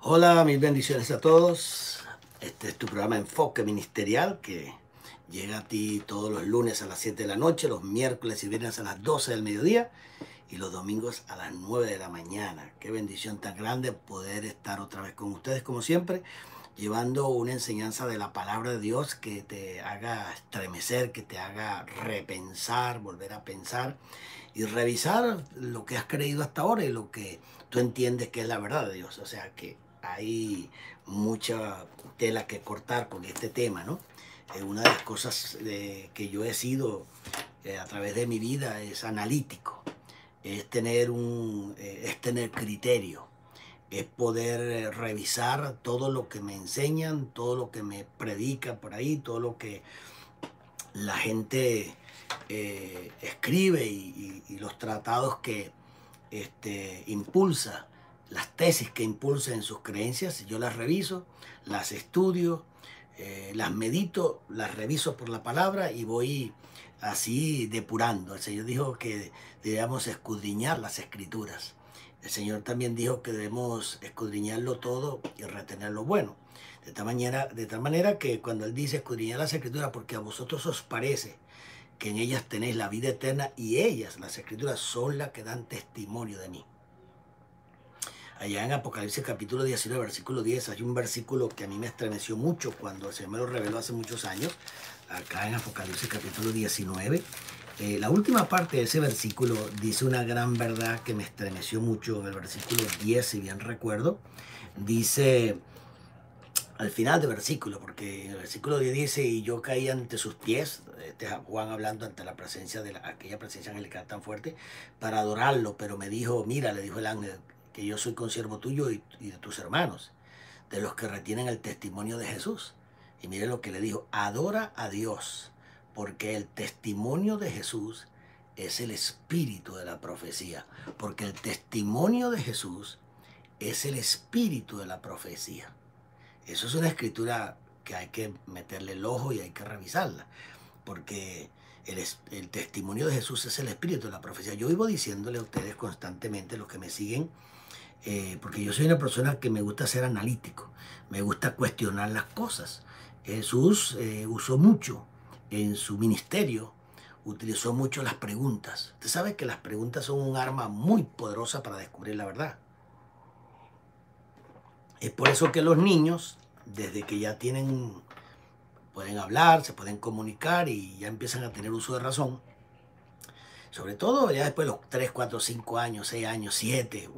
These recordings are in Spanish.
Hola, mil bendiciones a todos. Este es tu programa Enfoque Ministerial que llega a ti todos los lunes a las 7 de la noche, los miércoles y viernes a las 12 del mediodía y los domingos a las 9 de la mañana. Qué bendición tan grande poder estar otra vez con ustedes como siempre, llevando una enseñanza de la palabra de Dios que te haga estremecer, que te haga repensar, volver a pensar y revisar lo que has creído hasta ahora y lo que tú entiendes que es la verdad de Dios. O sea que hay mucha tela que cortar con este tema, ¿no? Una de las cosas que yo he sido a través de mi vida es analítico, es tener criterio, es poder revisar todo lo que me enseñan, todo lo que me predica por ahí, todo lo que la gente escribe y los tratados que impulsa, las tesis que impulsa en sus creencias. Yo las reviso, las estudio, las medito, las reviso por la palabra y voy así depurando. El Señor dijo que debemos escudriñar las escrituras. El Señor también dijo que debemos escudriñarlo todo y retener lo bueno. De tal manera que cuando Él dice escudriñar las escrituras, porque a vosotros os parece que en ellas tenéis la vida eterna y ellas, las escrituras, son las que dan testimonio de mí. Allá en Apocalipsis capítulo 19, versículo 10, hay un versículo que a mí me estremeció mucho cuando el Señor me lo reveló hace muchos años, acá en Apocalipsis capítulo 19. La última parte de ese versículo dice una gran verdad que me estremeció mucho. En el versículo 10, si bien recuerdo, dice al final del versículo, porque en el versículo 10 dice, y yo caí ante sus pies, Juan hablando ante la presencia de aquella presencia angelical tan fuerte, para adorarlo, pero me dijo, mira, le dijo el ángel, que yo soy consiervo tuyo y de tus hermanos, de los que retienen el testimonio de Jesús. Y mire lo que le dijo, adora a Dios, porque el testimonio de Jesús es el espíritu de la profecía, porque el testimonio de Jesús es el espíritu de la profecía. Eso es una escritura que hay que meterle el ojo y hay que revisarla, porque el testimonio de Jesús es el espíritu de la profecía. Yo vivo diciéndole a ustedes constantemente, los que me siguen, porque yo soy una persona que me gusta ser analítico, me gusta cuestionar las cosas. Jesús usó mucho en su ministerio, utilizó mucho las preguntas. Usted sabe que las preguntas son un arma muy poderosa para descubrir la verdad. Es por eso que los niños, desde que ya pueden hablar, se pueden comunicar y ya empiezan a tener uso de razón, sobre todo ya después de los 3, 4, 5 años, 6 años, 7,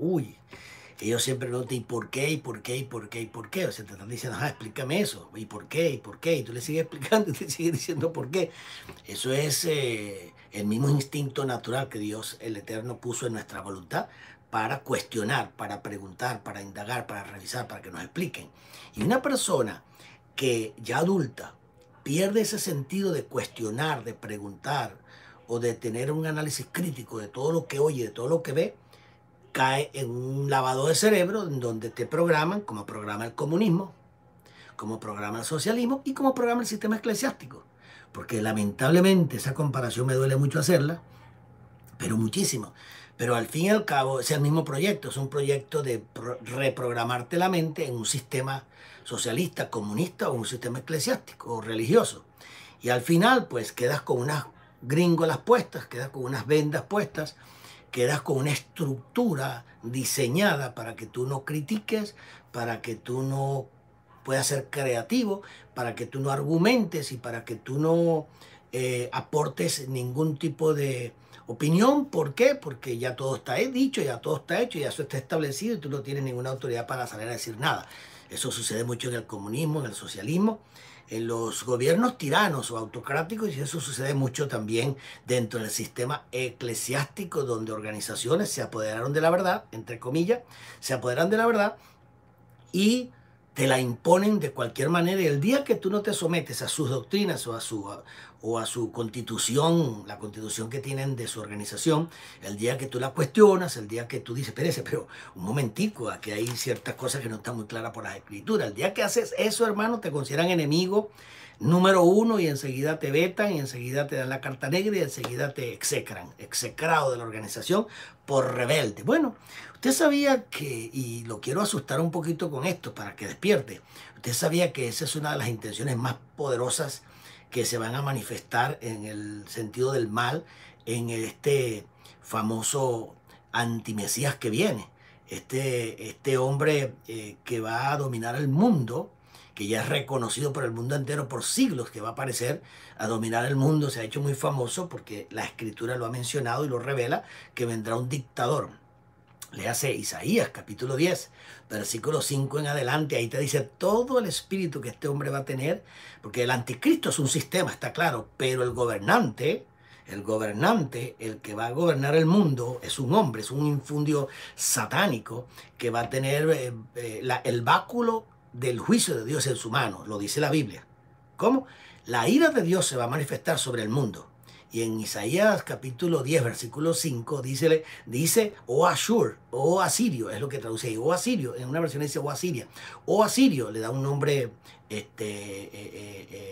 ellos siempre preguntan, ¿y por qué? ¿Y por qué? ¿Y por qué? ¿Y por qué? O sea, te están diciendo, explícame eso, ¿y por qué? ¿Y por qué? Y tú le sigues explicando y te sigues diciendo por qué. Eso es el mismo instinto natural que Dios, el Eterno, puso en nuestra voluntad para cuestionar, para preguntar, para indagar, para revisar, para que nos expliquen. Y una persona que ya adulta pierde ese sentido de cuestionar, de preguntar o de tener un análisis crítico de todo lo que oye, de todo lo que ve, cae en un lavado de cerebro en donde te programan, como programa el comunismo, como programa el socialismo y como programa el sistema eclesiástico. Porque lamentablemente esa comparación me duele mucho hacerla, pero muchísimo. Pero al fin y al cabo es el mismo proyecto, es un proyecto de reprogramarte la mente en un sistema socialista, comunista o un sistema eclesiástico o religioso. Y al final pues quedas con unas gringolas puestas, quedas con unas vendas puestas, quedas con una estructura diseñada para que tú no critiques, para que tú no puedas ser creativo, para que tú no argumentes y para que tú no aportes ningún tipo de opinión. ¿Por qué? Porque ya todo está dicho, ya todo está hecho, ya eso está establecido y tú no tienes ninguna autoridad para salir a decir nada. Eso sucede mucho en el comunismo, en el socialismo, en los gobiernos tiranos o autocráticos, y eso sucede mucho también dentro del sistema eclesiástico, donde organizaciones se apoderaron de la verdad, entre comillas, se apoderan de la verdad y te la imponen de cualquier manera. Y el día que tú no te sometes a sus doctrinas o a su constitución, la constitución que tienen de su organización, el día que tú la cuestionas, el día que tú dices, espérese, pero un momentico, aquí hay ciertas cosas que no están muy claras por las escrituras. El día que haces eso, hermano, te consideran enemigo número uno y enseguida te vetan y enseguida te dan la carta negra y enseguida te execran, execrado de la organización por rebelde. Bueno, usted sabía que, y lo quiero asustar un poquito con esto para que despierte, usted sabía que esa es una de las intenciones más poderosas que se van a manifestar en el sentido del mal en este famoso antimesías que viene. Este hombre que va a dominar el mundo, que ya es reconocido por el mundo entero por siglos, que va a aparecer a dominar el mundo, se ha hecho muy famoso porque la escritura lo ha mencionado y lo revela, que vendrá un dictador. Léase Isaías capítulo 10, versículo 5 en adelante, ahí te dice todo el espíritu que este hombre va a tener, porque el anticristo es un sistema, está claro, pero el gobernante, el que va a gobernar el mundo, es un hombre, es un infundio satánico que va a tener el báculo del juicio de Dios en su mano, lo dice la Biblia. ¿Cómo? La ira de Dios se va a manifestar sobre el mundo. Y en Isaías capítulo 10, versículo 5, dice, oh Ashur, oh Asirio, es lo que traduce ahí, oh Asirio, en una versión dice, oh Asiria. Oh Asirio le da un nombre,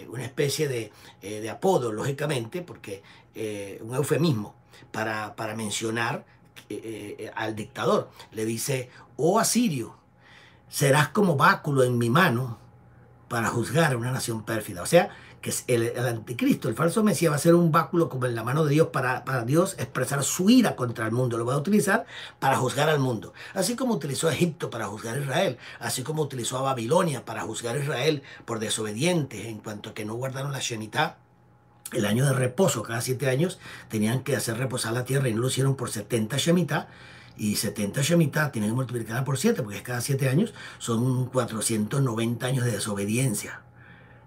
una especie de apodo, lógicamente, porque un eufemismo para mencionar al dictador. Le dice, oh Asirio, serás como báculo en mi mano para juzgar a una nación pérfida. O sea, que el anticristo, el falso Mesías, va a ser un báculo como en la mano de Dios para Dios expresar su ira contra el mundo. Lo va a utilizar para juzgar al mundo. Así como utilizó a Egipto para juzgar a Israel, así como utilizó a Babilonia para juzgar a Israel por desobedientes en cuanto a que no guardaron la Shemitah. El año de reposo, cada 7 años tenían que hacer reposar la tierra y no lo hicieron por 70 Shemitah. Y 70 Shemitah tienen que multiplicarla por 7, porque es cada 7 años, son 490 años de desobediencia.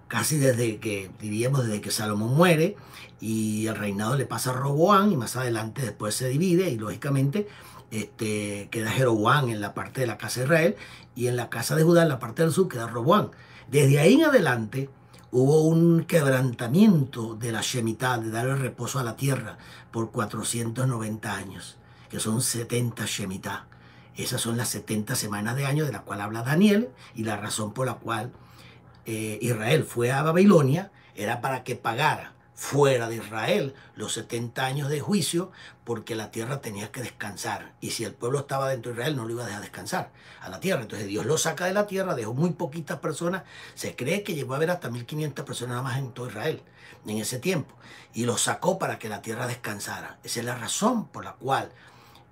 Casi diríamos, desde que Salomón muere y el reinado le pasa a Roboam y más adelante después se divide y lógicamente queda Jeroboam en la parte de la casa de Israel y en la casa de Judá, en la parte del sur, queda Roboam. Desde ahí en adelante hubo un quebrantamiento de la Shemitah, de dar el reposo a la tierra por 490 años, que son 70 Shemitah. Esas son las 70 semanas de año de la cual habla Daniel y la razón por la cual Israel fue a Babilonia era para que pagara fuera de Israel los 70 años de juicio, porque la tierra tenía que descansar. Y si el pueblo estaba dentro de Israel, no lo iba a dejar descansar a la tierra. Entonces Dios lo saca de la tierra, dejó muy poquitas personas. Se cree que llegó a haber hasta 1500 personas nada más en todo Israel en ese tiempo. Y lo sacó para que la tierra descansara. Esa es la razón por la cual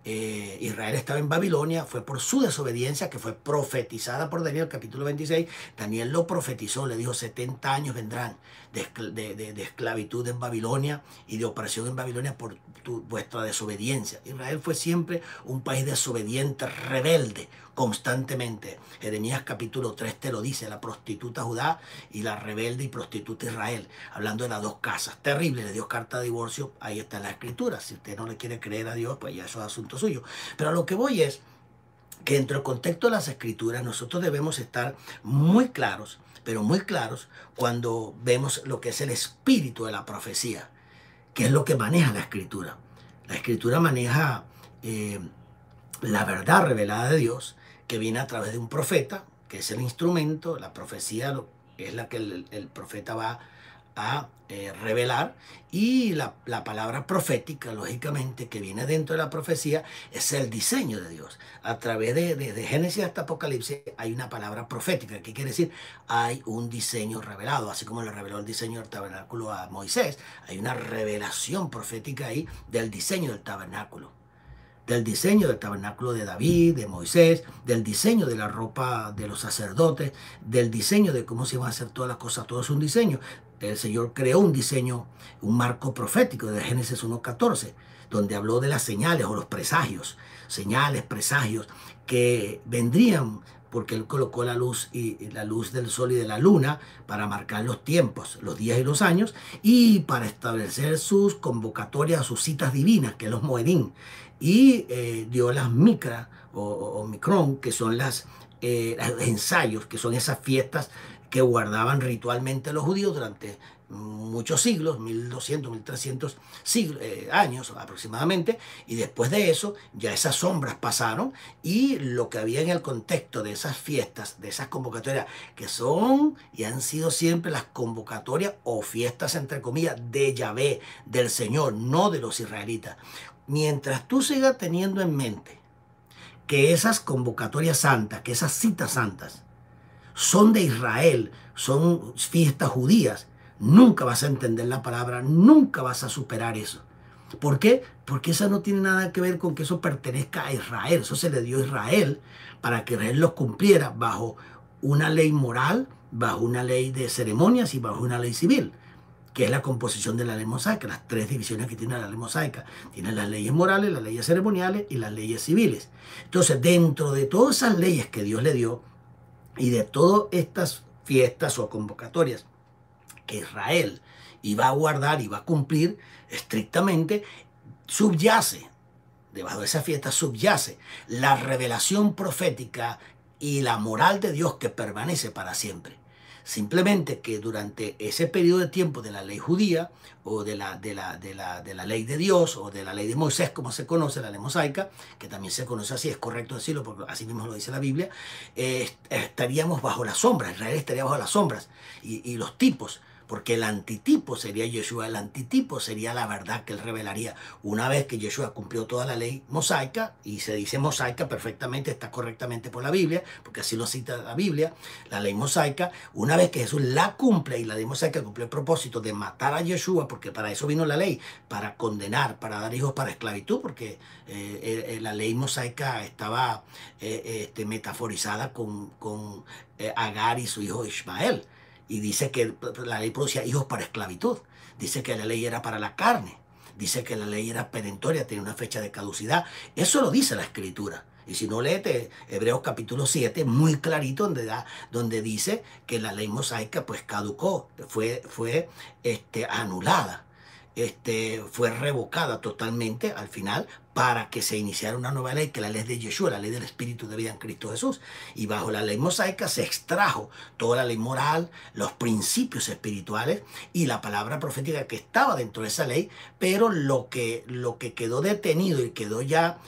Israel estaba en Babilonia, fue por su desobediencia que fue profetizada por Daniel capítulo 26. Daniel lo profetizó, le dijo 70 años vendrán de esclavitud en Babilonia y de opresión en Babilonia por vuestra desobediencia. Israel fue siempre un país desobediente, rebelde, constantemente. Jeremías capítulo 3 te lo dice, la prostituta Judá y la rebelde y prostituta Israel, hablando de las dos casas. Terrible, le dio carta de divorcio, ahí está en la escritura. Si usted no le quiere creer a Dios, pues ya eso es asunto suyo. Pero a lo que voy es que dentro del contexto de las escrituras nosotros debemos estar muy claros, pero muy claros cuando vemos lo que es el espíritu de la profecía, que es lo que maneja la escritura. La escritura maneja la verdad revelada de Dios, que viene a través de un profeta, que es el instrumento. La profecía es la que el profeta va a revelar, y la palabra profética, lógicamente, que viene dentro de la profecía, es el diseño de Dios. A través de Génesis hasta Apocalipsis hay una palabra profética. ¿Qué quiere decir? Hay un diseño revelado, así como le reveló el diseño del tabernáculo a Moisés. Hay una revelación profética ahí del diseño del tabernáculo. Del diseño del tabernáculo de David, de Moisés, del diseño de la ropa de los sacerdotes, del diseño de cómo se van a hacer todas las cosas. Todo es un diseño. El Señor creó un diseño, un marco profético de Génesis 1:14, donde habló de las señales o los presagios, señales, presagios que vendrían, porque Él colocó la luz del sol y de la luna para marcar los tiempos, los días y los años, y para establecer sus convocatorias, sus citas divinas, que es los Moedim, y dio las Micra o Micrón, que son los ensayos, que son esas fiestas que guardaban ritualmente los judíos durante muchos siglos, 1200, 1300 años aproximadamente, y después de eso ya esas sombras pasaron y lo que había en el contexto de esas fiestas, de esas convocatorias, que son y han sido siempre las convocatorias o fiestas entre comillas de Yahvé, del Señor, no de los israelitas. Mientras tú sigas teniendo en mente que esas convocatorias santas, que esas citas santas son de Israel, son fiestas judías, nunca vas a entender la palabra, nunca vas a superar eso. ¿Por qué? Porque eso no tiene nada que ver con que eso pertenezca a Israel. Eso se le dio a Israel para que Israel los cumpliera bajo una ley moral, bajo una ley de ceremonias y bajo una ley civil, que es la composición de la ley mosaica, las tres divisiones que tiene la ley mosaica. Tiene las leyes morales, las leyes ceremoniales y las leyes civiles. Entonces, dentro de todas esas leyes que Dios le dio y de todas estas fiestas o convocatorias que Israel iba a guardar y va a cumplir estrictamente, subyace, debajo de esa fiesta subyace la revelación profética y la moral de Dios que permanece para siempre. Simplemente que durante ese periodo de tiempo de la ley judía o de la ley de Dios o de la ley de Moisés, como se conoce, la ley mosaica, que también se conoce así, es correcto decirlo porque así mismo lo dice la Biblia, estaríamos bajo las sombras, Israel estaría bajo las sombras y los tipos. Porque el antitipo sería Yeshua, el antitipo sería la verdad que él revelaría. Una vez que Yeshua cumplió toda la ley mosaica, y se dice mosaica perfectamente, está correctamente por la Biblia, porque así lo cita la Biblia, la ley mosaica, una vez que Jesús la cumple, y la ley mosaica cumplió el propósito de matar a Yeshua, porque para eso vino la ley, para condenar, para dar hijos para esclavitud, porque la ley mosaica estaba metaforizada con Agar y su hijo Ismael. Y dice que la ley producía hijos para esclavitud. Dice que la ley era para la carne. Dice que la ley era perentoria, tenía una fecha de caducidad. Eso lo dice la Escritura. Y si no, léete Hebreos capítulo 7, muy clarito, donde dice que la ley mosaica pues caducó, fue anulada. Fue revocada totalmente al final para que se iniciara una nueva ley, que la ley de Yeshua, la ley del Espíritu de vida en Cristo Jesús. Y bajo la ley mosaica se extrajo toda la ley moral, los principios espirituales y la palabra profética que estaba dentro de esa ley, pero lo que quedó detenido y quedó ya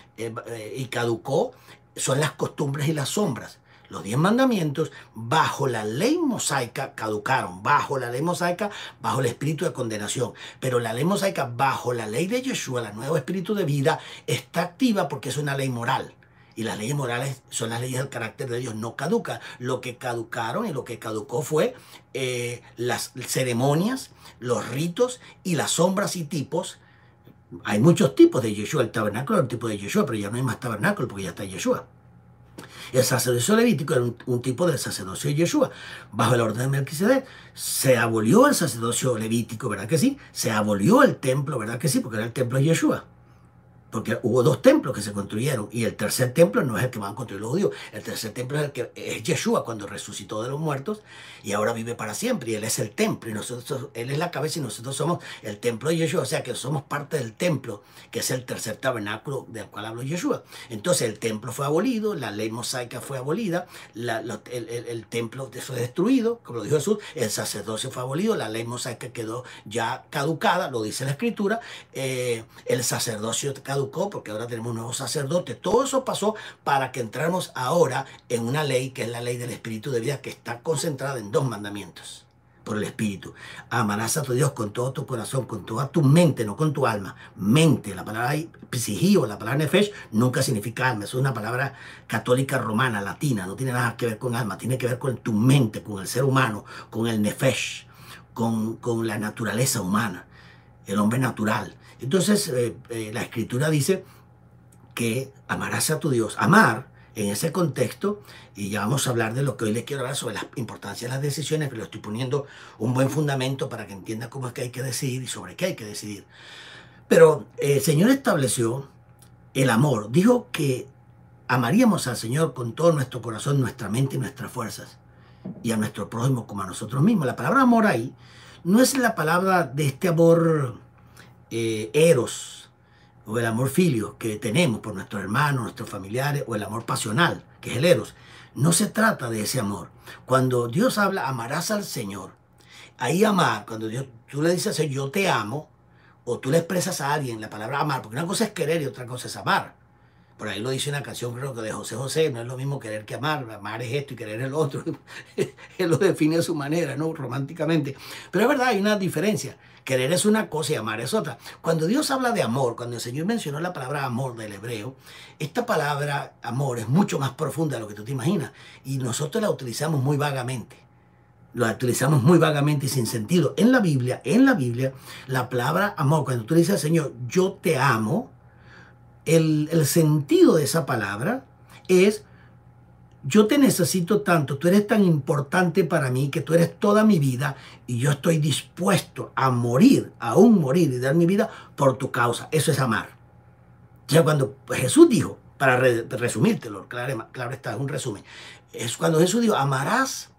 y caducó son las costumbres y las sombras. Los 10 mandamientos bajo la ley mosaica caducaron, bajo la ley mosaica, bajo el espíritu de condenación. Pero la ley mosaica bajo la ley de Yeshua, el nuevo espíritu de vida, está activa porque es una ley moral. Y las leyes morales son las leyes del carácter de Dios, no caducan. Lo que caducaron y lo que caducó fue las ceremonias, los ritos y las sombras y tipos. Hay muchos tipos de Yeshua, el tabernáculo es un tipo de Yeshua, pero ya no hay más tabernáculo porque ya está Yeshua. El sacerdocio levítico era un tipo del sacerdocio de Yeshua. Bajo el orden de Melquisedec se abolió el sacerdocio levítico, ¿verdad que sí? Se abolió el templo, ¿verdad que sí? Porque era el templo de Yeshua. Porque hubo 2 templos que se construyeron y el tercer templo no es el que van a construir los judíos. El tercer templo es el que es Yeshua cuando resucitó de los muertos y ahora vive para siempre. Y Él es el templo y nosotros, Él es la cabeza y nosotros somos el templo de Yeshua. O sea que somos parte del templo, que es el tercer tabernáculo del cual habló Yeshua. Entonces el templo fue abolido, la ley mosaica fue abolida, el templo fue destruido, como lo dijo Jesús, el sacerdocio fue abolido, la ley mosaica quedó ya caducada, lo dice la Escritura, el sacerdocio caducó porque ahora tenemos un nuevo sacerdote. Todo eso pasó para que entráramos ahora en una ley que es la ley del Espíritu de vida, que está concentrada en 2 mandamientos por el Espíritu. Amarás a tu Dios con todo tu corazón, con toda tu mente, no con tu alma. Mente, la palabra psijí o la palabra nefesh nunca significa alma. Es una palabra católica romana, latina. No tiene nada que ver con alma, tiene que ver con tu mente, con el ser humano, con el nefesh, con la naturaleza humana, el hombre natural. Entonces la Escritura dice que amarás a tu Dios. Amar en ese contexto, y ya vamos a hablar de lo que hoy les quiero hablar sobre la importancia de las decisiones, pero estoy poniendo un buen fundamento para que entienda cómo es que hay que decidir y sobre qué hay que decidir. Pero el Señor estableció el amor. Dijo que amaríamos al Señor con todo nuestro corazón, nuestra mente y nuestras fuerzas, y a nuestro prójimo como a nosotros mismos. La palabra amor ahí no es la palabra de este amor eros o el amor filio que tenemos por nuestros hermanos, nuestros familiares, o el amor pasional, que es el eros. No se trata de ese amor. Cuando Dios habla, amarás al Señor, Ahí amar, cuando tú le dices yo te amo, o tú le expresas a alguien la palabra amar, porque una cosa es querer y otra cosa es amar. Por ahí lo dice una canción, creo que de José José, no es lo mismo querer que amar, amar es esto y querer es lo otro. Él lo define a su manera, ¿no? Románticamente. Pero es verdad, hay una diferencia. Querer es una cosa y amar es otra. Cuando Dios habla de amor, cuando el Señor mencionó la palabra amor del hebreo, esta palabra amor es mucho más profunda de lo que tú te imaginas. Y nosotros la utilizamos muy vagamente. Lo utilizamos muy vagamente y sin sentido. En la Biblia, la palabra amor, cuando tú le dices al Señor, yo te amo, el sentido de esa palabra es, yo te necesito tanto, tú eres tan importante para mí, que tú eres toda mi vida y yo estoy dispuesto a morir, aún morir y dar mi vida por tu causa. Eso es amar. O sea, cuando Jesús dijo, para resumírtelo, claro está, es un resumen, es cuando Jesús dijo, amarás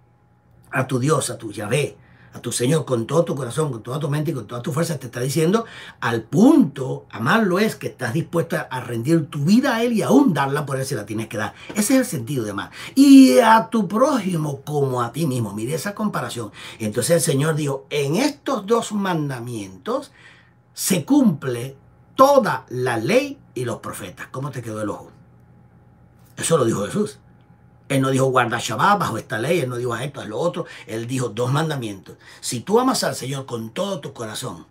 a tu Dios, a tu Yahvé, a tu Señor con todo tu corazón, con toda tu mente y con toda tu fuerza. Te está diciendo, al punto, amarlo es que estás dispuesto a rendir tu vida a Él y aún darla por Él si la tienes que dar. Ese es el sentido de amar. Y a tu prójimo como a ti mismo. Mire esa comparación. Entonces el Señor dijo, en estos dos mandamientos se cumple toda la ley y los profetas. ¿Cómo te quedó el ojo? Eso lo dijo Jesús. Él no dijo guarda Shabbat bajo esta ley, él no dijo esto, es lo otro. Él dijo dos mandamientos. Si tú amas al Señor con todo tu corazón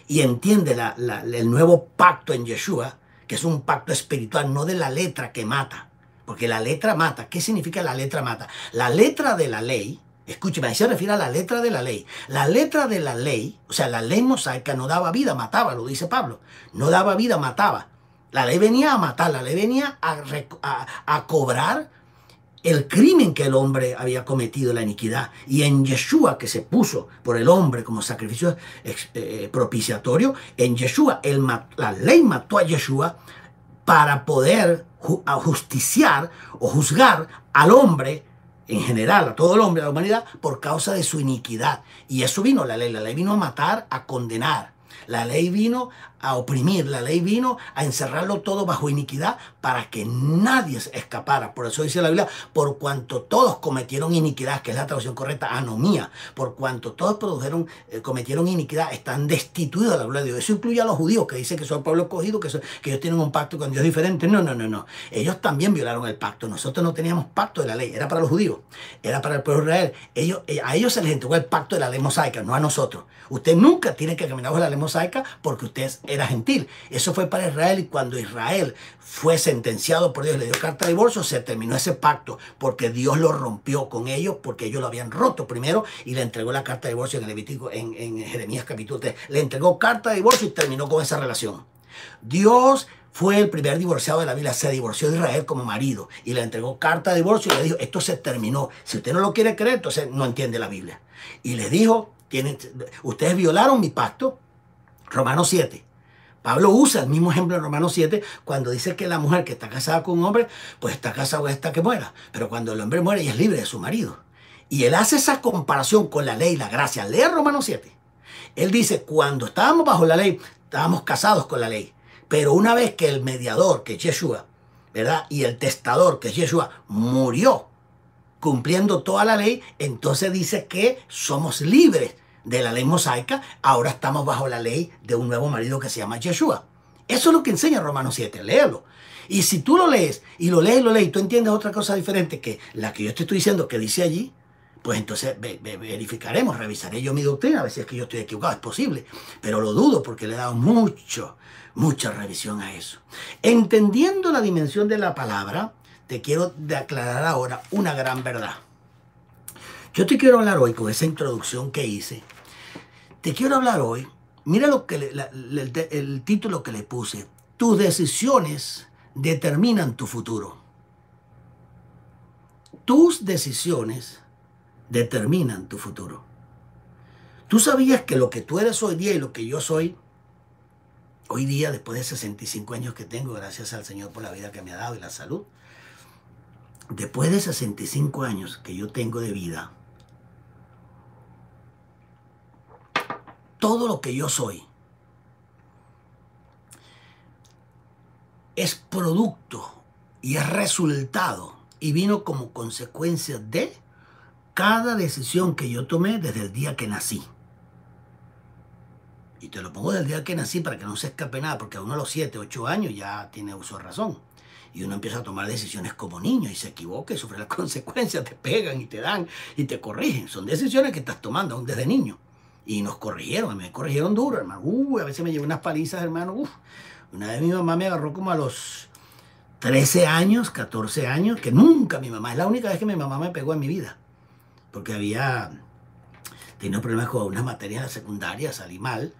y entiendes el nuevo pacto en Yeshua, que es un pacto espiritual, no de la letra que mata, porque la letra mata. ¿Qué significa la letra mata? La letra de la ley, escúcheme, ahí se refiere a la letra de la ley. La letra de la ley, o sea, la ley mosaica no daba vida, mataba, lo dice Pablo. No daba vida, mataba. La ley venía a matar, la ley venía a cobrar el crimen que el hombre había cometido, la iniquidad. Y en Yeshua, que se puso por el hombre como sacrificio propiciatorio, en Yeshua, la ley mató a Yeshua para poder justiciar o juzgar al hombre en general, a todo el hombre, a la humanidad, por causa de su iniquidad. Y eso vino la ley. La ley vino a matar, a condenar. La ley vino a oprimir, la ley vino a encerrarlo todo bajo iniquidad para que nadie escapara. Por eso dice la Biblia, por cuanto todos cometieron iniquidad, que es la traducción correcta, anomía, por cuanto todos cometieron iniquidad, están destituidos de la gloria de Dios. Eso incluye a los judíos, que dicen que son pueblo escogido, que ellos tienen un pacto con Dios diferente. No, no, no, no. Ellos también violaron el pacto. Nosotros no teníamos pacto de la ley, era para los judíos, era para el pueblo de Israel. A ellos se les entregó el pacto de la ley mosaica, no a nosotros. Usted nunca tiene que caminar bajo la ley mosaica porque usted era gentil. Eso fue para Israel, y cuando Israel fue sentenciado por Dios, le dio carta de divorcio, se terminó ese pacto porque Dios lo rompió con ellos, porque ellos lo habían roto primero y le entregó la carta de divorcio en Levítico, en Jeremías capítulo 3. Le entregó carta de divorcio y terminó con esa relación. Dios fue el primer divorciado de la Biblia, se divorció de Israel como marido y le entregó carta de divorcio y le dijo, esto se terminó. Si usted no lo quiere creer, entonces no entiende la Biblia. Y le dijo, ustedes violaron mi pacto. Romanos 7. Pablo usa el mismo ejemplo en Romanos 7 cuando dice que la mujer que está casada con un hombre, pues está casada hasta que muera. Pero cuando el hombre muere, ella es libre de su marido. Y él hace esa comparación con la ley y la gracia. Lea Romanos 7. Él dice, cuando estábamos bajo la ley, estábamos casados con la ley. Pero una vez que el mediador, que es Yeshua, ¿verdad? Y el testador, que es Yeshua, murió cumpliendo toda la ley, entonces dice que somos libres de la ley mosaica, ahora estamos bajo la ley de un nuevo marido que se llama Yeshua. Eso es lo que enseña Romanos 7, léelo. Y si tú lo lees, y lo lees, y tú entiendes otra cosa diferente que la que yo te estoy diciendo que dice allí, pues entonces verificaremos, revisaré yo mi doctrina, a ver si es que yo estoy equivocado, es posible, pero lo dudo porque le he dado mucha revisión a eso. Entendiendo la dimensión de la palabra, te quiero aclarar ahora una gran verdad. Yo te quiero hablar hoy con esa introducción que hice. Te quiero hablar hoy, mira el título que le puse. Tus decisiones determinan tu futuro. Tus decisiones determinan tu futuro. ¿Tú sabías que lo que tú eres hoy día y lo que yo soy hoy día, después de 65 años que tengo, gracias al Señor por la vida que me ha dado y la salud, después de 65 años que yo tengo de vida, todo lo que yo soy es producto y es resultado y vino como consecuencia de cada decisión que yo tomé desde el día que nací. Y te lo pongo desde el día que nací para que no se escape nada, porque a uno a los 7, 8 años ya tiene uso de razón. Y uno empieza a tomar decisiones como niño y se equivoca y sufre las consecuencias, te pegan y te dan y te corrigen. Son decisiones que estás tomando aún desde niño. Y nos corrigieron, me corrigieron duro, hermano. A veces me llevé unas palizas, hermano. Una vez mi mamá me agarró como a los 13 años, 14 años, que nunca mi mamá, es la única vez que mi mamá me pegó en mi vida. Porque tenía problemas con unas materias de la secundaria, salí mal.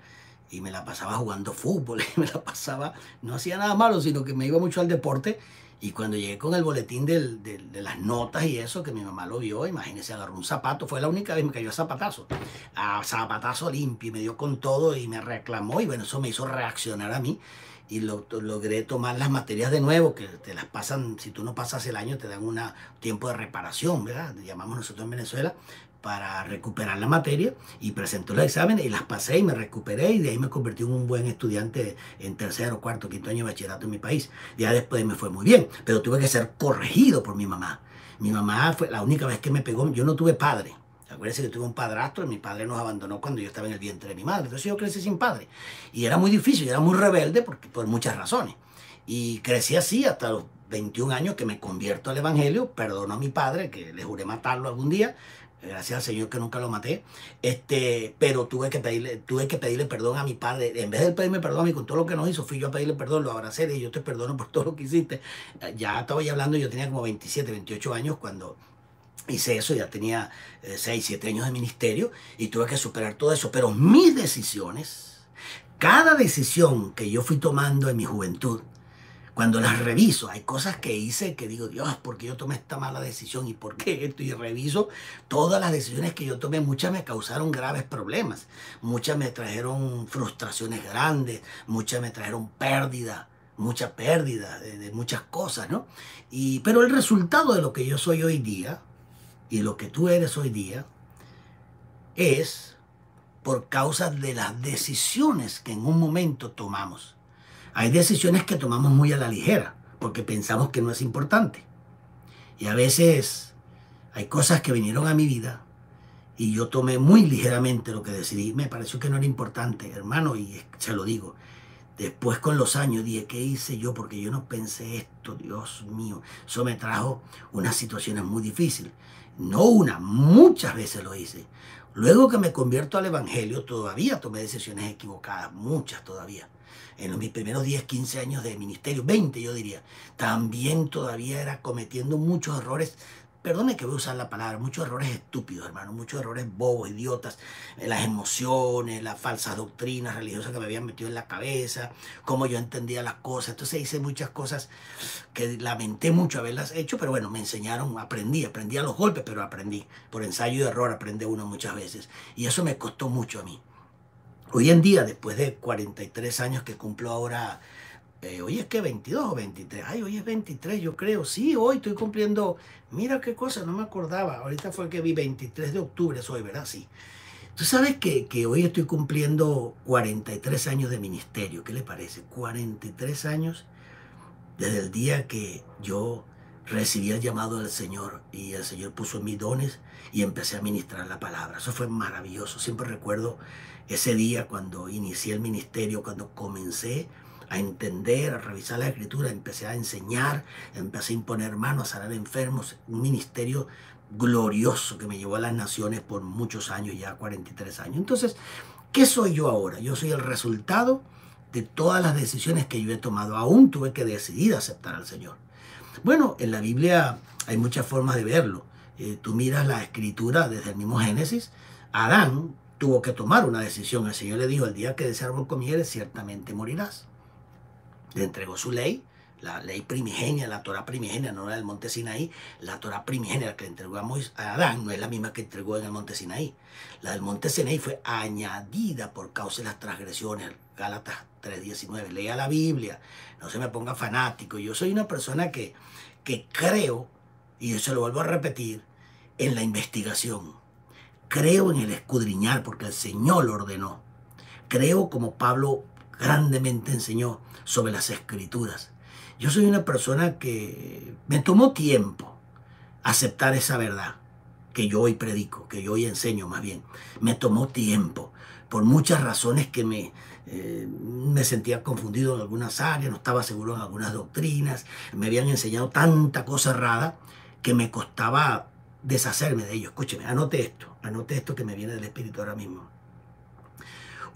Y me la pasaba jugando fútbol, y me la pasaba, no hacía nada malo, sino que me iba mucho al deporte. Y cuando llegué con el boletín de las notas y eso, que mi mamá lo vio, imagínese, agarró un zapato, fue la única vez que me cayó a zapatazo limpio, y me dio con todo y me reclamó, y bueno, eso me hizo reaccionar a mí. Y logré tomar las materias de nuevo, que te las pasan, si tú no pasas el año, te dan un tiempo de reparación, ¿verdad? Llamamos nosotros en Venezuela, para recuperar la materia, y presenté los exámenes y las pasé y me recuperé, y de ahí me convertí en un buen estudiante en tercero, cuarto, quinto año de bachillerato en mi país. Ya después me fue muy bien, pero tuve que ser corregido por mi mamá. Mi mamá fue la única vez que me pegó. Yo no tuve padre. Acuérdense que tuve un padrastro y mi padre nos abandonó cuando yo estaba en el vientre de mi madre. Entonces yo crecí sin padre. Y era muy difícil, era muy rebelde por muchas razones. Y crecí así hasta los 21 años que me convierto al evangelio. Perdono a mi padre, que le juré matarlo algún día. Gracias al Señor que nunca lo maté. Pero tuve que pedirle perdón a mi padre. En vez de pedirme perdón a mí con todo lo que nos hizo, fui yo a pedirle perdón, lo abracé y yo te perdono por todo lo que hiciste. Ya estaba hablando, yo tenía como 27, 28 años cuando hice eso, ya tenía 6, 7 años de ministerio y tuve que superar todo eso. Pero mis decisiones, cada decisión que yo fui tomando en mi juventud, cuando las reviso, hay cosas que hice que digo, Dios, ¿por qué yo tomé esta mala decisión? ¿Y por qué esto? Y reviso todas las decisiones que yo tomé. Muchas me causaron graves problemas. Muchas me trajeron frustraciones grandes. Muchas me trajeron pérdida. Mucha pérdida de muchas cosas, ¿no? Pero el resultado de lo que yo soy hoy día y lo que tú eres hoy día es por causa de las decisiones que en un momento tomamos. Hay decisiones que tomamos muy a la ligera porque pensamos que no es importante. Y a veces hay cosas que vinieron a mi vida y yo tomé muy ligeramente lo que decidí. Me pareció que no era importante, hermano, y se lo digo. Después con los años dije, ¿qué hice yo? Porque yo no pensé esto, Dios mío. Eso me trajo unas situaciones muy difíciles. No una, muchas veces lo hice. Luego que me convierto al evangelio, todavía tomé decisiones equivocadas, muchas todavía. En mis primeros 10, 15 años de ministerio, 20 yo diría, también todavía era cometiendo muchos errores. Perdone que voy a usar la palabra, muchos errores estúpidos, hermano, muchos errores bobos, idiotas, las emociones, las falsas doctrinas religiosas que me habían metido en la cabeza, cómo yo entendía las cosas. Entonces hice muchas cosas que lamenté mucho haberlas hecho, pero bueno, me enseñaron, aprendí a los golpes, pero aprendí. Por ensayo y error aprende uno muchas veces. Y eso me costó mucho a mí. Hoy en día, después de 43 años que cumplo ahora, hoy es que 22 o 23, ay, hoy es 23 yo creo, sí, hoy estoy cumpliendo, mira qué cosa, no me acordaba, ahorita fue que vi 23 de octubre, es hoy, ¿verdad? Sí. Tú sabes que hoy estoy cumpliendo 43 años de ministerio, ¿qué le parece? 43 años desde el día que yo recibí el llamado del Señor y el Señor puso en mis dones y empecé a ministrar la palabra. Eso fue maravilloso. Siempre recuerdo ese día cuando inicié el ministerio, cuando comencé a entender, a revisar la escritura, empecé a enseñar, empecé a imponer manos, a sanar enfermos, un ministerio glorioso que me llevó a las naciones por muchos años, ya 43 años. Entonces, ¿qué soy yo ahora? Yo soy el resultado de todas las decisiones que yo he tomado. Aún tuve que decidir aceptar al Señor. Bueno, en la Biblia hay muchas formas de verlo. Tú miras la escritura desde el mismo Génesis. Adán tuvo que tomar una decisión. El Señor le dijo, el día que de ese árbol comieres, ciertamente morirás. Le entregó su ley, la ley primigenia, la Torah primigenia, no la del monte Sinaí. La Torah primigenia, la que le entregó a Adán, no es la misma que entregó en el monte Sinaí. La del monte Sinaí fue añadida por causa de las transgresiones. Gálatas 3:19. Lea la Biblia, no se me ponga fanático. Yo soy una persona que creo, y se lo vuelvo a repetir, en la investigación. Creo en el escudriñar porque el Señor lo ordenó. Creo como Pablo grandemente enseñó sobre las escrituras. Yo soy una persona que me tomó tiempo aceptar esa verdad, que yo hoy predico, que yo hoy enseño más bien. Me tomó tiempo, por muchas razones que me sentía confundido en algunas áreas, no estaba seguro en algunas doctrinas, me habían enseñado tanta cosa errada que me costaba deshacerme de ello. Escúcheme, anote esto que me viene del Espíritu ahora mismo.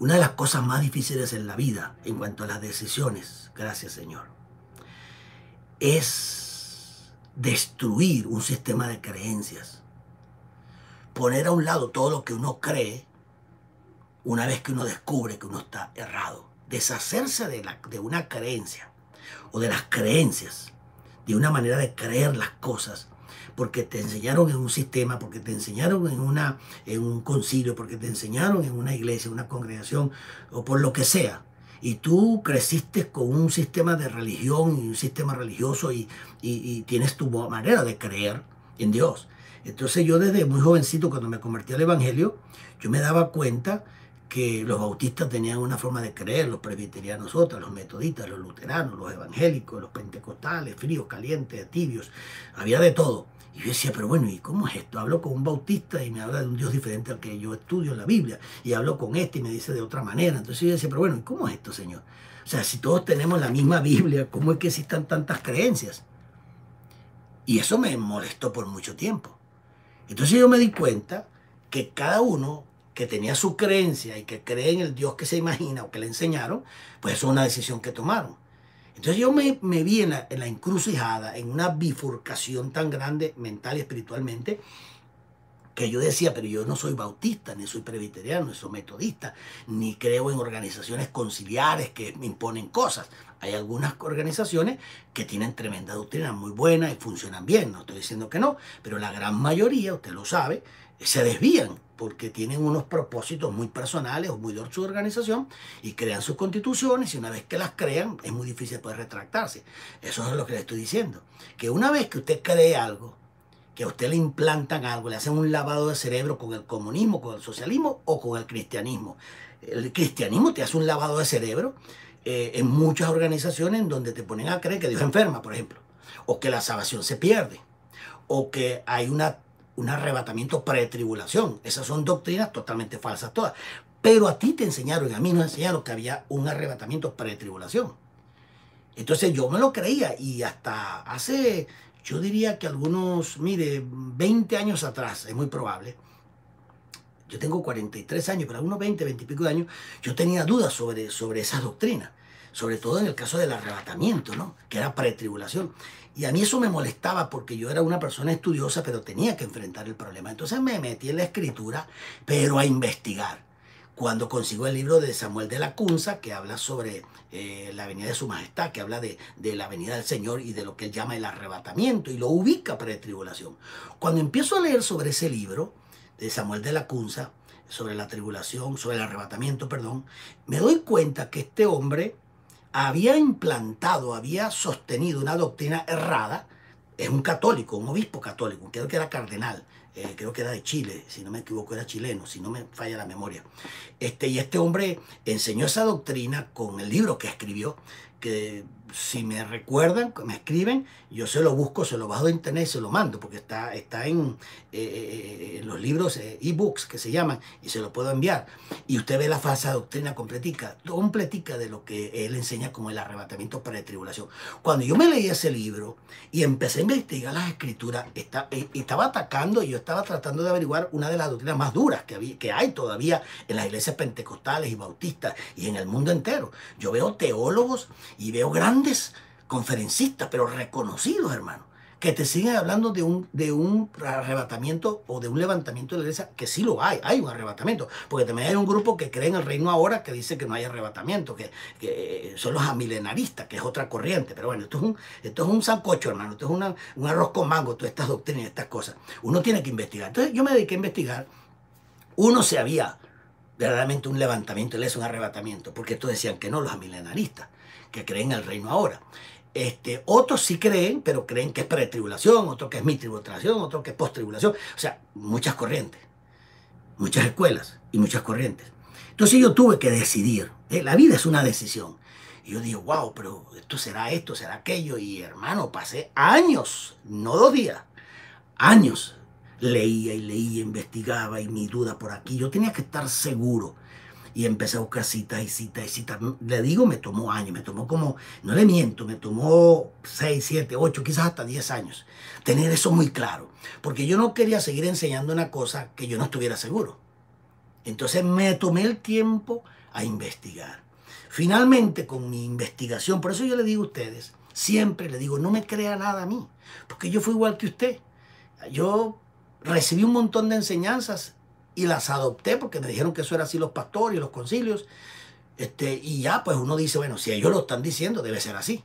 Una de las cosas más difíciles en la vida, en cuanto a las decisiones, gracias Señor, es destruir un sistema de creencias. Poner a un lado todo lo que uno cree una vez que uno descubre que uno está errado. Deshacerse de una creencia o de las creencias, de una manera de creer las cosas, porque te enseñaron en un sistema, porque te enseñaron en un concilio, porque te enseñaron en una iglesia, una congregación o por lo que sea. Y tú creciste con un sistema de religión y un sistema religioso y tienes tu manera de creer en Dios. Entonces yo desde muy jovencito, cuando me convertí al Evangelio, yo me daba cuenta que los bautistas tenían una forma de creer, los presbiterianos otra, los metodistas, los luteranos, los evangélicos, los pentecostales, fríos, calientes, tibios, había de todo. Y yo decía, pero bueno, ¿y cómo es esto? Hablo con un bautista y me habla de un Dios diferente al que yo estudio en la Biblia, y hablo con este y me dice de otra manera. Entonces yo decía, pero bueno, ¿y cómo es esto, Señor? O sea, si todos tenemos la misma Biblia, ¿cómo es que existan tantas creencias? Y eso me molestó por mucho tiempo. Entonces yo me di cuenta que cada uno que tenía su creencia y que cree en el Dios que se imagina o que le enseñaron, pues eso es una decisión que tomaron. Entonces yo me vi en la encrucijada, en una bifurcación tan grande mental y espiritualmente, que yo decía, pero yo no soy bautista, ni soy presbiteriano, ni soy metodista, ni creo en organizaciones conciliares que me imponen cosas. Hay algunas organizaciones que tienen tremenda doctrina, muy buena y funcionan bien, no estoy diciendo que no, pero la gran mayoría, usted lo sabe, se desvían porque tienen unos propósitos muy personales o muy de su organización y crean sus constituciones, y una vez que las crean es muy difícil poder retractarse. Eso es lo que le estoy diciendo, que una vez que usted cree algo, que a usted le implantan algo, le hacen un lavado de cerebro con el comunismo, con el socialismo o con el cristianismo. El cristianismo te hace un lavado de cerebro en muchas organizaciones en donde te ponen a creer que Dios enferma, por ejemplo, o que la salvación se pierde, o que hay un arrebatamiento pre-tribulación. Esas son doctrinas totalmente falsas todas. Pero a ti te enseñaron, y a mí nos enseñaron que había un arrebatamiento pre-tribulación. Entonces yo me lo creía, y hasta hace, yo diría que algunos, mire, 20 años atrás, es muy probable. Yo tengo 43 años, pero algunos 20 y pico de años, yo tenía dudas sobre esas doctrinas, sobre todo en el caso del arrebatamiento, ¿no? Que era pretribulación. Y a mí eso me molestaba porque yo era una persona estudiosa, pero tenía que enfrentar el problema. Entonces me metí en la escritura, pero a investigar. Cuando consigo el libro de Samuel de Lacunza, que habla sobre la venida de su majestad, que habla de la venida del Señor y de lo que él llama el arrebatamiento, y lo ubica pretribulación. Cuando empiezo a leer sobre ese libro de Samuel de Lacunza, sobre la tribulación, sobre el arrebatamiento, perdón, me doy cuenta que este hombre había implantado, había sostenido una doctrina errada. Es un católico, un obispo católico, creo que era cardenal, creo que era de Chile, si no me equivoco era chileno, si no me falla la memoria. Y este hombre enseñó esa doctrina con el libro que escribió, que si me recuerdan, me escriben, yo se lo busco, se lo bajo de internet y se lo mando, porque está en los libros e-books que se llaman, y se lo puedo enviar. Y usted ve la falsa doctrina completica de lo que él enseña como el arrebatamiento para la tribulación. Cuando yo me leí ese libro y empecé a investigar las escrituras, estaba atacando, y yo estaba tratando de averiguar una de las doctrinas más duras que hay todavía en las iglesias pentecostales y bautistas y en el mundo entero. Yo veo teólogos y veo grandes conferencistas, pero reconocidos, hermano, que te siguen hablando de un arrebatamiento o de un levantamiento de la iglesia, que sí lo hay un arrebatamiento, porque también hay un grupo que cree en el reino ahora, que dice que no hay arrebatamiento, que son los amilenaristas, que es otra corriente. Pero bueno, esto es un sancocho, hermano, esto es un arroz con mango, todas estas doctrinas y estas cosas. Uno tiene que investigar. Entonces yo me dediqué a investigar. Uno se había verdaderamente un levantamiento, él es un arrebatamiento, porque estos decían que no, los amilenaristas, que creen en el reino ahora. Otros sí creen, pero creen que es pretribulación, otros que es mitribulación, otros que es postribulación. O sea, muchas corrientes, muchas escuelas y muchas corrientes. Entonces yo tuve que decidir. La vida es una decisión. Y yo digo, wow, pero esto, será aquello. Y hermano, pasé años, no 2 días, años, leía y leía, investigaba y mi duda por aquí. Yo tenía que estar seguro. Y empecé a buscar citas y citas y citas. Le digo, me tomó años, me tomó como, no le miento, me tomó 6, 7, 8, quizás hasta 10 años. Tener eso muy claro. Porque yo no quería seguir enseñando una cosa que yo no estuviera seguro. Entonces me tomé el tiempo a investigar. Finalmente, con mi investigación, por eso yo le digo a ustedes, siempre le digo, no me crea nada a mí, porque yo fui igual que usted. Yo recibí un montón de enseñanzas y las adopté porque me dijeron que eso era así los pastores y los concilios. Y ya, pues uno dice, bueno, si ellos lo están diciendo, debe ser así.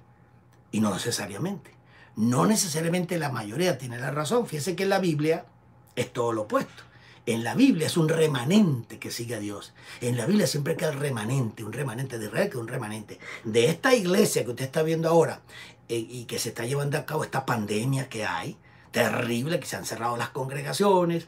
Y no necesariamente. No necesariamente la mayoría tiene la razón. Fíjense que en la Biblia es todo lo opuesto. En la Biblia es un remanente que sigue a Dios. En la Biblia siempre queda el remanente, un remanente de Israel, que un remanente de esta iglesia que usted está viendo ahora y que se está llevando a cabo esta pandemia que hay, terrible, que se han cerrado las congregaciones,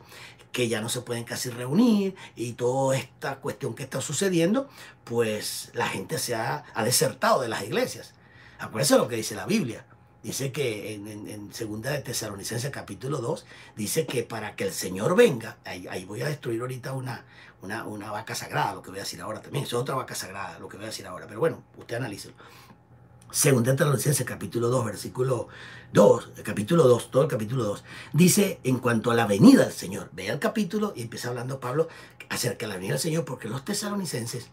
que ya no se pueden casi reunir y toda esta cuestión que está sucediendo, pues la gente ha desertado de las iglesias. Acuérdense lo que dice la Biblia. Dice que en segunda de Tesalonicenses capítulo 2, dice que para que el Señor venga, ahí voy a destruir ahorita una vaca sagrada, lo que voy a decir ahora también, es otra vaca sagrada, lo que voy a decir ahora, pero bueno, usted analícelo. Segunda de Tesalonicenses capítulo 2, versículo 2, capítulo 2, todo el capítulo 2, dice en cuanto a la venida del Señor, vea el capítulo y empieza hablando Pablo acerca de la venida del Señor, porque los tesalonicenses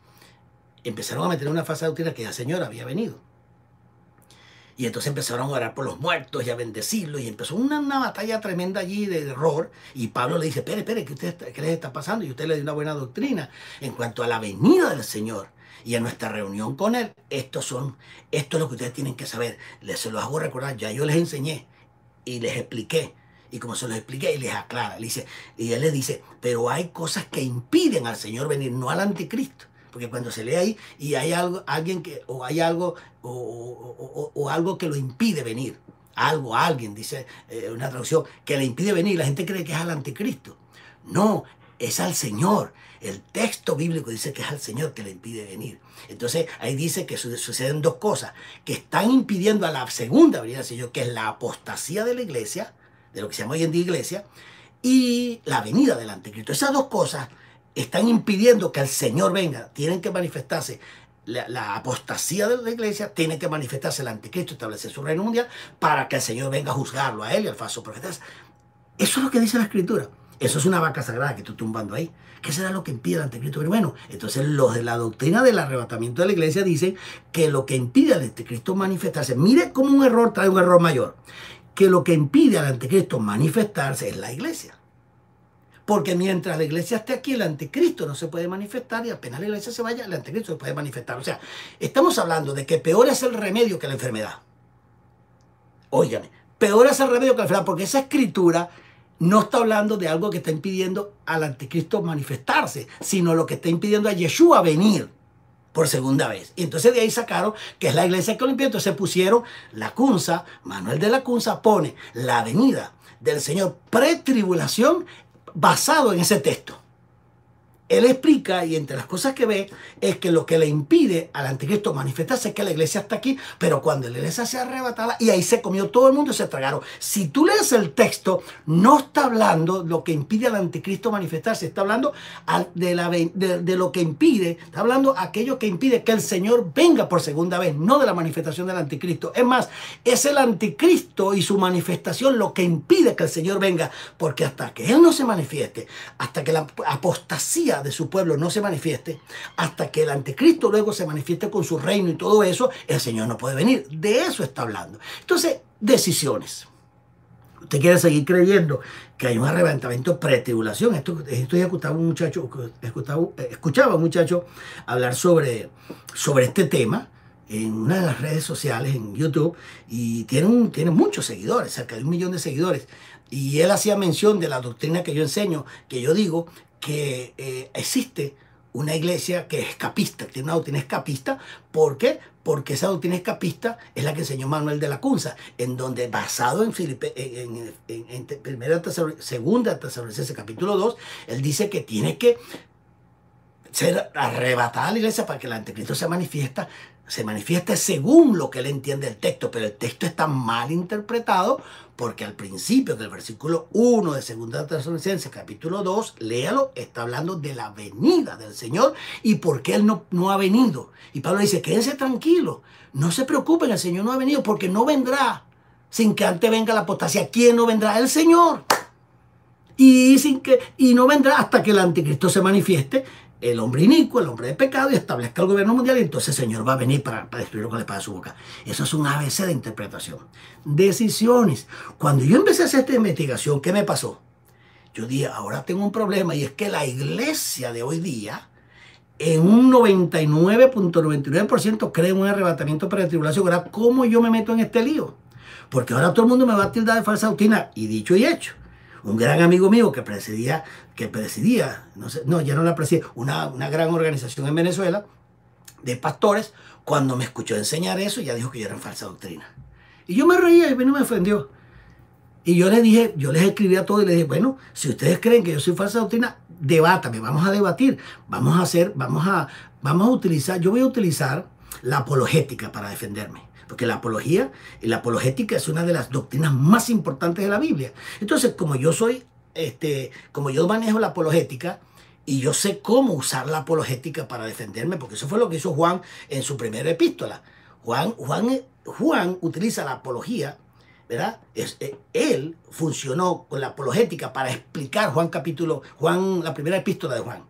empezaron a meter una falsa doctrina que el Señor había venido. Y entonces empezaron a orar por los muertos y a bendecirlos. Y empezó una batalla tremenda allí de error. Y Pablo le dice, espere, ¿qué les está pasando? Y usted le dio una buena doctrina en cuanto a la venida del Señor y a nuestra reunión con Él. Esto es lo que ustedes tienen que saber. Se los hago recordar, ya yo les enseñé y les expliqué. Y como se los expliqué y les aclara, y él les dice, pero hay cosas que impiden al Señor venir, no al anticristo. Porque cuando se lee ahí y hay algo, algo que lo impide venir, alguien, dice una traducción, que le impide venir, la gente cree que es al anticristo. No, es al Señor. El texto bíblico dice que es al Señor que le impide venir. Entonces ahí dice que suceden dos cosas que están impidiendo a la segunda venida del Señor, que es la apostasía de la iglesia, de lo que se llama hoy en día iglesia, y la venida del anticristo. Esas dos cosas están impidiendo que el Señor venga. Tienen que manifestarse la apostasía de la iglesia, tiene que manifestarse el anticristo, establecer su reino mundial para que el Señor venga a juzgarlo a él y al falso profeta. Eso es lo que dice la Escritura. Eso es una vaca sagrada que tú tumbando ahí. ¿Qué será lo que impide el anticristo? Pero bueno, entonces los de la doctrina del arrebatamiento de la iglesia dicen que lo que impide al anticristo manifestarse, mire cómo un error trae un error mayor, que lo que impide al anticristo manifestarse es la iglesia. Porque mientras la iglesia esté aquí, el anticristo no se puede manifestar y apenas la iglesia se vaya, el anticristo se puede manifestar. O sea, estamos hablando de que peor es el remedio que la enfermedad. Óigame, peor es el remedio que la enfermedad, porque esa escritura no está hablando de algo que está impidiendo al anticristo manifestarse, sino lo que está impidiendo a Yeshua venir por segunda vez. Y entonces de ahí sacaron que es la iglesia que lo impide. Entonces pusieron Lacunza, Manuel de Lacunza pone la venida del Señor pretribulación basado en ese texto. Él explica, y entre las cosas que ve, es que lo que le impide al anticristo manifestarse es que la iglesia está aquí, pero cuando la iglesia se arrebataba, y ahí se comió todo el mundo y se tragaron. Si tú lees el texto, no está hablando lo que impide al anticristo manifestarse, está hablando de lo que impide, está hablando aquello que impide que el Señor venga por segunda vez, no de la manifestación del anticristo. Es más, es el anticristo y su manifestación lo que impide que el Señor venga, porque hasta que Él no se manifieste, hasta que la apostasía de su pueblo no se manifieste, hasta que el anticristo luego se manifieste con su reino y todo eso, el Señor no puede venir. De eso está hablando. Entonces, decisiones. Usted quiere seguir creyendo que hay un arrebatamiento pre-tribulación. Esto escuchaba un muchacho hablar sobre este tema en una de las redes sociales, en YouTube, y tiene muchos seguidores, cerca de 1 millón de seguidores. Y él hacía mención de la doctrina que yo enseño, que yo digo que existe una iglesia que es escapista, tiene una doctrina escapista. ¿Por qué? Porque esa doctrina escapista es la que enseñó Manuel de Lacunza, en donde basado en segunda Tesalonicenses capítulo 2, él dice que tiene que ser arrebatada la iglesia para que el anticristo se manifiesta se manifieste según lo que él entiende el texto, pero el texto está mal interpretado porque al principio del versículo 1 de 2 Tesalonicenses capítulo 2, léalo, está hablando de la venida del Señor y por qué él no ha venido. Y Pablo dice, quédense tranquilos, no se preocupen, el Señor no ha venido porque no vendrá sin que antes venga la apostasía. ¿Quién no vendrá? El Señor. Y no vendrá hasta que el anticristo se manifieste, el hombre inicuo, el hombre de pecado, y establezca el gobierno mundial, y entonces el Señor va a venir para destruirlo con la espada de su boca. Eso es un ABC de interpretación. Decisiones. Cuando yo empecé a hacer esta investigación, ¿qué me pasó? Yo dije, ahora tengo un problema, y es que la iglesia de hoy día, en un 99.99% cree en un arrebatamiento para la tribulación. Ahora, ¿cómo yo me meto en este lío? Porque ahora todo el mundo me va a tildar de falsa doctrina, y dicho y hecho. Un gran amigo mío que presidía, ya no la presidía, una gran organización en Venezuela de pastores, cuando me escuchó enseñar eso, ya dijo que yo era en falsa doctrina. Y yo me reía y no me ofendió. Y yo les dije, yo les escribí a todos y les dije, bueno, si ustedes creen que yo soy falsa doctrina, debátame, vamos a debatir, vamos a utilizar, yo voy a utilizar la apologética para defenderme. Porque la apología y la apologética es una de las doctrinas más importantes de la Biblia. Entonces, como yo manejo la apologética y yo sé cómo usar la apologética para defenderme, porque eso fue lo que hizo Juan en su primera epístola. Juan utiliza la apología, ¿verdad? Él funcionó con la apologética para explicar la primera epístola de Juan.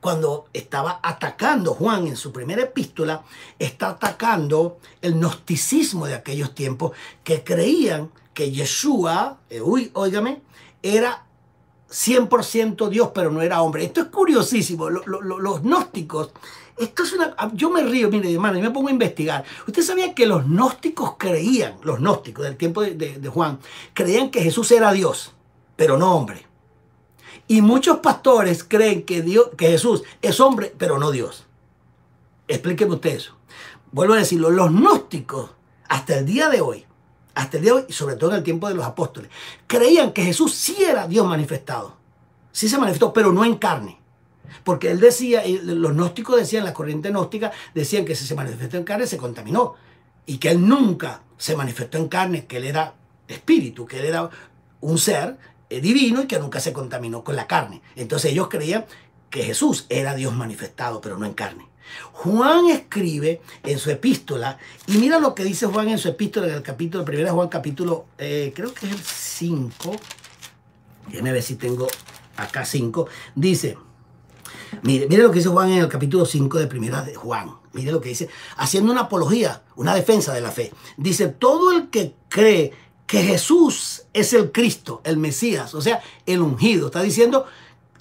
Cuando estaba atacando Juan en su primera epístola, está atacando el gnosticismo de aquellos tiempos que creían que Yeshua, era 100% Dios, pero no era hombre. Esto es curiosísimo. Los gnósticos, yo me río, mire, hermano, yo me pongo a investigar. Usted sabía que los gnósticos del tiempo de Juan, creían que Jesús era Dios, pero no hombre. Y muchos pastores creen que Jesús es hombre, pero no Dios. Explíqueme usted eso. Vuelvo a decirlo, los gnósticos, hasta el día de hoy, y sobre todo en el tiempo de los apóstoles, creían que Jesús sí era Dios manifestado. Sí se manifestó, pero no en carne. Porque él decía, los gnósticos decían, la corriente gnóstica, decían que si se manifestó en carne se contaminó. Y que él nunca se manifestó en carne, que él era espíritu, que él era un ser divino y que nunca se contaminó con la carne. Entonces ellos creían que Jesús era Dios manifestado, pero no en carne. Juan escribe en su epístola, y mira lo que dice Juan en su epístola, en el capítulo, 1 Juan capítulo, creo que es el 5, déjame ver si tengo acá 5, dice, mire lo que dice Juan en el capítulo 5 de 1 de Juan, mire lo que dice, haciendo una apología, una defensa de la fe, dice, todo el que cree que Jesús es el Cristo, el Mesías, o sea, el ungido. Está diciendo,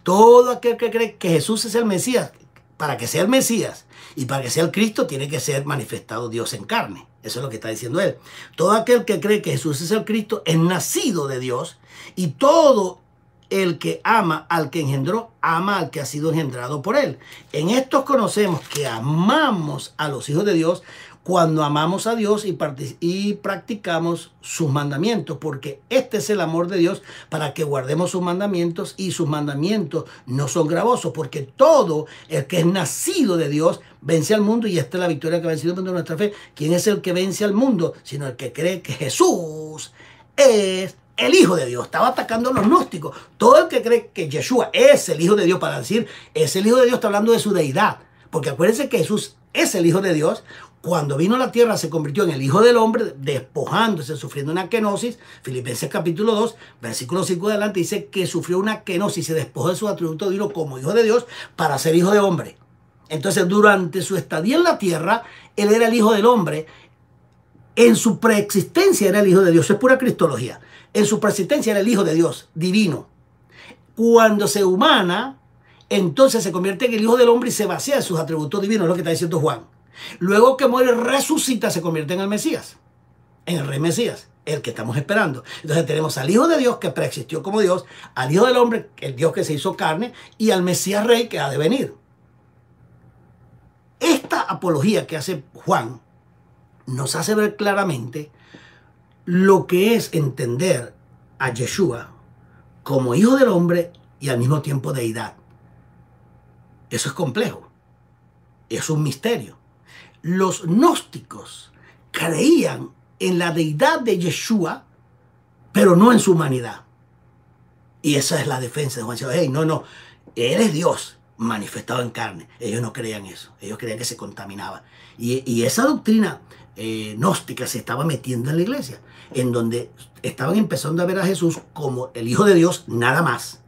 todo aquel que cree que Jesús es el Mesías, para que sea el Mesías y para que sea el Cristo, tiene que ser manifestado Dios en carne. Eso es lo que está diciendo él. Todo aquel que cree que Jesús es el Cristo es nacido de Dios, y todo el que ama al que engendró, ama al que ha sido engendrado por él. En estos conocemos que amamos a los hijos de Dios, cuando amamos a Dios y practicamos sus mandamientos, porque este es el amor de Dios, para que guardemos sus mandamientos, y sus mandamientos no son gravosos, porque todo el que es nacido de Dios vence al mundo, y esta es la victoria que ha vencido el mundo de nuestra fe. ¿Quién es el que vence al mundo? Sino el que cree que Jesús es el Hijo de Dios. Estaba atacando a los gnósticos. Todo el que cree que Yeshua es el Hijo de Dios, para decir es el Hijo de Dios, está hablando de su deidad, porque acuérdense que Jesús es el Hijo de Dios. Cuando vino a la tierra se convirtió en el Hijo del Hombre, despojándose, sufriendo una kenosis. Filipenses capítulo 2, versículo 5 adelante, dice que sufrió una kenosis, se despojó de su atributo divino como Hijo de Dios para ser Hijo de Hombre. Entonces, durante su estadía en la tierra, él era el Hijo del Hombre. En su preexistencia era el Hijo de Dios. Eso es pura cristología. En su preexistencia era el Hijo de Dios, divino. Cuando se humana, entonces se convierte en el Hijo del Hombre y se vacía de sus atributos divinos, es lo que está diciendo Juan. Luego que muere, resucita, se convierte en el Mesías, en el Rey Mesías, el que estamos esperando. Entonces tenemos al Hijo de Dios, que preexistió como Dios, al Hijo del Hombre, el Dios que se hizo carne, y al Mesías Rey, que ha de venir. Esta apología que hace Juan nos hace ver claramente lo que es entender a Yeshua como Hijo del Hombre y al mismo tiempo deidad. Eso es complejo, es un misterio. los gnósticos creían en la deidad de Yeshua, pero no en su humanidad. Y esa es la defensa de Juan. Hey, no, él es Dios manifestado en carne. Ellos no creían eso. Ellos creían que se contaminaba. Y esa doctrina gnóstica se estaba metiendo en la iglesia, en donde estaban empezando a ver a Jesús como el Hijo de Dios nada más,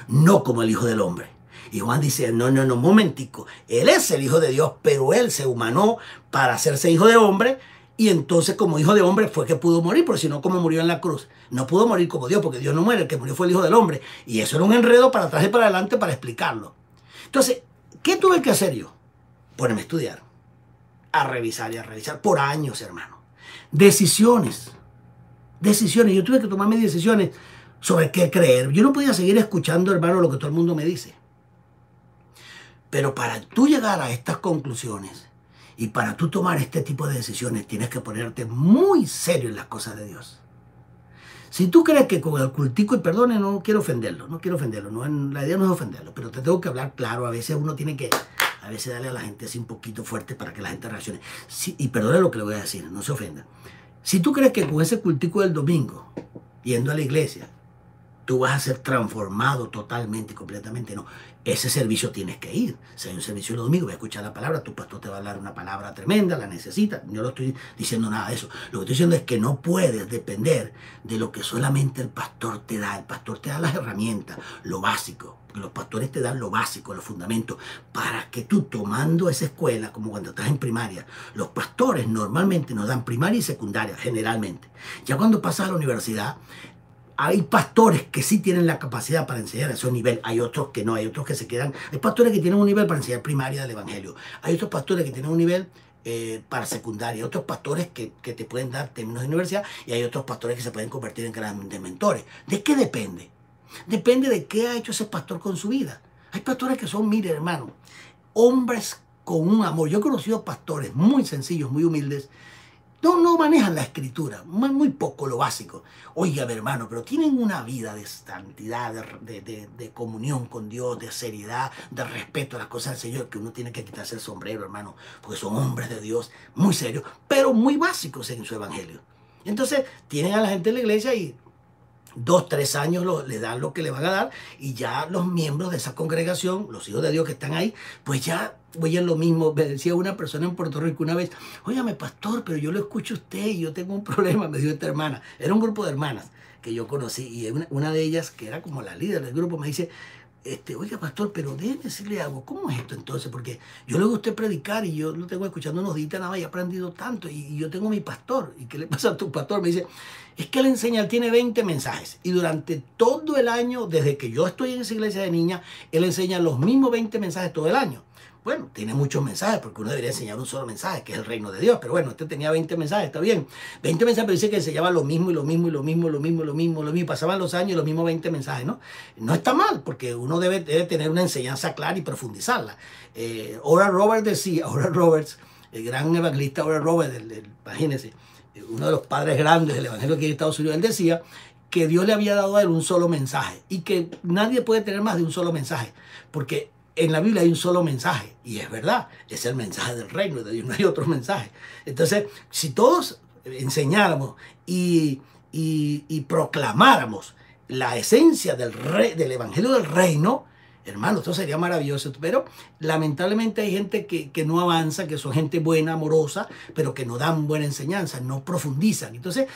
no como el Hijo del Hombre. Y Juan dice, no, momentico, él es el Hijo de Dios, pero él se humanó para hacerse Hijo de Hombre, y entonces como Hijo de Hombre fue que pudo morir, porque si no, como murió en la cruz. No pudo morir como Dios, porque Dios no muere, el que murió fue el Hijo del Hombre. Y eso era un enredo para atrás y para adelante para explicarlo. Entonces, ¿qué tuve que hacer yo? Ponerme a estudiar, a revisar y a revisar por años, hermano. Decisiones. Yo tuve que tomarme decisiones sobre qué creer. Yo no podía seguir escuchando, hermano, lo que todo el mundo me dice. Pero para tú llegar a estas conclusiones y para tú tomar este tipo de decisiones, tienes que ponerte muy serio en las cosas de Dios. Si tú crees que con el cultico, y perdone, no quiero ofenderlo, la idea no es ofenderlo, pero te tengo que hablar claro. A veces uno tiene que, darle a la gente así un poquito fuerte para que la gente reaccione. Sí, y perdone lo que le voy a decir, no se ofenda. Si tú crees que con ese cultico del domingo, yendo a la iglesia, tú vas a ser transformado totalmente y completamente, no. Ese servicio tienes que ir. Si hay un servicio el domingo, voy a escuchar la palabra, tu pastor te va a hablar una palabra tremenda, la necesita. Yo no estoy diciendo nada de eso. Lo que estoy diciendo es que no puedes depender de lo que solamente el pastor te da. El pastor te da las herramientas, lo básico. Los pastores te dan lo básico, los fundamentos, para que tú, tomando esa escuela, como cuando estás en primaria, los pastores normalmente nos dan primaria y secundaria, generalmente. Ya cuando pasas a la universidad, hay pastores que sí tienen la capacidad para enseñar a ese nivel. Hay otros que no, hay otros que se quedan. Hay pastores que tienen un nivel para enseñar primaria del evangelio. Hay otros pastores que tienen un nivel para secundaria. Hay otros pastores que te pueden dar términos de universidad. Y hay otros pastores que se pueden convertir en grandes mentores. ¿De qué depende? Depende de qué ha hecho ese pastor con su vida. Hay pastores que son, mire, hermano, hombres con un amor. Yo he conocido pastores muy sencillos, muy humildes. No manejan la escritura, muy poco lo básico. Oiga, mi hermano, pero tienen una vida de santidad, de comunión con Dios, de seriedad, de respeto a las cosas del Señor, que uno tiene que quitarse el sombrero, hermano, porque son hombres de Dios muy serios, pero muy básicos en su evangelio. Entonces, tienen a la gente en la iglesia y 2, 3 años le dan lo que le van a dar, y ya los miembros de esa congregación, los hijos de Dios que están ahí, pues ya oyen lo mismo. Me decía una persona en Puerto Rico una vez, óyame, pastor, pero yo lo escucho a usted y yo tengo un problema, me dijo esta hermana. Era un grupo de hermanas que yo conocí, y una de ellas, que era como la líder del grupo, me dice, oiga, pastor, pero déjeme decirle algo, ¿cómo es esto entonces? Porque yo le gusta predicar y yo lo tengo escuchando unos días nada más y he aprendido tanto, y yo tengo mi pastor. ¿Y qué le pasa a tu pastor? Me dice, es que él enseña, él tiene 20 mensajes, y durante todo el año, desde que yo estoy en esa iglesia de niña, él enseña los mismos 20 mensajes todo el año. Bueno, tiene muchos mensajes, porque uno debería enseñar un solo mensaje, que es el reino de Dios. Pero bueno, este tenía 20 mensajes, está bien. 20 mensajes, pero dice que enseñaba lo mismo. Pasaban los años y los mismos 20 mensajes, ¿no? No está mal, porque uno debe tener una enseñanza clara y profundizarla. Oral Roberts, el gran evangelista Oral Roberts, imagínense, uno de los padres grandes del evangelio aquí en Estados Unidos, él decía que Dios le había dado a él un solo mensaje, y que nadie puede tener más de un solo mensaje, porque en la Biblia hay un solo mensaje, y es verdad, es el mensaje del reino de Dios, no hay otro mensaje. Entonces, si todos enseñáramos y proclamáramos la esencia del evangelio del reino, hermano, esto sería maravilloso. Pero lamentablemente hay gente que no avanza, que son gente buena, amorosa, pero que no dan buena enseñanza, no profundizan. Entonces,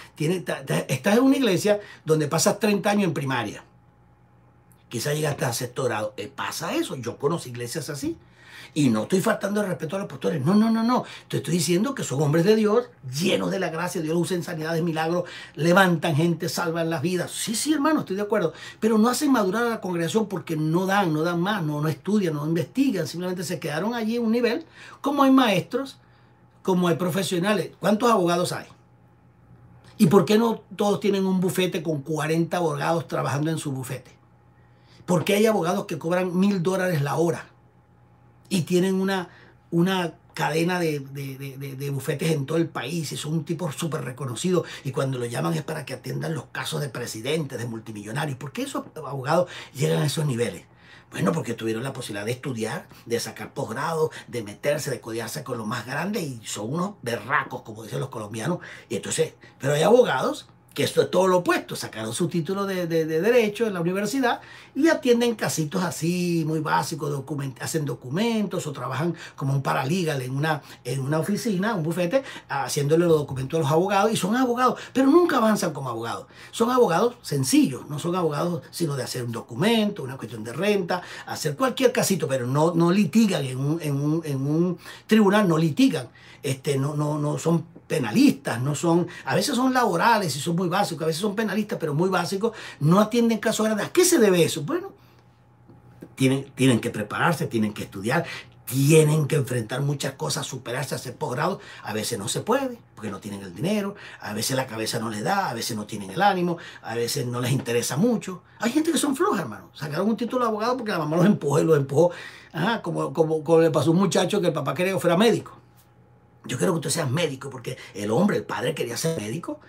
estás en una iglesia donde pasas 30 años en primaria. Quizás llegaste a sexto grado. Pasa eso. Yo conozco iglesias así. Y no estoy faltando el respeto a los pastores. No. Te estoy diciendo que son hombres de Dios, llenos de la gracia. Dios los usa en sanidades, milagros, levantan gente, salvan las vidas. Sí, hermano, estoy de acuerdo. Pero no hacen madurar a la congregación, porque no dan más, no estudian, no investigan. Simplemente se quedaron allí en un nivel. Como hay maestros, como hay profesionales. ¿Cuántos abogados hay? ¿Y por qué no todos tienen un bufete con 40 abogados trabajando en su bufete? ¿Por qué hay abogados que cobran $1,000 la hora y tienen una cadena de bufetes en todo el país y son un tipo súper reconocido, y cuando lo llaman es para que atiendan los casos de presidentes, de multimillonarios? ¿Por qué esos abogados llegan a esos niveles? Bueno, porque tuvieron la posibilidad de estudiar, de sacar posgrado, de meterse, de codearse con los más grandes y son unos berracos, como dicen los colombianos. Y entonces, pero hay abogados que esto es todo lo opuesto, sacaron su título de Derecho en la universidad y atienden casitos así muy básicos, hacen documentos o trabajan como un paralegal en una oficina, un bufete, haciéndole los documentos a los abogados y son abogados, pero nunca avanzan como abogados. Son abogados sencillos, no son abogados sino de hacer un documento, una cuestión de renta, hacer cualquier casito, pero no litigan en un tribunal, no litigan. No son penalistas, no son, a veces son laborales y son muy básicos, a veces son penalistas, pero muy básicos, no atienden casos grandes. ¿A qué se debe eso? Bueno, tienen que prepararse, tienen que estudiar, tienen que enfrentar muchas cosas, superarse, hacer posgrado. A veces no se puede, porque no tienen el dinero, a veces la cabeza no les da, a veces no tienen el ánimo, a veces no les interesa mucho. Hay gente que son flojas, hermano. Sacaron un título de abogado porque la mamá los empujó y los empujó. Ajá, como le pasó a un muchacho que el papá quería que fuera médico. Yo quiero que usted sea médico, porque el hombre, el padre, quería ser médico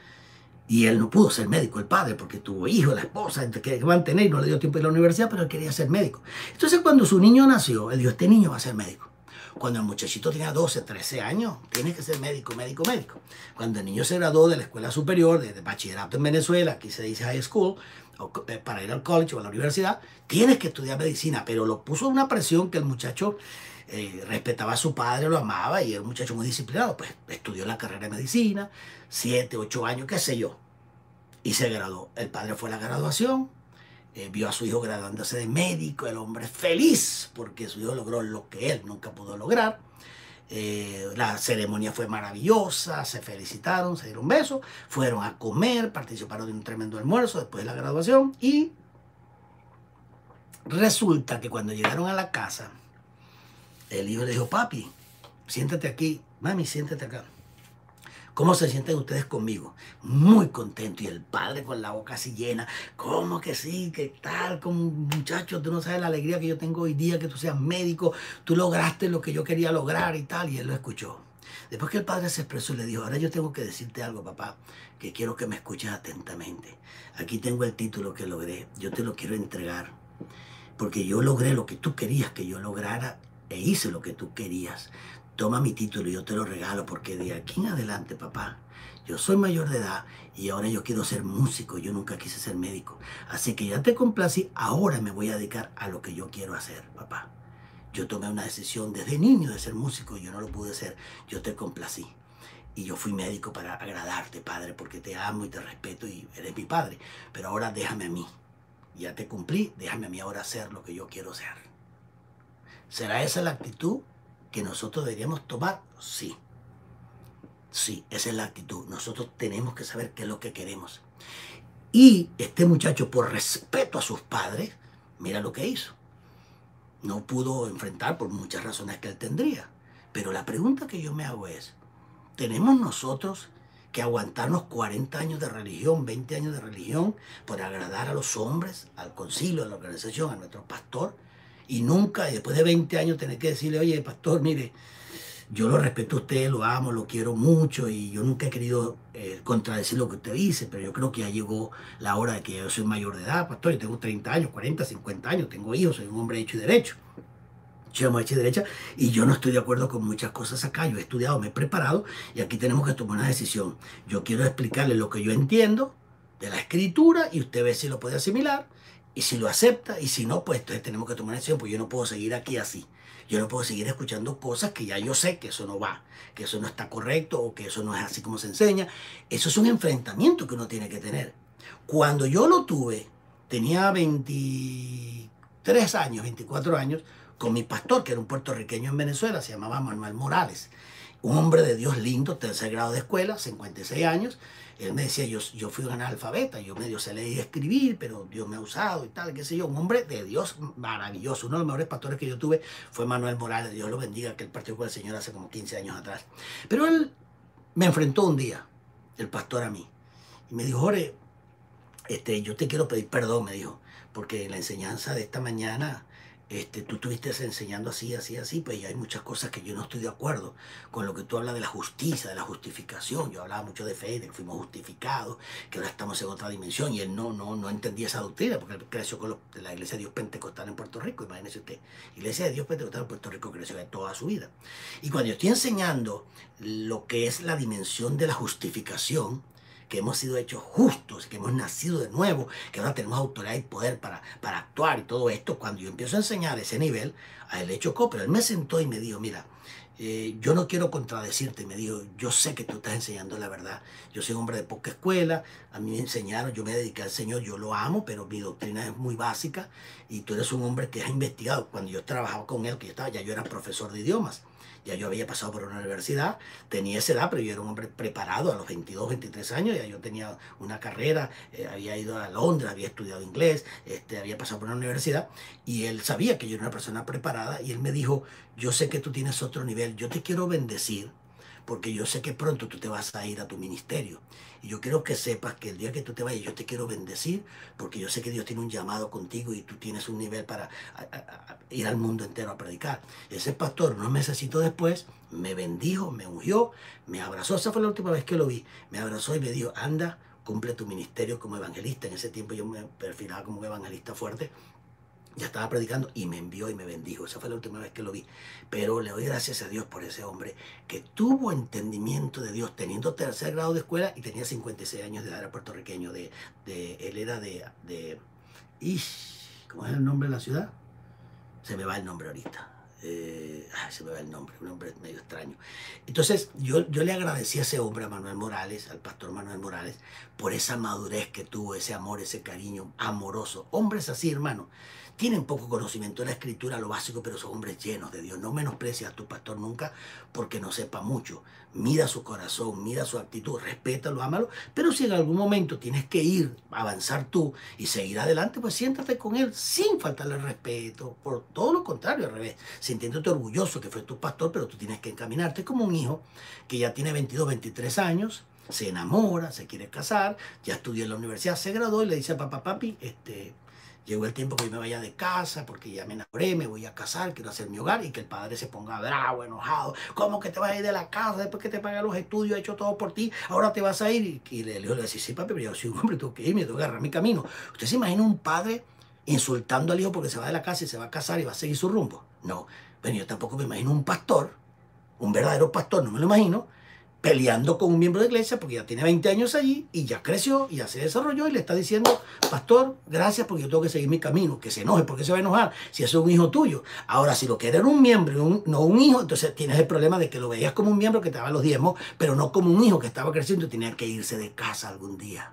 y él no pudo ser médico, el padre, porque tuvo hijos, la esposa, que mantener, no le dio tiempo de ir a la universidad, pero él quería ser médico. Entonces, cuando su niño nació, él dijo, este niño va a ser médico. Cuando el muchachito tenía 12, 13 años, tiene que ser médico, médico, médico. Cuando el niño se graduó de la escuela superior, de bachillerato en Venezuela, aquí se dice high school, para ir al college o a la universidad, tienes que estudiar medicina, pero lo puso una presión que el muchacho respetaba a su padre, lo amaba y era un muchacho muy disciplinado, pues estudió la carrera de medicina, 7, 8 años, qué sé yo, y se graduó. El padre fue a la graduación, vio a su hijo graduándose de médico, el hombre feliz porque su hijo logró lo que él nunca pudo lograr. La ceremonia fue maravillosa, se felicitaron, se dieron besos, fueron a comer, participaron de un tremendo almuerzo después de la graduación y resulta que cuando llegaron a la casa, el hijo le dijo, papi, siéntate aquí, mami, siéntate acá. ¿Cómo se sienten ustedes conmigo? Muy contento. Y el padre con la boca así llena. ¿Cómo que sí? ¿Qué tal? Como muchacho, tú no sabes la alegría que yo tengo hoy día, que tú seas médico. Tú lograste lo que yo quería lograr y tal. Y él lo escuchó. Después que el padre se expresó, le dijo, ahora yo tengo que decirte algo, papá, que quiero que me escuches atentamente. Aquí tengo el título que logré. Yo te lo quiero entregar. Porque yo logré lo que tú querías que yo lograra e hice lo que tú querías. Toma mi título y yo te lo regalo porque de aquí en adelante, papá, yo soy mayor de edad y ahora yo quiero ser músico. Yo nunca quise ser médico. Así que ya te complací, ahora me voy a dedicar a lo que yo quiero hacer, papá. Yo tomé una decisión desde niño de ser músico y yo no lo pude ser. Yo te complací. Y yo fui médico para agradarte, padre, porque te amo y te respeto y eres mi padre. Pero ahora déjame a mí. Ya te cumplí, déjame a mí ahora hacer lo que yo quiero ser. ¿Será esa la actitud que nosotros deberíamos tomar? Sí. Sí, esa es la actitud. Nosotros tenemos que saber qué es lo que queremos. Y este muchacho, por respeto a sus padres, mira lo que hizo. No pudo enfrentar por muchas razones que él tendría. Pero la pregunta que yo me hago es, ¿tenemos nosotros que aguantarnos 40 años de religión, 20 años de religión, por agradar a los hombres, al concilio, a la organización, a nuestro pastor? Y nunca, después de 20 años, tener que decirle, oye, pastor, mire, yo lo respeto a usted, lo amo, lo quiero mucho y yo nunca he querido contradecir lo que usted dice, pero yo creo que ya llegó la hora de que yo soy mayor de edad, pastor, y tengo 30 años, 40, 50 años, tengo hijos, soy un hombre hecho y derecho. Yo amo hecho y derecha y yo no estoy de acuerdo con muchas cosas acá. Yo he estudiado, me he preparado y aquí tenemos que tomar una decisión. Yo quiero explicarle lo que yo entiendo de la escritura y usted ve si lo puede asimilar y si lo acepta y si no, pues entonces tenemos que tomar una decisión, pues yo no puedo seguir aquí así. Yo no puedo seguir escuchando cosas que ya yo sé que eso no va, que eso no está correcto o que eso no es así como se enseña. Eso es un enfrentamiento que uno tiene que tener. Cuando yo lo tuve, tenía 23 años, 24 años, con mi pastor, que era un puertorriqueño en Venezuela, se llamaba Manuel Morales, un hombre de Dios lindo, tercer grado de escuela, 56 años. Él me decía, yo fui un analfabeta, yo medio sé leer y escribir, pero Dios me ha usado y tal, qué sé yo. Un hombre de Dios maravilloso. Uno de los mejores pastores que yo tuve fue Manuel Morales, Dios lo bendiga, que él partió con el Señor hace como 15 años atrás. Pero él me enfrentó un día, el pastor a mí, y me dijo, Jorge, yo te quiero pedir perdón, me dijo, porque en la enseñanza de esta mañana tú estuviste enseñando así, así, así, pues ya hay muchas cosas que yo no estoy de acuerdo con lo que tú hablas de la justicia, de la justificación. Yo hablaba mucho de fe, de que fuimos justificados, que ahora estamos en otra dimensión, y él no entendía esa doctrina, porque él creció con de la Iglesia de Dios Pentecostal en Puerto Rico, imagínese usted. Iglesia de Dios Pentecostal en Puerto Rico creció de toda su vida. Y cuando yo estoy enseñando lo que es la dimensión de la justificación, que hemos sido hechos justos, que hemos nacido de nuevo, que ahora tenemos autoridad y poder para actuar y todo esto, cuando yo empiezo a enseñar ese nivel, a él le chocó, pero él me sentó y me dijo, mira, yo no quiero contradecirte, me dijo, yo sé que tú estás enseñando la verdad, yo soy un hombre de poca escuela, a mí me enseñaron, yo me dediqué al Señor, yo lo amo, pero mi doctrina es muy básica y tú eres un hombre que has investigado. Cuando yo trabajaba con él, que yo estaba, ya yo era profesor de idiomas. Ya yo había pasado por una universidad, tenía esa edad, pero yo era un hombre preparado a los 22, 23 años, ya yo tenía una carrera, había ido a Londres, había estudiado inglés, había pasado por una universidad, y él sabía que yo era una persona preparada, y él me dijo, yo sé que tú tienes otro nivel, yo te quiero bendecir, porque yo sé que pronto tú te vas a ir a tu ministerio. Y yo quiero que sepas que el día que tú te vayas, yo te quiero bendecir, porque yo sé que Dios tiene un llamado contigo y tú tienes un nivel para ir al mundo entero a predicar. Ese pastor, unos mesecitos después, me bendijo, me ungió, me abrazó. Esa fue la última vez que lo vi. Me abrazó y me dijo, anda, cumple tu ministerio como evangelista. En ese tiempo yo me perfilaba como un evangelista fuerte. Ya estaba predicando y me envió y me bendijo. Esa fue la última vez que lo vi. Pero le doy gracias a Dios por ese hombre que tuvo entendimiento de Dios, teniendo tercer grado de escuela y tenía 56 años de edad, era puertorriqueño. Él era ¿cómo es el nombre de la ciudad? Se me va el nombre ahorita. Se me va el nombre, un nombre medio extraño. Entonces yo le agradecí a ese hombre, a Manuel Morales, al pastor Manuel Morales, por esa madurez que tuvo, ese amor, ese cariño amoroso. Hombres así, hermano, tienen poco conocimiento de la escritura, lo básico, pero son hombres llenos de Dios. No menosprecies a tu pastor nunca porque no sepa mucho. Mira su corazón, mira su actitud, respétalo, ámalo. Pero si en algún momento tienes que ir, avanzar tú y seguir adelante, pues siéntate con él sin faltarle el respeto. Por todo lo contrario, al revés. Sintiéndote orgulloso que fue tu pastor, pero tú tienes que encaminarte como un hijo que ya tiene 22, 23 años, se enamora, se quiere casar, ya estudió en la universidad, se graduó y le dice a papá, papi, llegó el tiempo que yo me vaya de casa porque ya me enamoré, me voy a casar, quiero hacer mi hogar, y que el padre se ponga bravo, enojado. ¿Cómo que te vas a ir de la casa después que te pagué los estudios, he hecho todo por ti, ahora te vas a ir? Y le dice, sí papi, pero yo soy un hombre, tengo que irme, tengo que agarrar mi camino. ¿Usted se imagina un padre insultando al hijo porque se va de la casa y se va a casar y va a seguir su rumbo? No. Bueno, yo tampoco me imagino un pastor, un verdadero pastor, no me lo imagino, peleando con un miembro de iglesia porque ya tiene 20 años allí y ya creció y ya se desarrolló y le está diciendo, pastor, gracias porque yo tengo que seguir mi camino. Que se enoje, ¿porque se va a enojar? Si eso es un hijo tuyo. Ahora, si lo que era un miembro, no un hijo, entonces tienes el problema de que lo veías como un miembro que te daba los diezmos, pero no como un hijo que estaba creciendo y tenía que irse de casa algún día.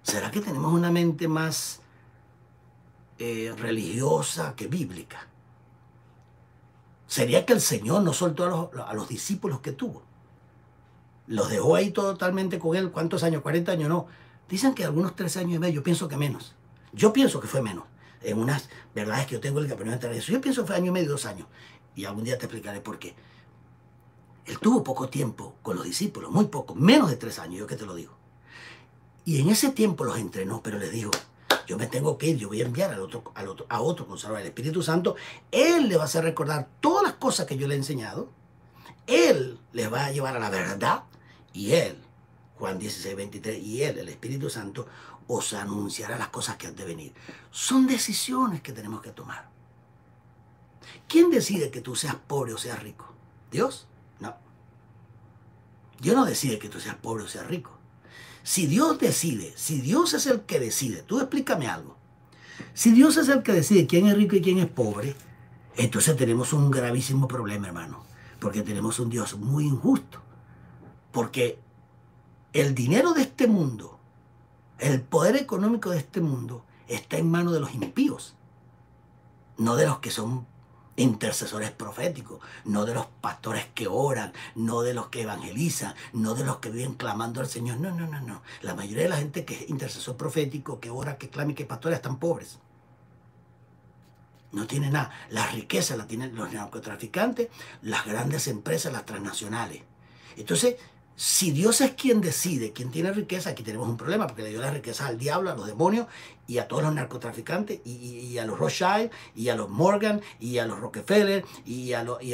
¿Será que tenemos una mente más religiosa que bíblica? ¿Sería que el Señor no soltó a los discípulos que tuvo? Los dejó ahí totalmente con él. ¿Cuántos años? 40 años, no. Dicen que algunos 3 años y medio. Yo pienso que menos. Yo pienso que fue menos. En unas verdades que yo tengo el que aprender a entender eso. Yo pienso que fue año y medio, 2 años. Y algún día te explicaré por qué. Él tuvo poco tiempo con los discípulos, muy poco, menos de 3 años, yo que te lo digo. Y en ese tiempo los entrenó, pero les dijo, yo me tengo que ir, yo voy a enviar a otro consolador, el Espíritu Santo. Él le va a hacer recordar todas las cosas que yo le he enseñado. Él les va a llevar a la verdad. Y él, Juan 16, 23, y él, el Espíritu Santo, os anunciará las cosas que han de venir. Son decisiones que tenemos que tomar. ¿Quién decide que tú seas pobre o seas rico? ¿Dios? No. Dios no decide que tú seas pobre o seas rico. Si Dios decide, si Dios es el que decide, tú explícame algo. Si Dios es el que decide quién es rico y quién es pobre, entonces tenemos un gravísimo problema, hermano. Porque tenemos un Dios muy injusto. Porque el dinero de este mundo, el poder económico de este mundo, está en manos de los impíos. No de los que son intercesores proféticos, no de los pastores que oran, no de los que evangelizan, no de los que viven clamando al Señor. No, no, no, no. La mayoría de la gente que es intercesor profético, que ora, que clama y que pastora, están pobres. No tienen nada. La riqueza la tienen los narcotraficantes, las grandes empresas, las transnacionales. Entonces, Si Dios es quien decide quién tiene riqueza, aquí tenemos un problema, porque le dio las riquezas al diablo, a los demonios y a todos los narcotraficantes y a los Rothschild y a los Morgan y a los Rockefeller y a los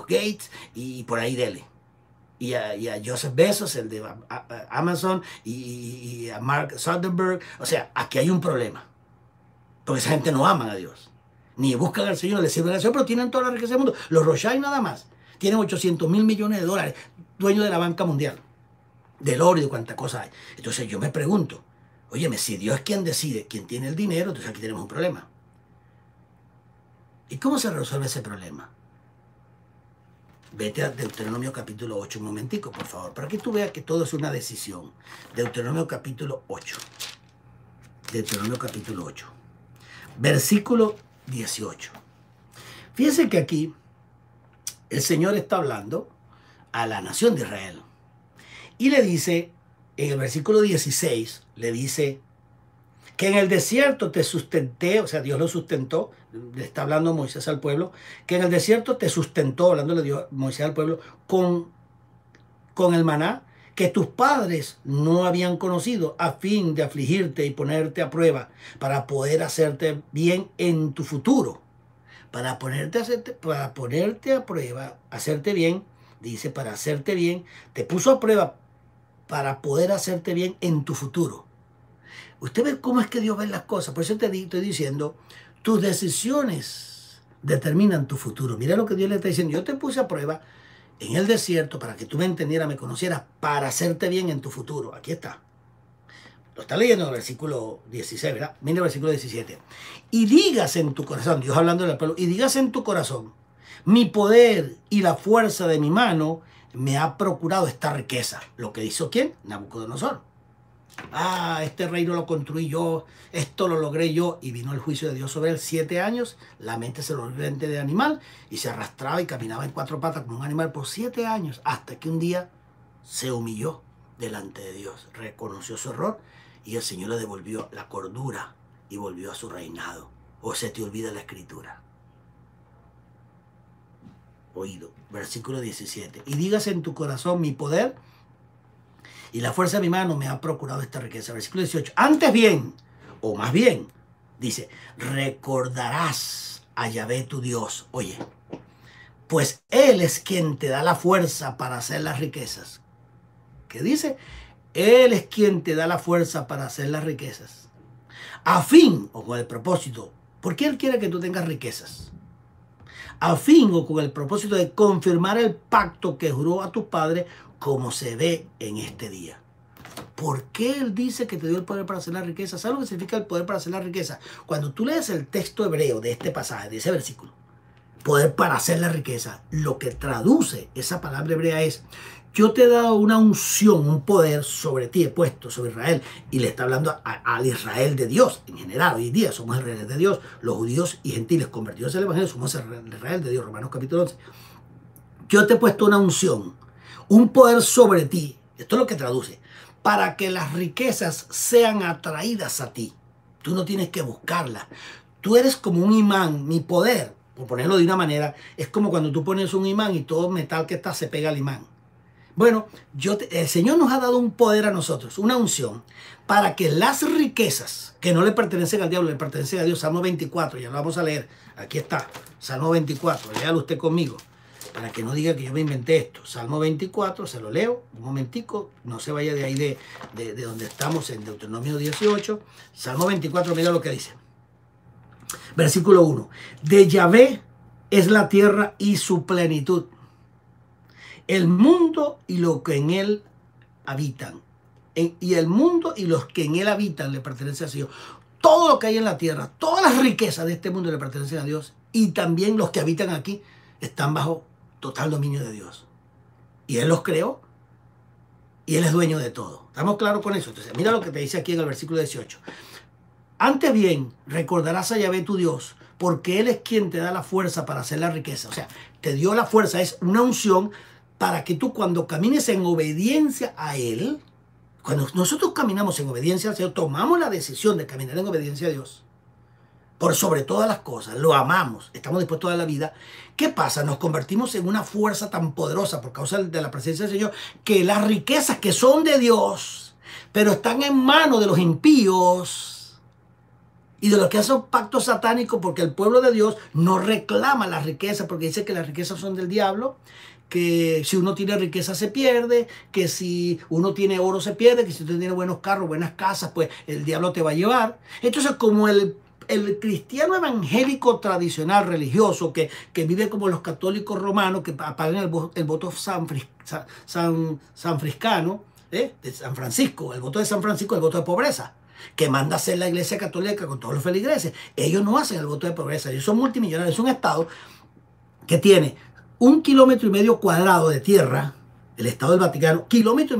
Gates y por ahí dele. Y a Joseph Bezos, el de Amazon, y a Mark Zuckerberg. O sea, aquí hay un problema. Porque esa gente no ama a Dios. Ni buscan al Señor, le sirven al Señor, pero tienen toda la riqueza del mundo. Los Rothschild nada más tienen 800.000 millones de dólares, dueños de la banca mundial, del oro y de cuánta cosa hay. Entonces yo me pregunto, óyeme, si Dios es quien decide quién tiene el dinero, entonces aquí tenemos un problema. ¿Y cómo se resuelve ese problema? Vete a Deuteronomio capítulo 8 un momentico, por favor, para que tú veas que todo es una decisión. Deuteronomio capítulo 8. Deuteronomio capítulo 8. Versículo 18. Fíjense que aquí el Señor está hablando a la nación de Israel. Y le dice, en el versículo 16, le dice que en el desierto te sustenté, o sea, Dios lo sustentó, le está hablando Moisés al pueblo, que en el desierto te sustentó, hablándole Dios, Moisés al pueblo, con el maná que tus padres no habían conocido, a fin de afligirte y ponerte a prueba para poder hacerte bien en tu futuro. Para ponerte a prueba, hacerte bien, dice, para hacerte bien, te puso a prueba para poder hacerte bien en tu futuro. Usted ve cómo es que Dios ve las cosas. Por eso estoy diciendo, tus decisiones determinan tu futuro. Mira lo que Dios le está diciendo. Yo te puse a prueba en el desierto para que tú me entendieras, me conocieras, para hacerte bien en tu futuro. Aquí está. Lo está leyendo en el versículo 16, ¿verdad? Mira el versículo 17. Y digas en tu corazón, Dios hablando del pueblo, y digas en tu corazón, mi poder y la fuerza de mi mano me ha procurado esta riqueza. ¿Lo que hizo quién? Nabucodonosor. Este reino lo construí yo, esto lo logré yo, y vino el juicio de Dios sobre él. 7 años, la mente se lo volvió mente de animal, y se arrastraba y caminaba en 4 patas como un animal por 7 años, hasta que un día se humilló delante de Dios, reconoció su error, y el Señor le devolvió la cordura y volvió a su reinado. ¿O se te olvida la escritura? Oído, versículo 17. Y digas en tu corazón, mi poder y la fuerza de mi mano me ha procurado esta riqueza. Versículo 18. Antes bien, o más bien, dice, recordarás a Yahvé tu Dios. Oye, pues Él es quien te da la fuerza para hacer las riquezas. ¿Qué dice? Él es quien te da la fuerza para hacer las riquezas. A fin, o con el propósito, ¿por qué Él quiere que tú tengas riquezas? A fin o con el propósito de confirmar el pacto que juró a tus padres, como se ve en este día. ¿Por qué Él dice que te dio el poder para hacer la riqueza? ¿Sabes lo que significa el poder para hacer la riqueza? Cuando tú lees el texto hebreo de este pasaje, de ese versículo, poder para hacer la riqueza, lo que traduce esa palabra hebrea es, yo te he dado una unción, un poder sobre ti, he puesto sobre Israel. Y le está hablando al Israel de Dios en general. Hoy día somos el Israel de Dios, los judíos y gentiles convertidos al Evangelio, somos el Israel de Dios. Romanos capítulo 11. Yo te he puesto una unción, un poder sobre ti. Esto es lo que traduce. Para que las riquezas sean atraídas a ti. Tú no tienes que buscarlas. Tú eres como un imán. Mi poder, por ponerlo de una manera, es como cuando tú pones un imán y todo metal que está se pega al imán. Bueno, el Señor nos ha dado un poder a nosotros, una unción, para que las riquezas que no le pertenecen al diablo, le pertenecen a Dios. Salmo 24, ya lo vamos a leer. Aquí está, Salmo 24, léalo usted conmigo, para que no diga que yo me inventé esto. Salmo 24, se lo leo, un momentico, no se vaya de ahí de donde estamos en Deuteronomio 18. Salmo 24, mira lo que dice. Versículo 1. De Yahvé es la tierra y su plenitud, el mundo y lo que en él habitan. Y el mundo y los que en él habitan le pertenecen a Dios. Todo lo que hay en la tierra, todas las riquezas de este mundo le pertenecen a Dios. Y también los que habitan aquí están bajo total dominio de Dios. Y Él los creó y Él es dueño de todo. ¿Estamos claros con eso? Entonces, mira lo que te dice aquí en el versículo 18. Antes bien, recordarás a Yahvé tu Dios, porque Él es quien te da la fuerza para hacer la riqueza. O sea, te dio la fuerza, es una unción para que tú cuando camines en obediencia a Él, cuando nosotros caminamos en obediencia al Señor, tomamos la decisión de caminar en obediencia a Dios, por sobre todas las cosas, lo amamos, estamos dispuestos a dar la vida. ¿Qué pasa? Nos convertimos en una fuerza tan poderosa por causa de la presencia del Señor, que las riquezas que son de Dios, pero están en manos de los impíos y de los que hacen pactos satánicos, porque el pueblo de Dios no reclama las riquezas, porque dice que las riquezas son del diablo, que si uno tiene riqueza se pierde, que si uno tiene oro se pierde, que si usted tiene buenos carros, buenas casas, pues el diablo te va a llevar. Entonces, como el cristiano evangélico tradicional religioso que vive como los católicos romanos que pagan el voto sanfriscano, de San Francisco, el voto de San Francisco, el voto de pobreza, que manda a hacer la iglesia católica con todos los feligreses. Ellos no hacen el voto de pobreza, ellos son multimillonarios. Es un estado que tiene 1,5 kilómetros de tierra, el estado del Vaticano, 1,5 kilómetros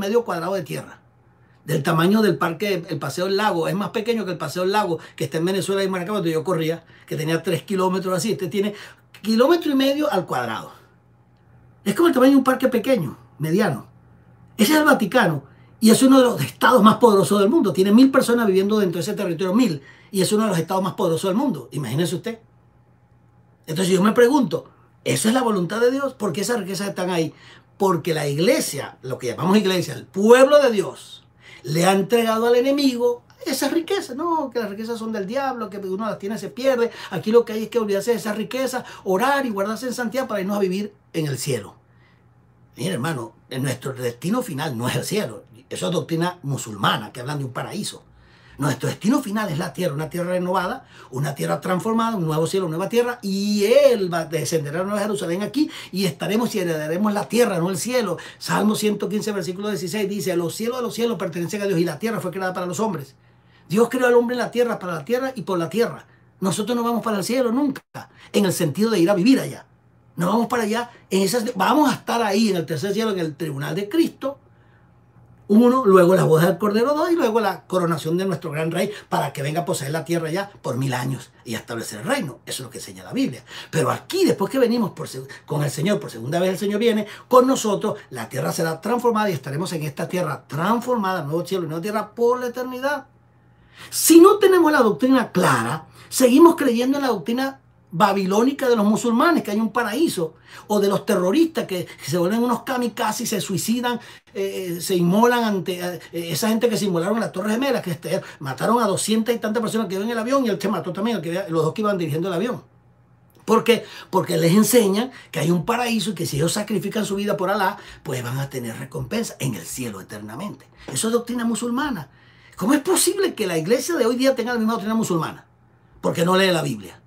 de tierra, del tamaño del parque, el Paseo del Lago. Es más pequeño que el Paseo del Lago, que está en Venezuela y Maracaibo, donde yo corría, que tenía 3 kilómetros así. Este tiene 1,5 kilómetros al cuadrado. Es como el tamaño de un parque pequeño, mediano. Ese es el Vaticano. Y es uno de los estados más poderosos del mundo. Tiene 1.000 personas viviendo dentro de ese territorio, 1.000. Y es uno de los estados más poderosos del mundo. Imagínese usted. Entonces yo me pregunto, ¿eso es la voluntad de Dios? ¿Por qué esas riquezas están ahí? Porque la iglesia, lo que llamamos iglesia, el pueblo de Dios, le ha entregado al enemigo esas riquezas. No, que las riquezas son del diablo, que uno las tiene se pierde. Aquí lo que hay es que olvidarse de esas riquezas, orar y guardarse en santidad para irnos a vivir en el cielo. Mira, hermano, nuestro destino final no es el cielo. Eso es doctrina musulmana, que hablan de un paraíso. Nuestro destino final es la tierra, una tierra renovada, una tierra transformada, un nuevo cielo, una nueva tierra, y Él descenderá a Nueva Jerusalén aquí y estaremos y heredaremos la tierra, no el cielo. Salmo 115, versículo 16 dice, los cielos de los cielos pertenecen a Dios y la tierra fue creada para los hombres. Dios creó al hombre en la tierra, para la tierra y por la tierra. Nosotros no vamos para el cielo nunca, en el sentido de ir a vivir allá. No vamos para allá, vamos a estar ahí en el tercer cielo, en el tribunal de Cristo. 1, luego la boda del Cordero 2 y luego la coronación de nuestro gran rey para que venga a poseer la tierra ya por 1000 años y establecer el reino. Eso es lo que enseña la Biblia. Pero aquí, después que venimos con el Señor, por segunda vez el Señor viene con nosotros, la tierra será transformada y estaremos en esta tierra transformada, nuevo cielo y nueva tierra por la eternidad. Si no tenemos la doctrina clara, seguimos creyendo en la doctrina babilónica de los musulmanes, que hay un paraíso, o de los terroristas que se vuelven unos kamikazes y se suicidan, se inmolan ante esa gente que se inmolaron en las Torres Gemelas, que mataron a 200 y tantas personas que iban en el avión, y él se mató también, los dos que iban dirigiendo el avión. ¿Por qué? Porque les enseñan que hay un paraíso y que si ellos sacrifican su vida por Alá, pues van a tener recompensa en el cielo eternamente. Eso es doctrina musulmana. ¿Cómo es posible que la iglesia de hoy día tenga la misma doctrina musulmana? Porque no lee la Biblia.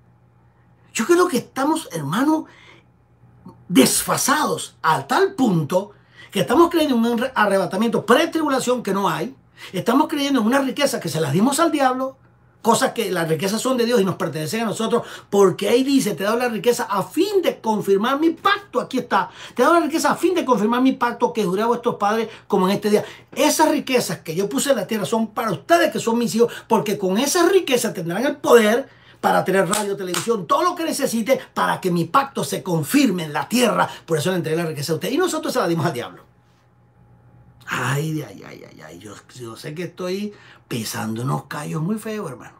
Yo creo que estamos, hermano, desfasados al tal punto que estamos creyendo en un arrebatamiento pre-tribulación que no hay. Estamos creyendo en una riqueza que se las dimos al diablo, cosas que las riquezas son de Dios y nos pertenecen a nosotros, porque ahí dice, te he dado la riqueza a fin de confirmar mi pacto. Aquí está, te he dado la riqueza a fin de confirmar mi pacto que juré a vuestros padres como en este día. Esas riquezas que yo puse en la tierra son para ustedes que son mis hijos, porque con esas riquezas tendrán el poder para tener radio, televisión, todo lo que necesite para que mi pacto se confirme en la tierra. Por eso le entregué la riqueza a usted. Y nosotros se la dimos al diablo. Ay. Yo sé que estoy pisando unos callos muy feos, hermano.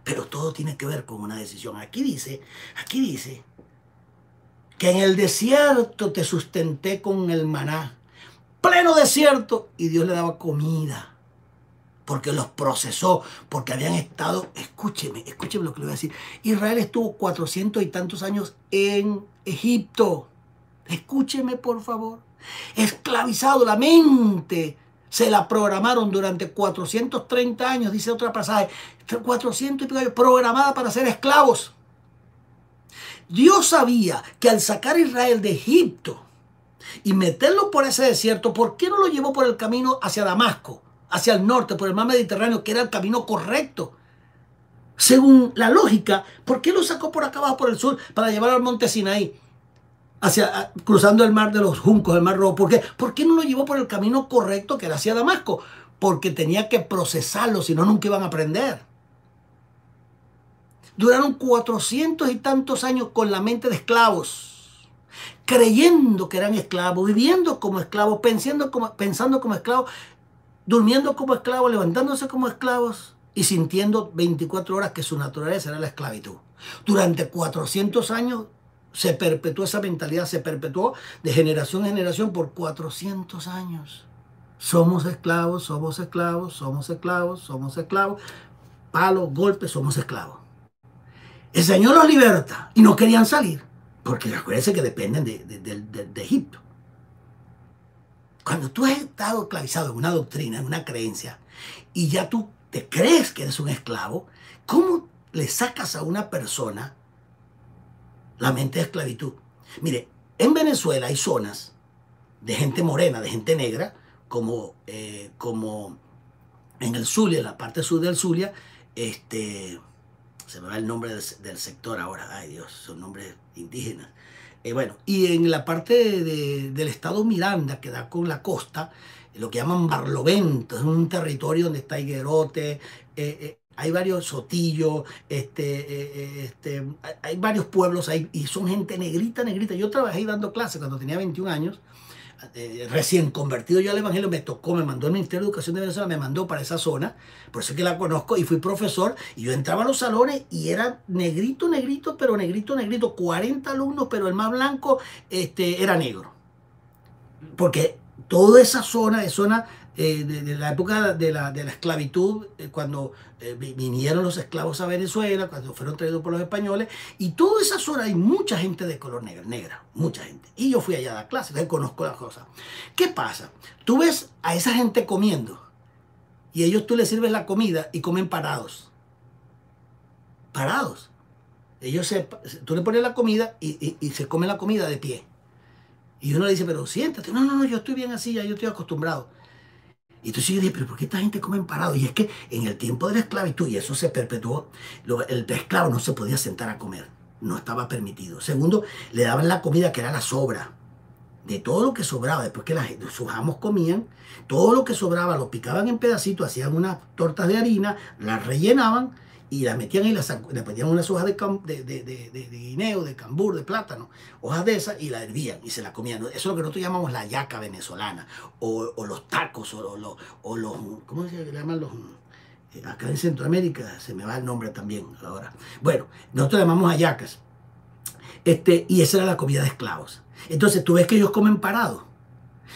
Pero todo tiene que ver con una decisión. Aquí dice que en el desierto te sustenté con el maná. Pleno desierto. Y Dios le daba comida. Porque los procesó, porque habían estado, escúcheme lo que le voy a decir. Israel estuvo 400 y tantos años en Egipto. Escúcheme, por favor. Esclavizado, la mente se la programaron durante 430 años, dice otra pasaje, 400 y pico años, programada para ser esclavos. Dios sabía que al sacar a Israel de Egipto y meterlo por ese desierto, ¿por qué no lo llevó por el camino hacia Damasco? Hacia el norte, por el mar Mediterráneo, que era el camino correcto. Según la lógica, ¿por qué lo sacó por acá abajo, por el sur, para llevarlo al monte Sinaí? Cruzando el mar de los juncos, el mar rojo. ¿Por qué no lo llevó por el camino correcto, que era hacia Damasco? Porque tenía que procesarlo, si no, nunca iban a aprender. Duraron 400 y tantos años con la mente de esclavos, creyendo que eran esclavos, viviendo como esclavos, pensando como esclavos, durmiendo como esclavos, levantándose como esclavos. y sintiendo 24 horas que su naturaleza era la esclavitud. Durante 400 años se perpetuó esa mentalidad, se perpetuó de generación en generación por 400 años. Somos esclavos, somos esclavos, somos esclavos, somos esclavos. Palos, golpes, somos esclavos. El Señor los liberta y no querían salir, porque acuérdense que dependen de Egipto. Cuando tú has estado esclavizado en una doctrina, en una creencia, y ya tú te crees que eres un esclavo, ¿cómo le sacas a una persona la mente de esclavitud? Mire, en Venezuela hay zonas de gente morena, de gente negra, como en el Zulia, en la parte sur del Zulia, se me va el nombre del sector ahora, ay Dios, son nombres indígenas. Bueno, y en la parte del estado Miranda, que da con la costa, lo que llaman Barlovento, es un territorio donde está Higuerote, hay varios Sotillos, hay varios pueblos ahí, y son gente negrita, negrita. Yo trabajé ahí dando clases cuando tenía 21 años, recién convertido yo al evangelio, me mandó el Ministerio de Educación de Venezuela, me mandó para esa zona, por eso es que la conozco, y fui profesor, y yo entraba a los salones y era negrito, negrito, pero negrito, negrito, 40 alumnos, pero el más blanco era negro, porque toda esa zona es zona de la época de la esclavitud, cuando vinieron los esclavos a Venezuela, cuando fueron traídos por los españoles, y toda esa zona hay mucha gente de color negra, mucha gente. Y yo fui allá a dar clases, entonces conozco las cosas. ¿Qué pasa? Tú ves a esa gente comiendo, y ellos tú les sirves la comida y comen parados. Parados. Tú le pones la comida y se comen la comida de pie. Y uno le dice, pero siéntate. No, no, no, yo estoy bien así, ya yo estoy acostumbrado. Y tú sigues diciendo, pero ¿por qué esta gente come parado? Y es que en el tiempo de la esclavitud, y eso se perpetuó, el esclavo no se podía sentar a comer. No estaba permitido. Segundo, le daban la comida que era la sobra. De todo lo que sobraba, después que sus amos comían, todo lo que sobraba lo picaban en pedacitos, hacían unas tortas de harina, las rellenaban y las metían y le ponían unas hojas de guineo, de cambur, de plátano, hojas de esas, y la hervían y se la comían. Eso es lo que nosotros llamamos la yaca venezolana, o los tacos, o los, ¿cómo se llaman los? Acá en Centroamérica se me va el nombre también ahora. Bueno, nosotros llamamos hallacas. Y esa era la comida de esclavos. Entonces tú ves que ellos comen parados.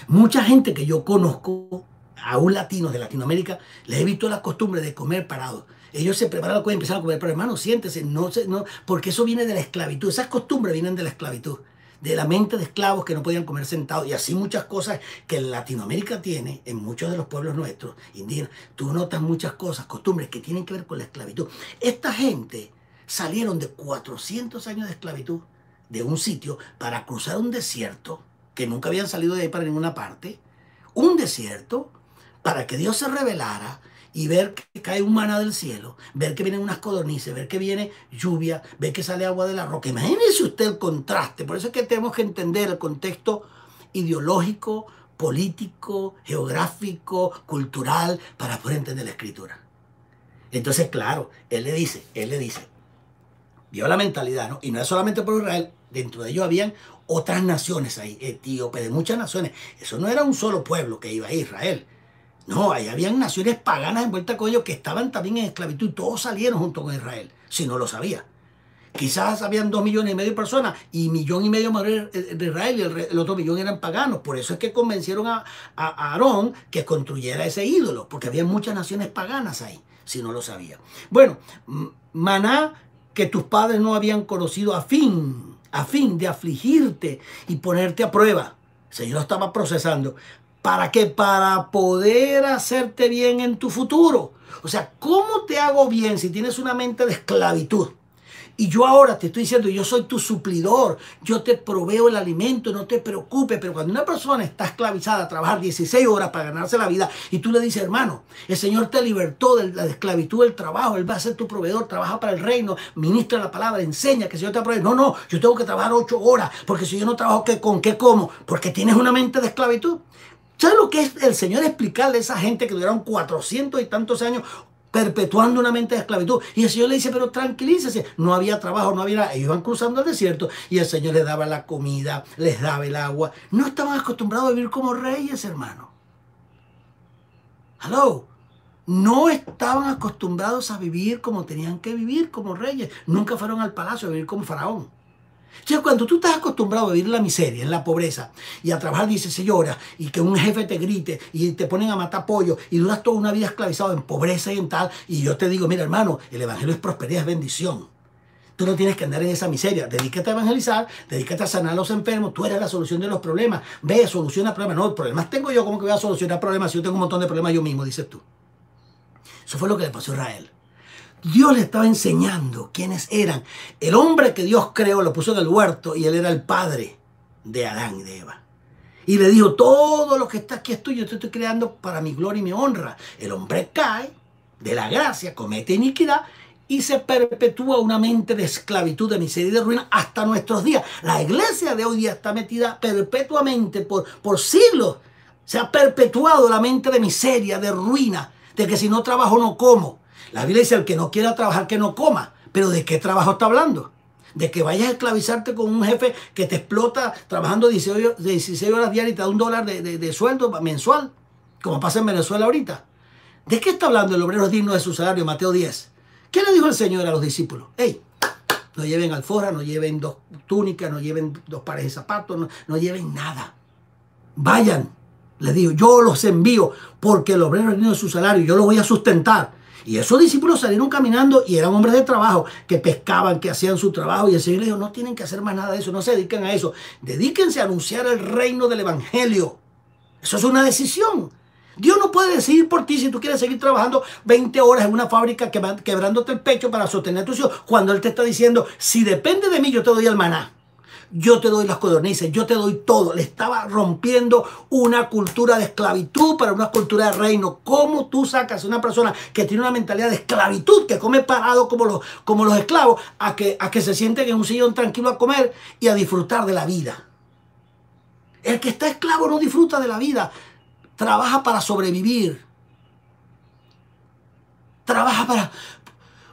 Mucha gente que yo conozco, aún latinos de Latinoamérica, les he visto la costumbre de comer parados. Ellos se preparan la comida y empiezan a comer, pero hermano, siéntese, no, porque eso viene de la esclavitud. Esas costumbres vienen de la esclavitud, de la mente de esclavos que no podían comer sentados, y así muchas cosas que Latinoamérica tiene, en muchos de los pueblos nuestros, indígenas. Tú notas muchas cosas, costumbres que tienen que ver con la esclavitud. Esta gente salieron de 400 años de esclavitud de un sitio para cruzar un desierto, que nunca habían salido de ahí para ninguna parte, un desierto para que Dios se revelara y ver que cae un maná del cielo, ver que vienen unas codornices, ver que viene lluvia, ver que sale agua de la roca. Imagínese usted el contraste. Por eso es que tenemos que entender el contexto ideológico, político, geográfico, cultural, para poder entender la escritura. Entonces, claro, él le dice, vio la mentalidad, ¿no? Y no es solamente por Israel, dentro de ellos habían otras naciones ahí, etíopes, de muchas naciones. Eso no era un solo pueblo que iba a Israel. No, ahí habían naciones paganas envueltas con ellos que estaban también en esclavitud, y todos salieron junto con Israel, si no lo sabía. Quizás habían 2,5 millones de personas y 1,5 millones de Israel, y el otro millón eran paganos. Por eso es que convencieron a Aarón que construyera ese ídolo, porque había muchas naciones paganas ahí, si no lo sabía. Bueno, maná que tus padres no habían conocido a fin de afligirte y ponerte a prueba. El Señor lo estaba procesando. ¿Para qué? Para poder hacerte bien en tu futuro. O sea, ¿cómo te hago bien si tienes una mente de esclavitud? Y yo ahora te estoy diciendo, yo soy tu suplidor, yo te proveo el alimento, no te preocupes. Pero cuando una persona está esclavizada a trabajar 16 horas para ganarse la vida, y tú le dices, hermano, el Señor te libertó de la esclavitud del trabajo, Él va a ser tu proveedor, trabaja para el reino, ministra la palabra, enseña que el Señor te provee. No, no, yo tengo que trabajar 8 horas, porque si yo no trabajo, ¿con qué como? Porque tienes una mente de esclavitud. ¿Sabes lo que es el Señor explicarle a esa gente que duraron 400 y tantos años perpetuando una mente de esclavitud? Y el Señor le dice, pero tranquilícese, no había trabajo, no había nada. Ellos iban cruzando el desierto y el Señor les daba la comida, les daba el agua. No estaban acostumbrados a vivir como reyes, hermano. Hello. no estaban acostumbrados a vivir como tenían que vivir, como reyes. Nunca fueron al palacio a vivir como faraón. Entonces, cuando tú estás acostumbrado a vivir en la miseria, en la pobreza, y a trabajar 16 horas, y que un jefe te grite, y te ponen a matar pollo, y duras toda una vida esclavizado en pobreza y en tal, y yo te digo, mira hermano, el evangelio es prosperidad, es bendición. Tú no tienes que andar en esa miseria. Dedícate a evangelizar, dedícate a sanar a los enfermos. Tú eres la solución de los problemas. Ve, soluciona problemas. No, problemas tengo yo. ¿Cómo que voy a solucionar problemas si yo tengo un montón de problemas yo mismo? Dices tú. Eso fue lo que le pasó a Israel. Dios le estaba enseñando quiénes eran. El hombre que Dios creó lo puso en el huerto y él era el padre de Adán y de Eva. Y le dijo, todo lo que está aquí es tuyo, yo te estoy creando para mi gloria y mi honra. El hombre cae de la gracia, comete iniquidad y se perpetúa una mente de esclavitud, de miseria y de ruina hasta nuestros días. La iglesia de hoy día está metida perpetuamente por siglos. Se ha perpetuado la mente de miseria, de ruina, de que si no trabajo no como. La Biblia dice, el que no quiera trabajar que no coma. Pero ¿de qué trabajo está hablando? De que vayas a esclavizarte con un jefe que te explota trabajando 16 horas diarias y te da $1 de sueldo mensual, como pasa en Venezuela ahorita. ¿De qué está hablando el obrero digno de su salario? Mateo 10. ¿Qué le dijo el Señor a los discípulos? Hey, no lleven alforja, no lleven 2 túnicas, no lleven 2 pares de zapatos, no lleven nada. Vayan, les digo, yo los envío porque el obrero es digno de su salario, yo los voy a sustentar. Y esos discípulos salieron caminando y eran hombres de trabajo, que pescaban, que hacían su trabajo. Y el Señor les dijo, no tienen que hacer más nada de eso, no se dediquen a eso. Dedíquense a anunciar el reino del evangelio. Eso es una decisión. Dios no puede decidir por ti si tú quieres seguir trabajando 20 horas en una fábrica quebrándote el pecho para sostener a tus hijos, cuando Él te está diciendo, si depende de mí, yo te doy el maná. Yo te doy las codornices, yo te doy todo. Le estaba rompiendo una cultura de esclavitud para una cultura de reino. ¿Cómo tú sacas a una persona que tiene una mentalidad de esclavitud, que come parado como los esclavos, a que se sienten en un sillón tranquilo a comer y a disfrutar de la vida? El que está esclavo no disfruta de la vida. Trabaja para sobrevivir. Trabaja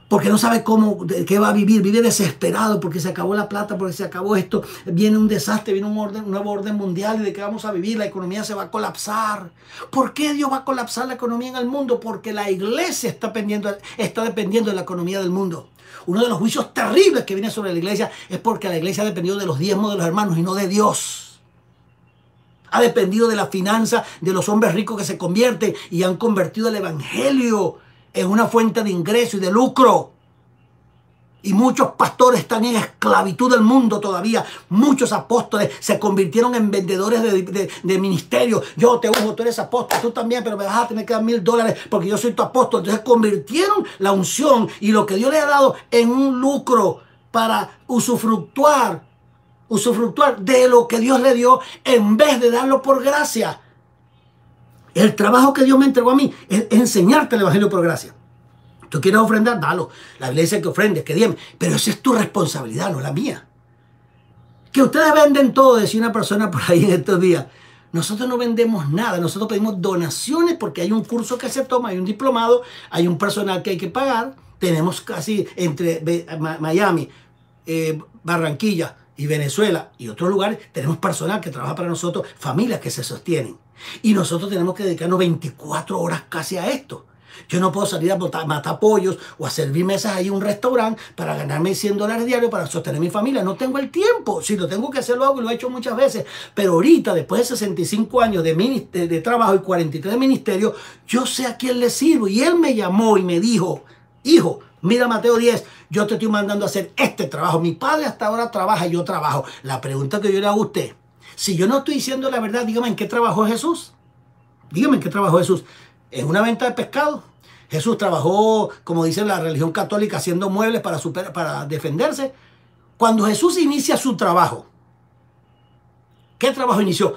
porque no sabe qué va a vivir, vive desesperado porque se acabó la plata, porque se acabó esto, viene un desastre, viene un nuevo orden mundial y de qué vamos a vivir, la economía se va a colapsar. ¿Por qué Dios va a colapsar la economía en el mundo? Porque la iglesia está dependiendo de la economía del mundo. Uno de los juicios terribles que viene sobre la iglesia es porque la iglesia ha dependido de los diezmos de los hermanos y no de Dios. Ha dependido de la finanza de los hombres ricos que se convierten y han convertido el evangelio en una fuente de ingreso y de lucro. Y muchos pastores están en esclavitud del mundo todavía. Muchos apóstoles se convirtieron en vendedores de ministerios. Yo te unjo, tú eres apóstol, tú también, pero me vas a tener que dar $1000 porque yo soy tu apóstol. Entonces convirtieron la unción y lo que Dios les ha dado en un lucro para usufructuar de lo que Dios le dio en vez de darlo por gracia. El trabajo que Dios me entregó a mí es enseñarte el evangelio por gracia. ¿Tú quieres ofrendar? Dalo. La Biblia dice que ofrendes, que diezmes. Pero esa es tu responsabilidad, no la mía. Que ustedes venden todo, decía una persona por ahí en estos días. Nosotros no vendemos nada. Nosotros pedimos donaciones porque hay un curso que se toma, hay un diplomado, hay un personal que hay que pagar. Tenemos casi entre Miami, Barranquilla y Venezuela y otros lugares, tenemos personal que trabaja para nosotros, familias que se sostienen. Y nosotros tenemos que dedicarnos 24 horas casi a esto. Yo no puedo salir a matar pollos o a servir mesas ahí en un restaurante para ganarme $100 diarios para sostener a mi familia. No tengo el tiempo. Si lo tengo que hacer, lo hago y lo he hecho muchas veces. Pero ahorita, después de 65 años de trabajo y 43 de ministerio, yo sé a quién le sirvo. Y él me llamó y me dijo, hijo, mira Mateo 10, yo te estoy mandando a hacer este trabajo. Mi padre hasta ahora trabaja y yo trabajo. La pregunta que yo le hago a usted, si yo no estoy diciendo la verdad, dígame en qué trabajó Jesús. Dígame en qué trabajó Jesús. ¿En una venta de pescado? Jesús trabajó, como dice la religión católica, haciendo muebles para defenderse. Cuando Jesús inicia su trabajo, ¿qué trabajo inició?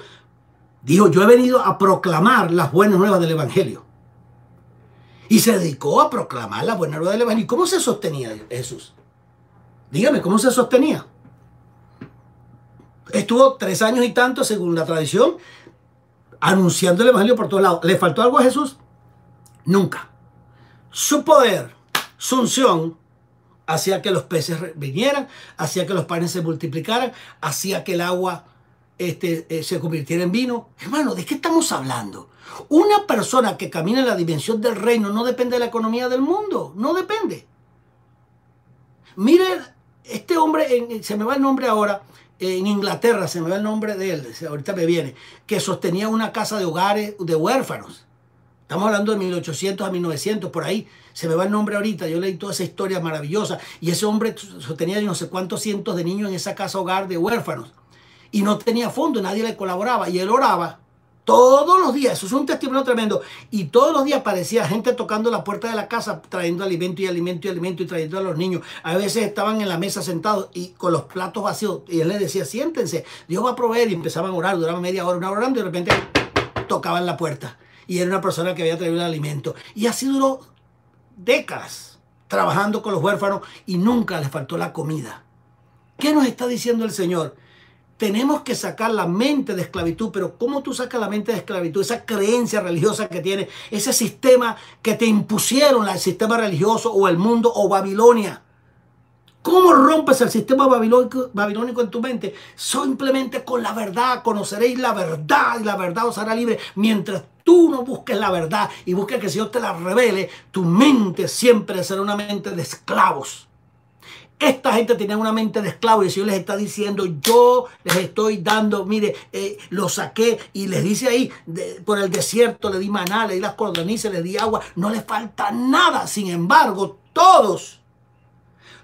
Dijo, yo he venido a proclamar las buenas nuevas del evangelio. Y se dedicó a proclamar las buenas nuevas del evangelio. ¿Y cómo se sostenía Jesús? Dígame, ¿cómo se sostenía? Estuvo 3 años y tanto, según la tradición, anunciando el evangelio por todos lados. ¿Le faltó algo a Jesús? Nunca. Su poder, su unción, hacía que los peces vinieran, hacía que los panes se multiplicaran, hacía que el agua se convirtiera en vino. Hermano, ¿de qué estamos hablando? Una persona que camina en la dimensión del reino no depende de la economía del mundo, no depende. Mire, este hombre, se me va el nombre ahora, en Inglaterra, se me va el nombre de él, ahorita me viene, que sostenía una casa de hogares de huérfanos. Estamos hablando de 1800 a 1900, por ahí. Se me va el nombre ahorita. Yo leí toda esa historia maravillosa. Y ese hombre sostenía no sé cuántos cientos de niños en esa casa hogar de huérfanos. Y no tenía fondo, nadie le colaboraba. Y él oraba todos los días. Eso es un testimonio tremendo. Y todos los días aparecía gente tocando la puerta de la casa, trayendo alimento y alimento y alimento y trayendo a los niños. A veces estaban en la mesa sentados y con los platos vacíos. Y él les decía, siéntense, Dios va a proveer. Y empezaban a orar, duraban media hora, una hora orando y de repente tocaban la puerta. Y era una persona que había traído el alimento. Y así duró décadas trabajando con los huérfanos y nunca les faltó la comida. ¿Qué nos está diciendo el Señor? Tenemos que sacar la mente de esclavitud, pero ¿cómo tú sacas la mente de esclavitud? Esa creencia religiosa que tienes, ese sistema que te impusieron, el sistema religioso o el mundo o Babilonia. ¿Cómo rompes el sistema babilónico en tu mente? Simplemente con la verdad. Conoceréis la verdad y la verdad os hará libre. Mientras tú no busques la verdad y busques que el Señor te la revele, tu mente siempre será una mente de esclavos. Esta gente tenía una mente de esclavos y el Señor les está diciendo, yo les estoy dando, mire, lo saqué y les dice ahí, por el desierto le di maná, le di las codornices, le di agua, no les falta nada. Sin embargo, todos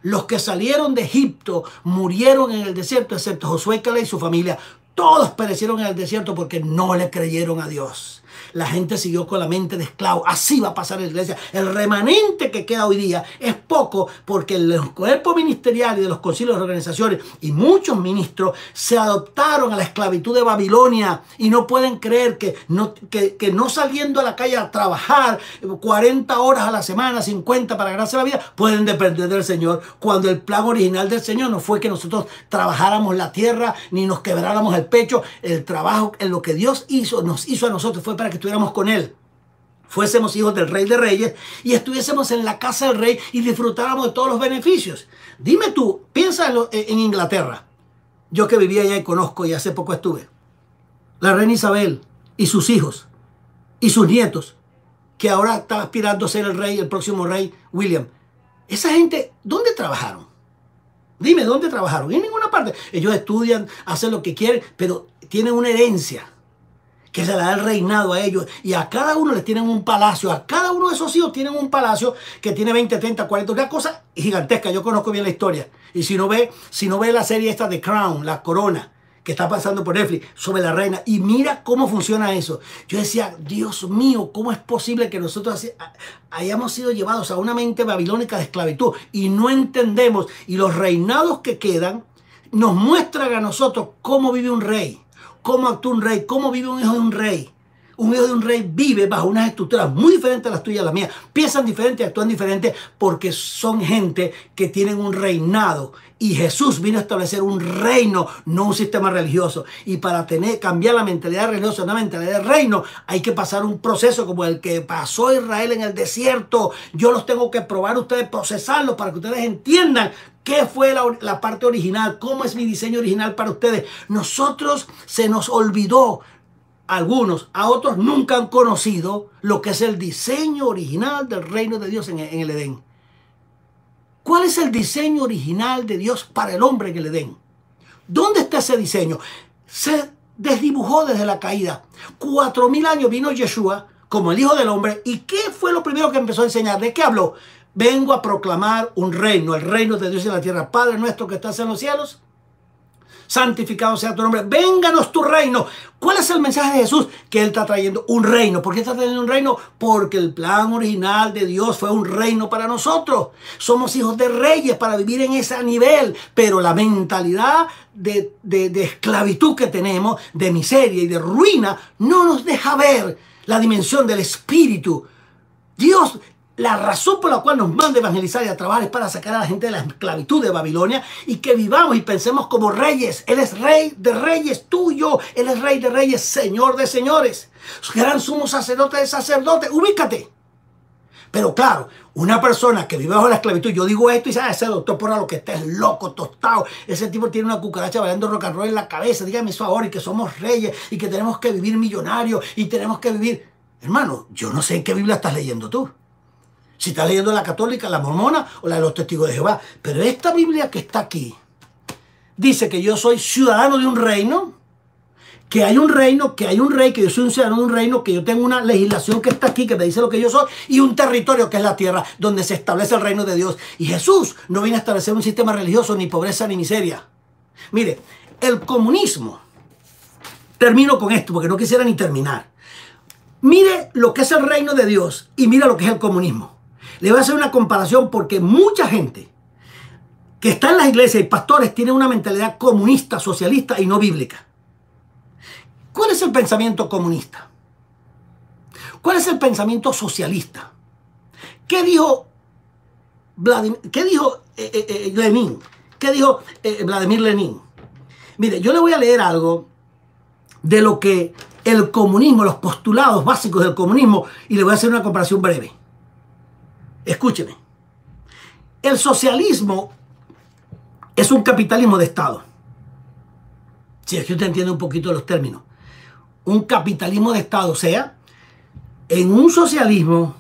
los que salieron de Egipto murieron en el desierto, excepto Josué y Caleb y su familia. Todos perecieron en el desierto porque no le creyeron a Dios. La gente siguió con la mente de esclavo. Así va a pasar en la iglesia. El remanente que queda hoy día es poco porque el cuerpo ministerial y de los concilios de organizaciones y muchos ministros se adoptaron a la esclavitud de Babilonia y no pueden creer que no saliendo a la calle a trabajar 40 horas a la semana, 50 para ganarse la vida, pueden depender del Señor. Cuando el plan original del Señor no fue que nosotros trabajáramos la tierra ni nos quebráramos el pecho. El trabajo en lo que Dios nos hizo a nosotros fue para que estuviéramos con Él, fuésemos hijos del Rey de Reyes y estuviésemos en la casa del Rey y disfrutáramos de todos los beneficios. Dime tú, piensa en Inglaterra. Yo que vivía allá y conozco y hace poco estuve. La reina Isabel y sus hijos y sus nietos, que ahora está aspirando a ser el rey, el próximo rey William. Esa gente, ¿dónde trabajaron? Dime, ¿dónde trabajaron? En ninguna parte. Ellos estudian, hacen lo que quieren, pero tienen una herencia que se le da el reinado a ellos. Y a cada uno les tienen un palacio. A cada uno de esos hijos tienen un palacio que tiene 20, 30, 40. Una cosa gigantesca. Yo conozco bien la historia. Y si no ve la serie esta de Crown, La Corona, que está pasando por Netflix, sobre la reina. Y mira cómo funciona eso. Yo decía, Dios mío, ¿cómo es posible que nosotros hayamos sido llevados a una mente babilónica de esclavitud? Y no entendemos. Y los reinados que quedan nos muestran a nosotros cómo vive un rey. Cómo actúa un rey, cómo vive un hijo de un rey. Un hijo de un rey vive bajo unas estructuras muy diferentes a las tuyas y a las mías. Piensan diferente, actúan diferente porque son gente que tienen un reinado. Y Jesús vino a establecer un reino, no un sistema religioso. Y para cambiar la mentalidad religiosa a una mentalidad de reino, hay que pasar un proceso como el que pasó Israel en el desierto. Yo los tengo que probar ustedes, procesarlos para que ustedes entiendan qué fue la parte original, cómo es mi diseño original para ustedes. Nosotros se nos olvidó. Algunos, a otros nunca han conocido lo que es el diseño original del reino de Dios en el Edén. ¿Cuál es el diseño original de Dios para el hombre en el Edén? ¿Dónde está ese diseño? Se desdibujó desde la caída. 4000 años vino Yeshua como el Hijo del Hombre. ¿Y qué fue lo primero que empezó a enseñar? ¿De qué habló? Vengo a proclamar un reino, el reino de Dios en la tierra. Padre nuestro que estás en los cielos, santificado sea tu nombre. Vénganos tu reino. ¿Cuál es el mensaje de Jesús? Que Él está trayendo un reino. ¿Por qué está trayendo un reino? Porque el plan original de Dios fue un reino para nosotros. Somos hijos de reyes para vivir en ese nivel. Pero la mentalidad de esclavitud que tenemos, de miseria y de ruina, no nos deja ver la dimensión del espíritu. Dios... La razón por la cual nos manda a evangelizar y a trabajar es para sacar a la gente de la esclavitud de Babilonia y que vivamos y pensemos como reyes. Él es rey de reyes, tú y yo. Él es rey de reyes, señor de señores. Gran sumo sacerdote de sacerdotes. Ubícate. Pero claro, una persona que vive bajo la esclavitud, yo digo esto y dice, ese doctor Porra lo que está es loco, tostado. Ese tipo tiene una cucaracha bailando rock and roll en la cabeza. Dígame eso ahora, y que somos reyes y que tenemos que vivir millonarios y tenemos que vivir... Hermano, yo no sé en qué Biblia estás leyendo tú. Si estás leyendo la católica, la mormona o la de los testigos de Jehová. Pero esta Biblia que está aquí dice que yo soy ciudadano de un reino, que hay un reino, que hay un rey, que yo soy un ciudadano de un reino, que yo tengo una legislación que está aquí, que me dice lo que yo soy, y un territorio que es la tierra, donde se establece el reino de Dios. Y Jesús no viene a establecer un sistema religioso, ni pobreza, ni miseria. Mire, el comunismo, termino con esto, porque no quisiera ni terminar. Mire lo que es el reino de Dios y mira lo que es el comunismo. Le voy a hacer una comparación porque mucha gente que está en las iglesias y pastores tienen una mentalidad comunista, socialista y no bíblica. ¿Cuál es el pensamiento comunista? ¿Cuál es el pensamiento socialista? ¿Qué dijo Lenin? ¿Qué dijo Vladimir Lenin? Mire, yo le voy a leer algo de lo que el comunismo, los postulados básicos del comunismo, y le voy a hacer una comparación breve. Escúcheme. El socialismo es un capitalismo de Estado. Si es que usted entiende un poquito los términos. Un capitalismo de Estado, o sea, en un socialismo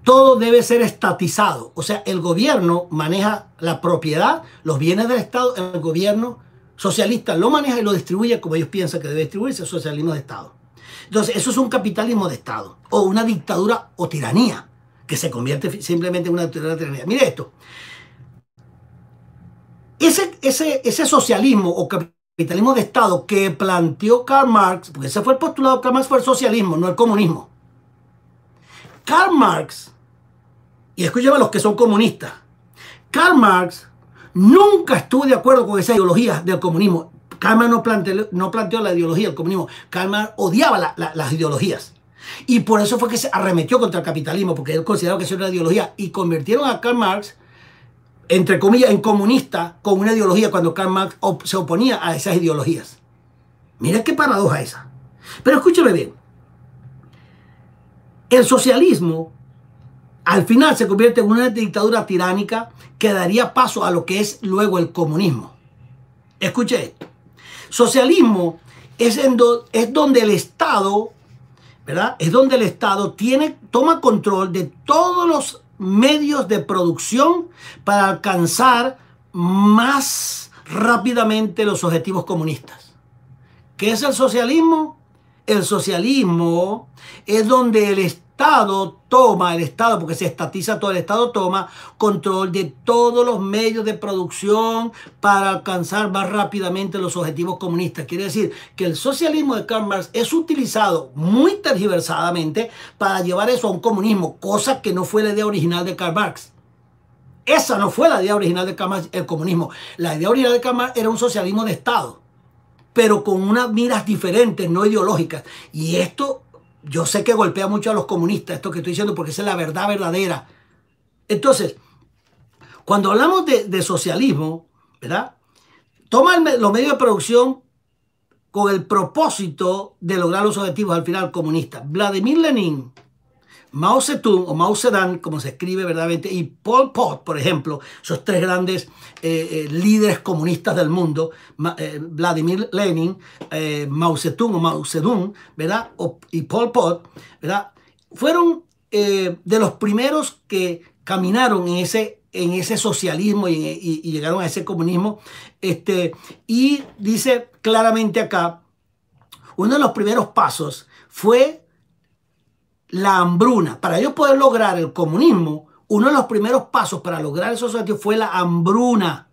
todo debe ser estatizado. O sea, el gobierno maneja la propiedad, los bienes del Estado, el gobierno socialista lo maneja y lo distribuye como ellos piensan que debe distribuirse, el socialismo de Estado. Entonces, eso es un capitalismo de Estado, o una dictadura o tiranía, que se convierte simplemente en una dictadura o tiranía. Mire esto. Ese socialismo o capitalismo de Estado que planteó Karl Marx, porque ese fue el postulado de Karl Marx, fue el socialismo, no el comunismo. Karl Marx, y escúchame los que son comunistas, Karl Marx nunca estuvo de acuerdo con esa ideología del comunismo. Karl Marx no planteó la ideología del comunismo. Karl Marx odiaba las ideologías. Y por eso fue que se arremetió contra el capitalismo, porque él consideraba que eso era una ideología. Y convirtieron a Karl Marx, entre comillas, en comunista con una ideología cuando Karl Marx se oponía a esas ideologías. Mira qué paradoja esa. Pero escúcheme bien. El socialismo al final se convierte en una dictadura tiránica que daría paso a lo que es luego el comunismo. Escuche esto. Socialismo es donde el Estado, ¿verdad? Es donde el Estado toma control de todos los medios de producción para alcanzar más rápidamente los objetivos comunistas. ¿Qué es el socialismo? El socialismo es donde el Estado porque se estatiza todo, el Estado toma control de todos los medios de producción para alcanzar más rápidamente los objetivos comunistas. Quiere decir que el socialismo de Karl Marx es utilizado muy tergiversadamente para llevar eso a un comunismo, cosa que no fue la idea original de Karl Marx. Esa no fue la idea original de Karl Marx, el comunismo. La idea original de Karl Marx era un socialismo de Estado, pero con unas miras diferentes, no ideológicas. Y esto, yo sé que golpea mucho a los comunistas, esto que estoy diciendo, porque esa es la verdad verdadera. Entonces, cuando hablamos de socialismo, ¿verdad? Toma los medios de producción con el propósito de lograr los objetivos al final comunistas. Vladimir Lenin, Mao Zedong o Mao Zedong, como se escribe verdaderamente, y Pol Pot, por ejemplo, esos tres grandes líderes comunistas del mundo, Vladimir Lenin, Mao Zedong o Mao Zedong, ¿verdad? Y Pol Pot, ¿verdad? Fueron de los primeros que caminaron en ese socialismo y llegaron a ese comunismo. Y dice claramente acá, uno de los primeros pasos fue la hambruna. Para ellos poder lograr el comunismo, uno de los primeros pasos para lograr esos objetivos fue la hambruna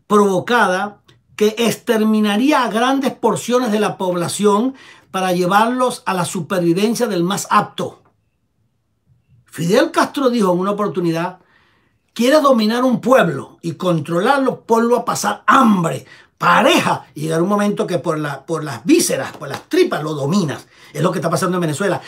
provocada que exterminaría a grandes porciones de la población para llevarlos a la supervivencia del más apto. Fidel Castro dijo en una oportunidad: ¿quieres dominar un pueblo y controlarlo? Ponlo a pasar hambre, pareja, y llegar un momento que por las vísceras, por las tripas lo dominas. Es lo que está pasando en Venezuela.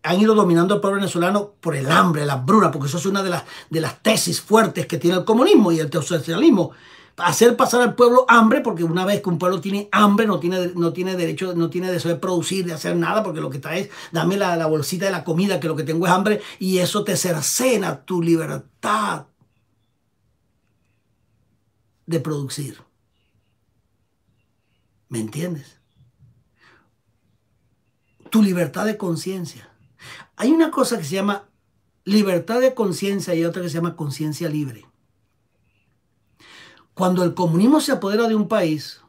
Han ido dominando al pueblo venezolano por el hambre, la hambruna, porque eso es una de las tesis fuertes que tiene el comunismo y el socialismo. hacer pasar al pueblo hambre, porque una vez que un pueblo tiene hambre, no tiene derecho, no tiene deseo de producir, de hacer nada, porque lo que está es, dame la bolsita de la comida, que lo que tengo es hambre, y eso te cercena tu libertad de producir. ¿Me entiendes? Tu libertad de conciencia. Hay una cosa que se llama libertad de conciencia y otra que se llama conciencia libre. Cuando el comunismo se apodera de un país,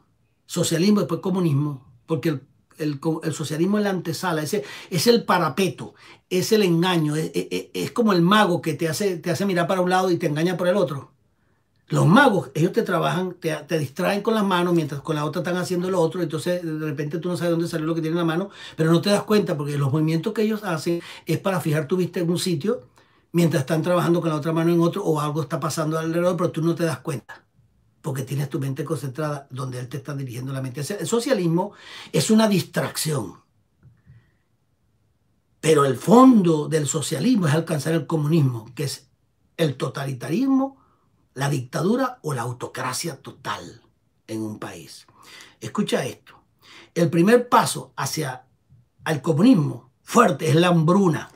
socialismo después comunismo, porque el socialismo es la antesala, es el parapeto, es el engaño, es como el mago que te hace mirar para un lado y te engaña por el otro. Los magos, ellos te trabajan, te distraen con las manos mientras con la otra están haciendo lo otro, entonces de repente tú no sabes dónde salió lo que tiene en la mano, pero no te das cuenta porque los movimientos que ellos hacen es para fijar tu vista en un sitio mientras están trabajando con la otra mano en otro o algo está pasando alrededor, pero tú no te das cuenta porque tienes tu mente concentrada donde él te está dirigiendo la mente. El socialismo es una distracción, pero el fondo del socialismo es alcanzar el comunismo, que es el totalitarismo, la dictadura o la autocracia total en un país. Escucha esto. El primer paso hacia el comunismo fuerte es la hambruna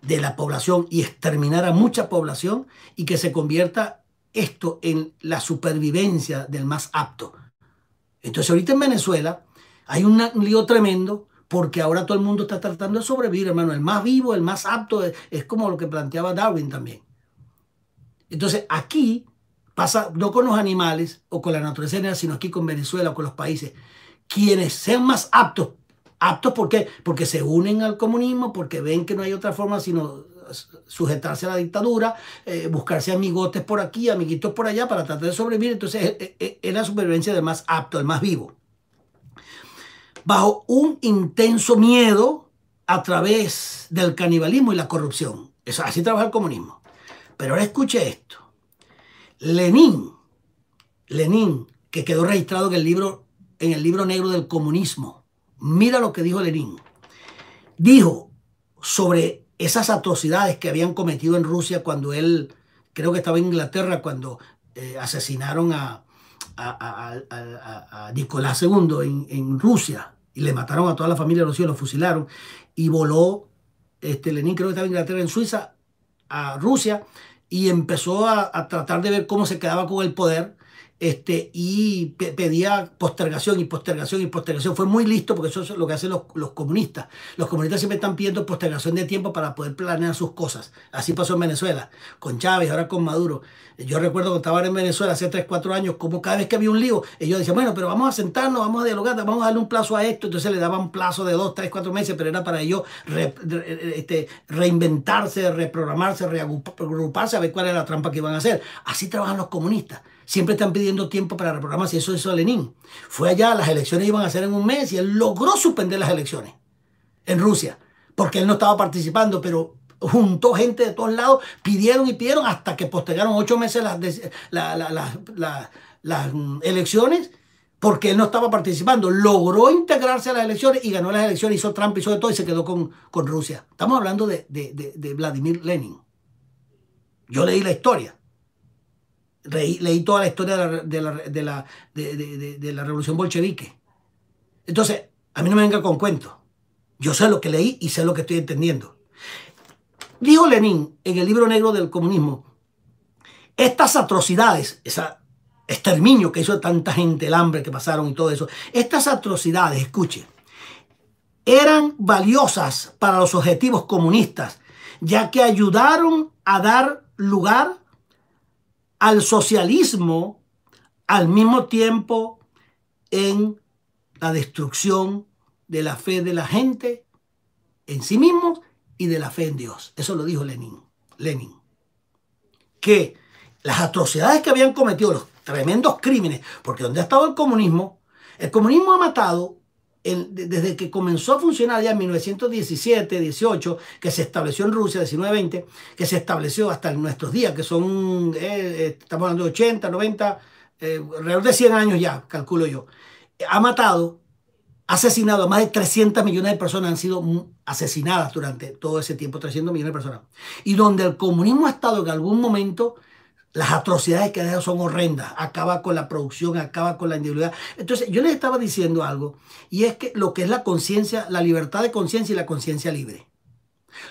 de la población y exterminar a mucha población y que se convierta esto en la supervivencia del más apto. Entonces ahorita en Venezuela hay un lío tremendo porque ahora todo el mundo está tratando de sobrevivir, hermano. El más vivo, el más apto, es como lo que planteaba Darwin también. Entonces aquí pasa no con los animales o con la naturaleza general, sino aquí con Venezuela o con los países. Quienes sean más aptos, ¿aptos por qué? Porque se unen al comunismo, porque ven que no hay otra forma sino sujetarse a la dictadura, buscarse amigotes por aquí, amiguitos por allá para tratar de sobrevivir. Entonces es la supervivencia del más apto, el más vivo. Bajo un intenso miedo a través del canibalismo y la corrupción. Eso, así trabaja el comunismo. Pero ahora escuche esto. Lenin, que quedó registrado en el libro negro del comunismo. Mira lo que dijo Lenin. Dijo sobre esas atrocidades que habían cometido en Rusia cuando él, creo que estaba en Inglaterra, cuando asesinaron a Nicolás II en Rusia y le mataron a toda la familia de Rusia, lo fusilaron y voló, Lenin creo que estaba en Inglaterra, en Suiza, a Rusia y empezó a tratar de ver cómo se quedaba con el poder y pedía postergación y postergación y postergación. Fue muy listo porque eso es lo que hacen los comunistas. Los comunistas siempre están pidiendo postergación de tiempo para poder planear sus cosas. Así pasó en Venezuela, con Chávez, ahora con Maduro. Yo recuerdo cuando estaba en Venezuela hace 3, 4 años, como cada vez que había un lío, ellos decían, bueno, pero vamos a sentarnos, vamos a dialogar, vamos a darle un plazo a esto. Entonces le daban un plazo de 2, 3, 4 meses, pero era para ellos reinventarse, reprogramarse, reagruparse, a ver cuál era la trampa que iban a hacer. Así trabajan los comunistas. Siempre están pidiendo tiempo para reprogramarse. Eso hizo Lenin. Fue allá, las elecciones iban a ser en un mes y él logró suspender las elecciones en Rusia, porque él no estaba participando, pero juntó gente de todos lados, pidieron y pidieron hasta que postergaron 8 meses las elecciones, porque él no estaba participando. Logró integrarse a las elecciones y ganó las elecciones, hizo trampa, hizo de todo y se quedó con Rusia. Estamos hablando de Vladimir Lenin. Yo leí la historia. Leí toda la historia de la revolución bolchevique. Entonces, a mí no me venga con cuentos. Yo sé lo que leí y sé lo que estoy entendiendo. Dijo Lenin en el libro negro del comunismo, estas atrocidades, ese exterminio que hizo tanta gente, el hambre que pasaron y todo eso, estas atrocidades, escuche, eran valiosas para los objetivos comunistas, ya que ayudaron a dar lugar al socialismo al mismo tiempo en la destrucción de la fe de la gente en sí mismos y de la fe en Dios. Eso lo dijo Lenin. Que las atrocidades que habían cometido, los tremendos crímenes, porque donde ha estado el comunismo ha matado desde que comenzó a funcionar ya en 1917, 18, que se estableció en Rusia, 19, 20, que se estableció hasta en nuestros días, que son, estamos hablando de 80, 90, alrededor de 100 años ya, calculo yo. Ha matado, ha asesinado a más de 300 millones de personas, han sido asesinadas durante todo ese tiempo, 300 millones de personas. Y donde el comunismo ha estado en algún momento, Las atrocidades que deja son horrendas. Acaba con la producción, acaba con la individualidad. Entonces, yo les estaba diciendo algo, y es que lo que es la conciencia, la libertad de conciencia y la conciencia libre.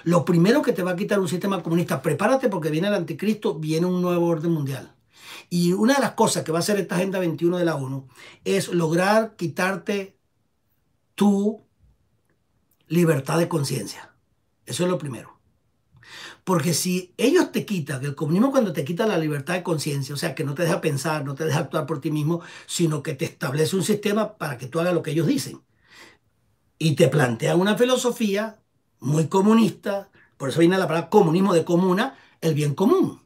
Lo primero que te va a quitar un sistema comunista, prepárate porque viene el anticristo, viene un nuevo orden mundial. Y una de las cosas que va a hacer esta Agenda 21 de la ONU es lograr quitarte tu libertad de conciencia. Eso es lo primero. Porque si ellos te quitan, el comunismo cuando te quita la libertad de conciencia, o sea, que no te deja pensar, no te deja actuar por ti mismo, sino que te establece un sistema para que tú hagas lo que ellos dicen. Y te plantean una filosofía muy comunista, por eso viene la palabra comunismo de comuna, el bien común.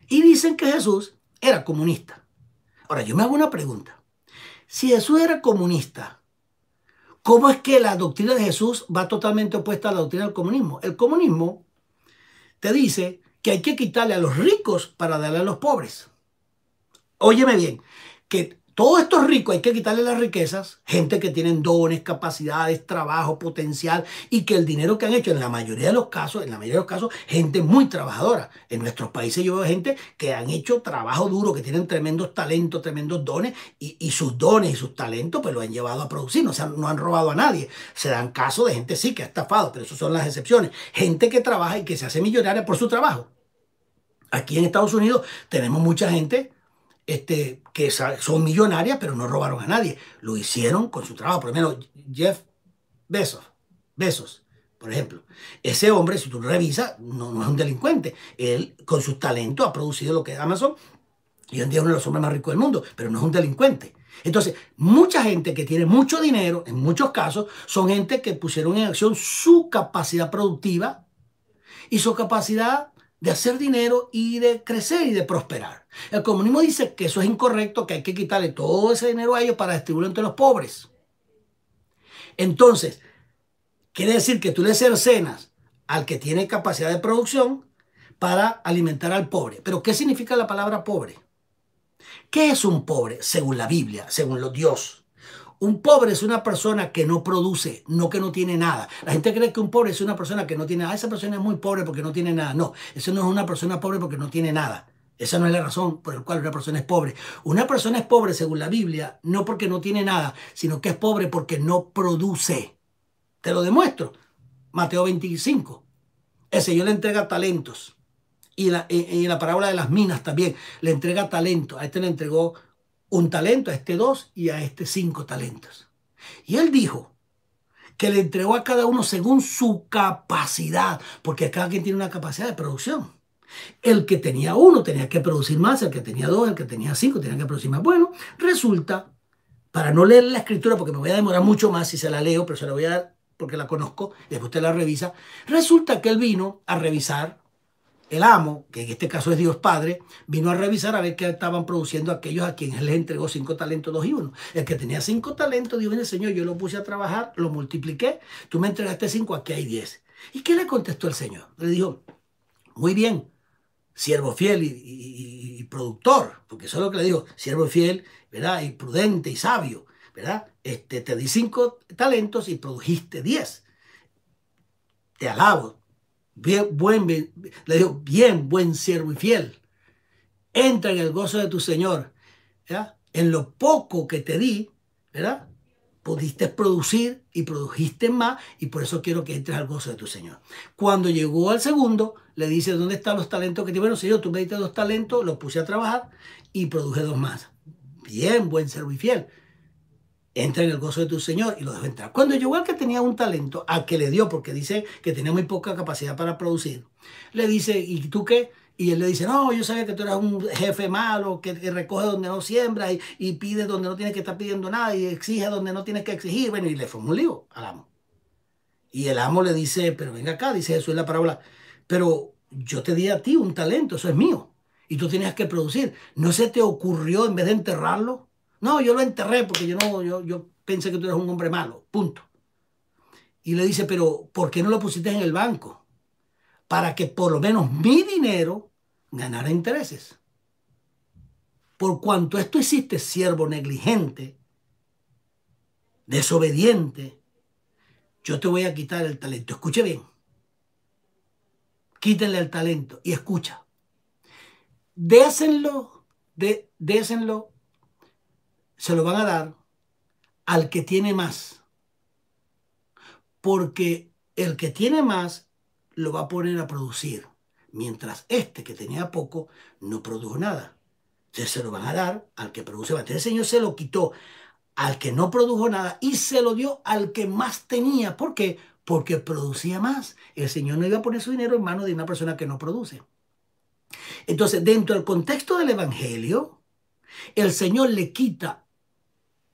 Y dicen que Jesús era comunista. Ahora, yo me hago una pregunta. Si Jesús era comunista, ¿cómo es que la doctrina de Jesús va totalmente opuesta a la doctrina del comunismo? El comunismo te dice que hay que quitarle a los ricos para darle a los pobres. Óyeme bien, que todos estos ricos hay que quitarle las riquezas, gente que tienen dones, capacidades, trabajo, potencial, y que el dinero que han hecho en la mayoría de los casos, gente muy trabajadora. En nuestros países yo veo gente que han hecho trabajo duro, que tienen tremendos talentos, tremendos dones, y sus dones y sus talentos pues lo han llevado a producir, no han robado a nadie. Se dan casos de gente sí que ha estafado, pero eso son las excepciones. Gente que trabaja y que se hace millonaria por su trabajo. Aquí en Estados Unidos tenemos mucha gente que son millonarias, pero no robaron a nadie. Lo hicieron con su trabajo. Por ejemplo, Jeff Bezos, por ejemplo. Ese hombre, si tú lo revisas, no es un delincuente. Él, con sus talentos, ha producido lo que es Amazon y hoy en día es uno de los hombres más ricos del mundo, pero no es un delincuente. Entonces, mucha gente que tiene mucho dinero, en muchos casos, son gente que pusieron en acción su capacidad productiva y su capacidad de hacer dinero y de crecer y de prosperar. El comunismo dice que eso es incorrecto, que hay que quitarle todo ese dinero a ellos para distribuirlo entre los pobres. Entonces, quiere decir que tú le cercenas al que tiene capacidad de producción para alimentar al pobre. Pero ¿qué significa la palabra pobre? ¿Qué es un pobre según la Biblia, según los Dios? Un pobre es una persona que no produce, no que no tiene nada. La gente cree que un pobre es una persona que no tiene nada. Esa persona es muy pobre porque no tiene nada. No, eso no es una persona pobre porque no tiene nada. Esa no es la razón por la cual una persona es pobre. Una persona es pobre según la Biblia, no porque no tiene nada, sino que es pobre porque no produce. Te lo demuestro. Mateo 25. El Señor le entrega talentos. Y en la parábola de las minas también le entrega talento. A este le entregó un talento, a este dos y a este 5 talentos. Y él dijo que le entregó a cada uno según su capacidad, porque cada quien tiene una capacidad de producción. El que tenía uno tenía que producir más, el que tenía dos, el que tenía 5 tenía que producir más. Bueno, resulta, para no leer la escritura, porque me voy a demorar mucho más si se la leo, pero se la voy a dar porque la conozco, después usted la revisa, resulta que él vino a revisar. El amo, que en este caso es Dios Padre, vino a revisar a ver qué estaban produciendo aquellos a quienes él les entregó 5 talentos, 2 y 1. El que tenía 5 talentos, dijo, mire, Señor, yo lo puse a trabajar, lo multipliqué, tú me entregaste 5, aquí hay 10. ¿Y qué le contestó el Señor? Le dijo, muy bien, siervo fiel y productor, porque eso es lo que le dijo, siervo fiel, ¿verdad? Y prudente y sabio, ¿verdad? Te di 5 talentos y produjiste 10. Te alabo. Le digo, bien, buen siervo y fiel. Entra en el gozo de tu Señor. ¿Verdad? En lo poco que te di, ¿verdad? Pudiste producir y produjiste más y por eso quiero que entres al gozo de tu Señor. Cuando llegó al segundo, le dice, ¿dónde están los talentos que te? Bueno, Señor, tú me diste 2 talentos, los puse a trabajar y produje 2 más. Bien, buen siervo y fiel. Entra en el gozo de tu Señor y lo dejó entrar. Cuando llegó al que tenía un talento, al que le dio, porque dice que tenía muy poca capacidad para producir, le dice, ¿y tú qué? Y él le dice, no, yo sabía que tú eras un jefe malo, que recoge donde no siembra y pide donde no tienes que estar pidiendo nada y exige donde no tienes que exigir. Bueno, y le formó un lío al amo. Y el amo le dice, pero venga acá, dice Jesús en la parábola, pero yo te di a ti un talento, eso es mío. Y tú tenías que producir. ¿No se te ocurrió en vez de enterrarlo? No, yo lo enterré porque yo pensé que tú eras un hombre malo, punto. Y le dice, pero ¿por qué no lo pusiste en el banco? Para que por lo menos mi dinero ganara intereses. Por cuanto esto hiciste, siervo negligente, desobediente, yo te voy a quitar el talento. Escuche bien. Quítenle el talento y escucha. désenlo, désenlo, se lo van a dar al que tiene más, porque el que tiene más lo va a poner a producir, mientras este que tenía poco no produjo nada. Entonces se lo van a dar al que produce más. Entonces el Señor se lo quitó al que no produjo nada y se lo dio al que más tenía. ¿Por qué? Porque producía más. El Señor no iba a poner su dinero en manos de una persona que no produce. Entonces, dentro del contexto del Evangelio, el Señor le quita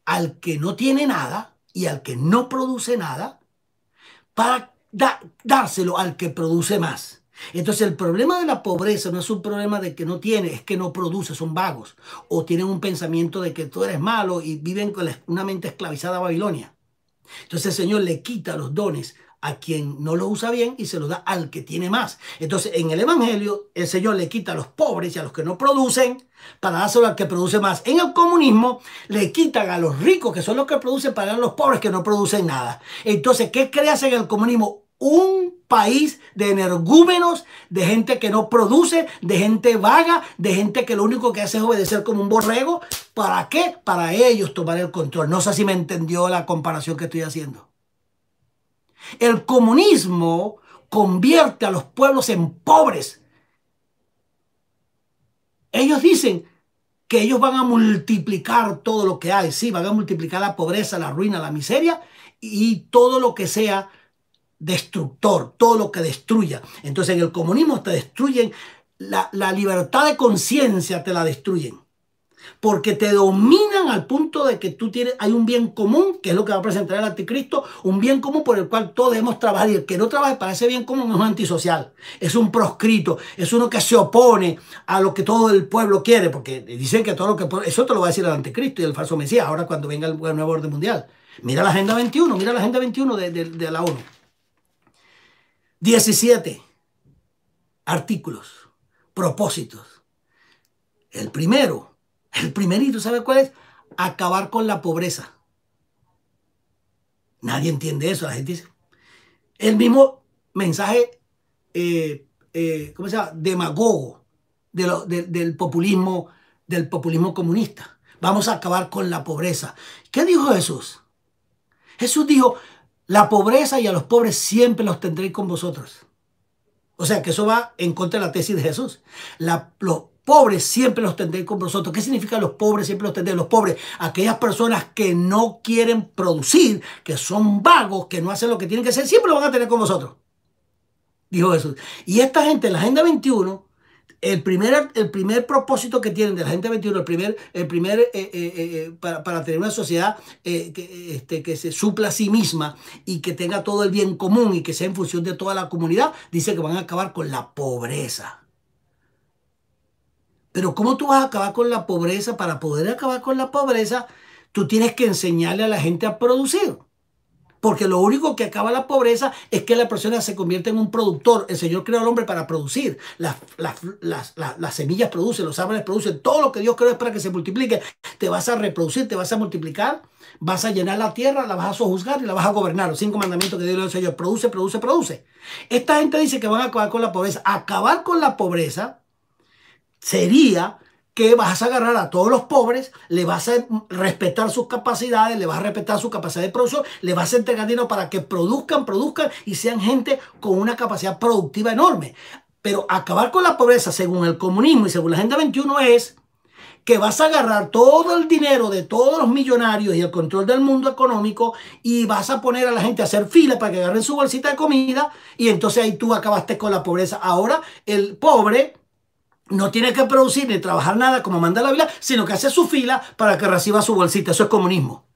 al que no tiene nada y al que no produce nada para dárselo al que produce más. Entonces el problema de la pobreza no es un problema de que no tiene, es que no produce, son vagos o tienen un pensamiento de que tú eres malo y viven con una mente esclavizada a Babilonia. Entonces el Señor le quita los dones a quien no los usa bien y se los da al que tiene más. Entonces en el Evangelio el Señor le quita a los pobres y a los que no producen para dárselo al que produce más. En el comunismo le quitan a los ricos, que son los que producen, para dar a los pobres que no producen nada. Entonces, ¿qué creas en el comunismo? Un país de energúmenos, de gente que no produce, de gente vaga, de gente que lo único que hace es obedecer como un borrego. ¿Para qué? Para ellos tomar el control. No sé si me entendió la comparación que estoy haciendo. El comunismo convierte a los pueblos en pobres. Ellos dicen que ellos van a multiplicar todo lo que hay. Sí, van a multiplicar la pobreza, la ruina, la miseria y todo lo que sea destructor, todo lo que destruya. Entonces en el comunismo te destruyen la libertad de conciencia, te la destruyen. Porque te dominan al punto de que hay un bien común, que es lo que va a presentar el anticristo, un bien común por el cual todos debemos trabajar, y el que no trabaje para ese bien común es un antisocial, es un proscrito, es uno que se opone a lo que todo el pueblo quiere, porque dicen que todo lo que... Eso te lo va a decir el anticristo y el falso Mesías, ahora cuando venga el nuevo orden mundial. Mira la Agenda 21, mira la Agenda 21 de la ONU. 17 artículos, propósitos. El primerito, ¿sabe cuál es? Acabar con la pobreza. Nadie entiende eso, la gente dice. El mismo mensaje, ¿cómo se llama? Demagogo del populismo comunista. Vamos a acabar con la pobreza. ¿Qué dijo Jesús? Jesús dijo, la pobreza y a los pobres siempre los tendréis con vosotros. O sea que eso va en contra de la tesis de Jesús. Los pobres siempre los tendréis con vosotros. ¿Qué significa los pobres siempre los tendréis? Los pobres, aquellas personas que no quieren producir, que son vagos, que no hacen lo que tienen que hacer, siempre lo van a tener con vosotros. Dijo Jesús. Y esta gente en la Agenda 21, el primer propósito que tienen de la Agenda 21, para tener una sociedad que se supla a sí misma y que tenga todo el bien común y que sea en función de toda la comunidad, dice que van a acabar con la pobreza. Pero ¿cómo tú vas a acabar con la pobreza? Para poder acabar con la pobreza, tú tienes que enseñarle a la gente a producir. Porque lo único que acaba la pobreza es que la persona se convierte en un productor. El Señor creó al hombre para producir. Las semillas producen, los árboles producen. Todo lo que Dios creó es para que se multiplique. Te vas a reproducir, te vas a multiplicar, vas a llenar la tierra, la vas a sojuzgar y la vas a gobernar. Los 5 mandamientos que Dios le dio al Señor. Produce, produce, produce. Esta gente dice que van a acabar con la pobreza. Acabar con la pobreza sería que vas a agarrar a todos los pobres, le vas a respetar sus capacidades, le vas a respetar su capacidad de producción, le vas a entregar dinero para que produzcan y sean gente con una capacidad productiva enorme. Pero acabar con la pobreza, según el comunismo y según la Agenda 21, es que vas a agarrar todo el dinero de todos los millonarios y el control del mundo económico y vas a poner a la gente a hacer fila para que agarren su bolsita de comida y entonces ahí tú acabaste con la pobreza. Ahora el pobre no tiene que producir ni trabajar nada como manda la Biblia, sino que hace su fila para que reciba su bolsita. Eso es comunismo.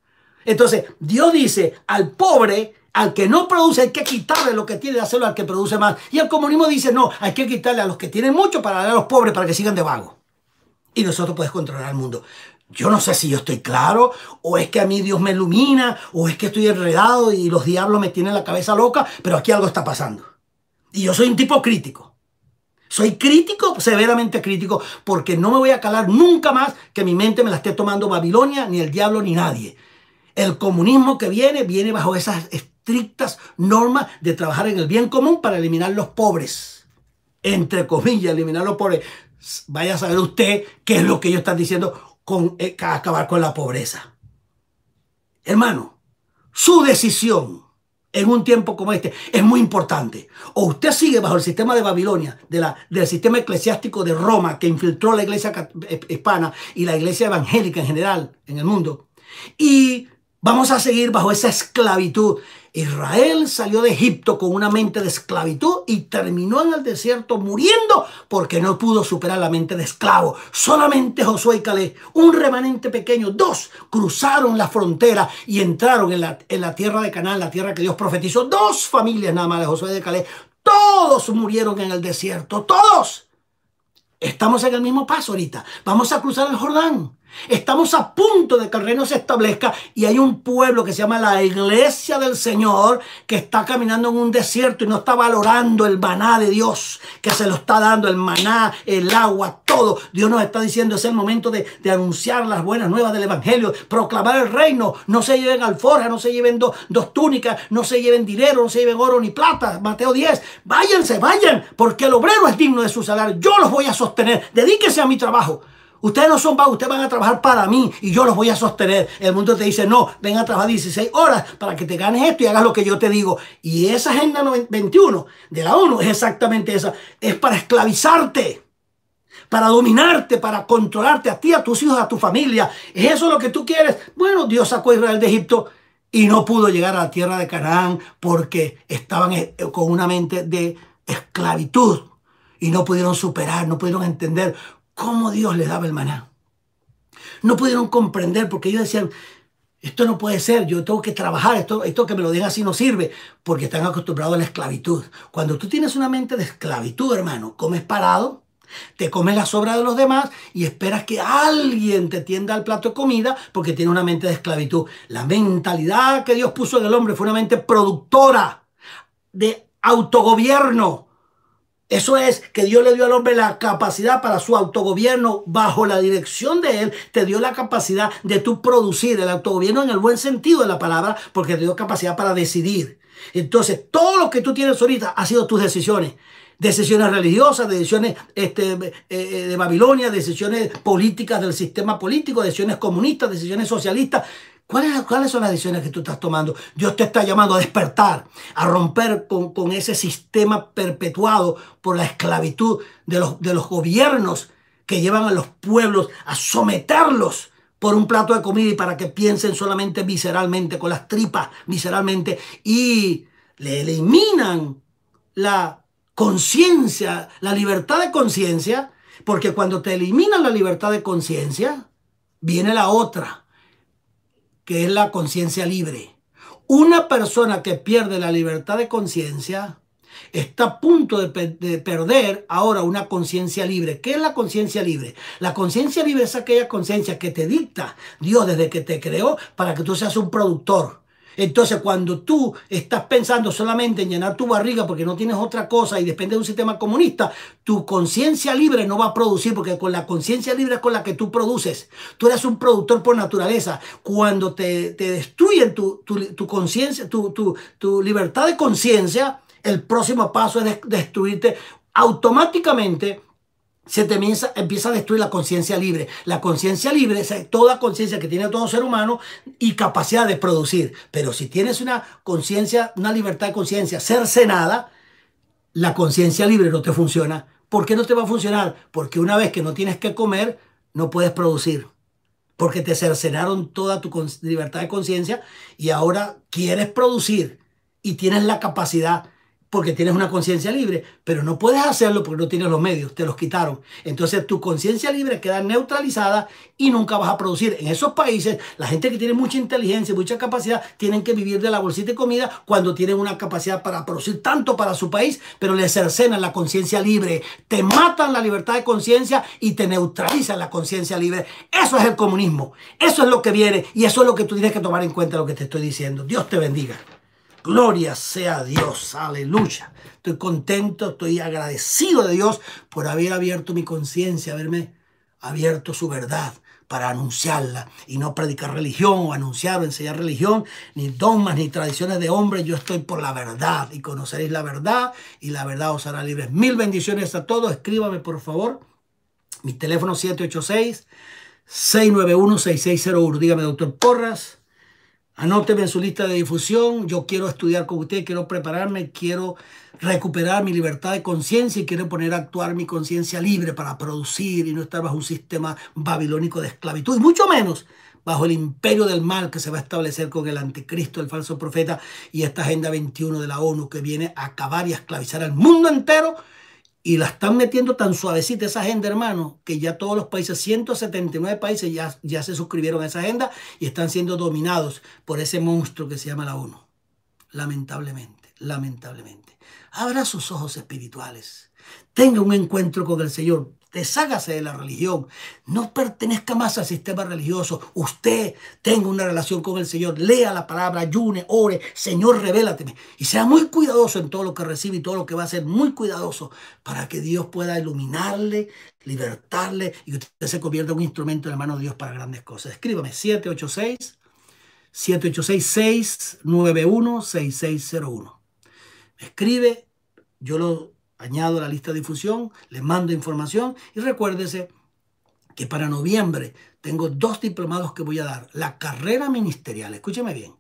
Entonces, Dios dice al pobre, al que no produce, hay que quitarle lo que tiene, hacerlo al que produce más. Y el comunismo dice, no, hay que quitarle a los que tienen mucho para darle a los pobres para que sigan de vago. Y nosotros podemos controlar el mundo. Yo no sé si yo estoy claro, o es que a mí Dios me ilumina, o es que estoy enredado y los diablos me tienen la cabeza loca, pero aquí algo está pasando. Y yo soy un tipo crítico. Soy crítico, severamente crítico, porque no me voy a calar nunca más que mi mente me la esté tomando Babilonia, ni el diablo, ni nadie. El comunismo que viene bajo esas estrictas normas de trabajar en el bien común para eliminar los pobres. Entre comillas, eliminar los pobres. vaya a saber usted qué es lo que ellos están diciendo con acabar con la pobreza. Hermano, su decisión en un tiempo como este es muy importante. O usted sigue bajo el sistema de Babilonia, del sistema eclesiástico de Roma que infiltró la iglesia hispana y la iglesia evangélica en general en el mundo. Y vamos a seguir bajo esa esclavitud. Israel salió de Egipto con una mente de esclavitud y terminó en el desierto muriendo porque no pudo superar la mente de esclavo. Solamente Josué y Caleb, un remanente pequeño, dos, cruzaron la frontera y entraron en la tierra de Canaán, la tierra que Dios profetizó. Dos familias nada más de Josué y de Caleb. Todos murieron en el desierto, todos. Estamos en el mismo paso ahorita. Vamos a cruzar el Jordán. Estamos a punto de que el reino se establezca y hay un pueblo que se llama la Iglesia del Señor que está caminando en un desierto y no está valorando el maná de Dios que se lo está dando, el maná, el agua, todo. Dios nos está diciendo es el momento de anunciar las buenas nuevas del Evangelio, proclamar el reino. No se lleven alforjas, no se lleven dos túnicas, no se lleven dinero, no se lleven oro ni plata. Mateo 10, váyanse, vayan, porque el obrero es digno de su salario. Yo los voy a sostener, dedíquense a mi trabajo. Ustedes no son vagos, ustedes van a trabajar para mí y yo los voy a sostener. El mundo te dice, no, ven a trabajar 16 horas para que te ganes esto y hagas lo que yo te digo. Y esa Agenda 21 de la ONU es exactamente esa. Es para esclavizarte, para dominarte, para controlarte a ti, a tus hijos, a tu familia. ¿Es eso lo que tú quieres? Bueno, Dios sacó a Israel de Egipto y no pudo llegar a la tierra de Canaán porque estaban con una mente de esclavitud y no pudieron superar, no pudieron entender cómo Dios les daba el maná. No pudieron comprender porque ellos decían, esto no puede ser, yo tengo que trabajar, esto que me lo den así no sirve, porque están acostumbrados a la esclavitud. Cuando tú tienes una mente de esclavitud, hermano, comes parado, te comes la sobra de los demás y esperas que alguien te tienda el plato de comida porque tiene una mente de esclavitud. La mentalidad que Dios puso en el hombre fue una mente productora, de autogobierno. Eso es que Dios le dio al hombre la capacidad para su autogobierno bajo la dirección de él. Te dio la capacidad de tú producir el autogobierno en el buen sentido de la palabra porque te dio capacidad para decidir. Entonces, todo lo que tú tienes ahorita ha sido tus decisiones. Decisiones religiosas, decisiones de Babilonia, decisiones políticas del sistema político, decisiones comunistas, decisiones socialistas. ¿Cuáles son las decisiones que tú estás tomando? Dios te está llamando a despertar, a romper con ese sistema perpetuado por la esclavitud de los gobiernos que llevan a los pueblos a someterlos por un plato de comida y para que piensen solamente visceralmente, con las tripas visceralmente, y le eliminan la conciencia, la libertad de conciencia, porque cuando te eliminan la libertad de conciencia, viene la otra, que es la conciencia libre. Una persona que pierde la libertad de conciencia está a punto de perder ahora una conciencia libre. ¿Qué es la conciencia libre? La conciencia libre es aquella conciencia que te dicta Dios desde que te creó para que tú seas un productor. Entonces, cuando tú estás pensando solamente en llenar tu barriga porque no tienes otra cosa y depende de un sistema comunista, tu conciencia libre no va a producir, porque con la conciencia libre es con la que tú produces. Tú eres un productor por naturaleza. Cuando te destruyen tu conciencia, tu libertad de conciencia, el próximo paso es destruirte automáticamente. Se te empieza a destruir la conciencia libre. La conciencia libre es toda conciencia que tiene todo ser humano y capacidad de producir. Pero si tienes una conciencia, una libertad de conciencia cercenada, la conciencia libre no te funciona. ¿Por qué no te va a funcionar? Porque una vez que no tienes que comer, no puedes producir. Porque te cercenaron toda tu libertad de conciencia y ahora quieres producir y tienes la capacidad porque tienes una conciencia libre, pero no puedes hacerlo porque no tienes los medios, te los quitaron. Entonces tu conciencia libre queda neutralizada y nunca vas a producir. En esos países, la gente que tiene mucha inteligencia, mucha capacidad, tienen que vivir de la bolsita de comida cuando tienen una capacidad para producir tanto para su país, pero les cercenan la conciencia libre, te matan la libertad de conciencia y te neutralizan la conciencia libre. Eso es el comunismo, eso es lo que viene y eso es lo que tú tienes que tomar en cuenta, lo que te estoy diciendo. Dios te bendiga. Gloria sea a Dios, aleluya. Estoy contento, estoy agradecido de Dios por haber abierto mi conciencia, haberme abierto su verdad para anunciarla y no predicar religión o anunciar o enseñar religión, ni dogmas, ni tradiciones de hombres. Yo estoy por la verdad y conoceréis la verdad y la verdad os hará libres. Mil bendiciones a todos. Escríbame, por favor. Mi teléfono 786-691-6601. Dígame, doctor Porras. Anóteme en su lista de difusión. Yo quiero estudiar con usted, quiero prepararme, quiero recuperar mi libertad de conciencia y quiero poner a actuar mi conciencia libre para producir y no estar bajo un sistema babilónico de esclavitud, y mucho menos bajo el imperio del mal que se va a establecer con el anticristo, el falso profeta y esta Agenda 21 de la ONU que viene a acabar y a esclavizar al mundo entero. Y la están metiendo tan suavecita esa agenda, hermano, que ya todos los países, 179 países ya se suscribieron a esa agenda y están siendo dominados por ese monstruo que se llama la ONU. Lamentablemente, lamentablemente. Abra sus ojos espirituales. Tenga un encuentro con el Señor. Deshágase de la religión. No pertenezca más al sistema religioso. Usted tenga una relación con el Señor. Lea la palabra, ayune, ore. Señor, revélateme. Y sea muy cuidadoso en todo lo que recibe y todo lo que va a hacer. Muy cuidadoso para que Dios pueda iluminarle, libertarle y usted se convierta en un instrumento en la mano de Dios para grandes cosas. Escríbame 786-691-6601. Me escribe, yo lo añado a la lista de difusión, le mando información y recuérdese que para noviembre tengo 2 diplomados que voy a dar. La carrera ministerial, escúcheme bien,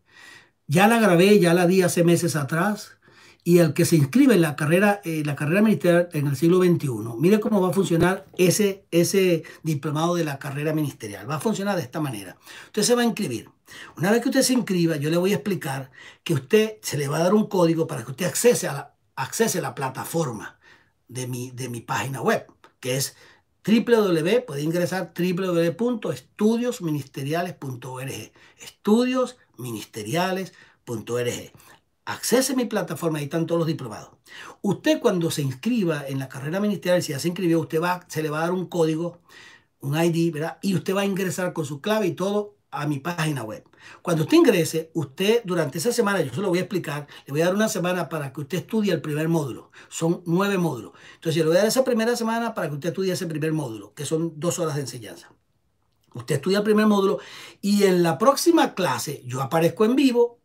ya la grabé, ya la di hace meses atrás, y el que se inscribe en la carrera ministerial en el siglo XXI, mire cómo va a funcionar ese diplomado de la carrera ministerial. Va a funcionar de esta manera. Usted se va a inscribir. Una vez que usted se inscriba, yo le voy a explicar que usted se le va a dar un código para que usted accese a la plataforma de mi página web, que es puede ingresar www.estudiosministeriales.org, estudiosministeriales.org. Accese a mi plataforma, ahí están todos los diplomados. Usted cuando se inscriba en la carrera ministerial, si ya se inscribió, se le va a dar un código, un ID, ¿verdad? Y usted va a ingresar con su clave y todo a mi página web. Cuando usted ingrese, usted durante esa semana, yo se lo voy a explicar, le voy a dar una semana para que usted estudie el primer módulo. Son 9 módulos. Entonces, yo le voy a dar esa primera semana para que usted estudie ese primer módulo, que son 2 horas de enseñanza. Usted estudia el primer módulo y en la próxima clase yo aparezco en vivo,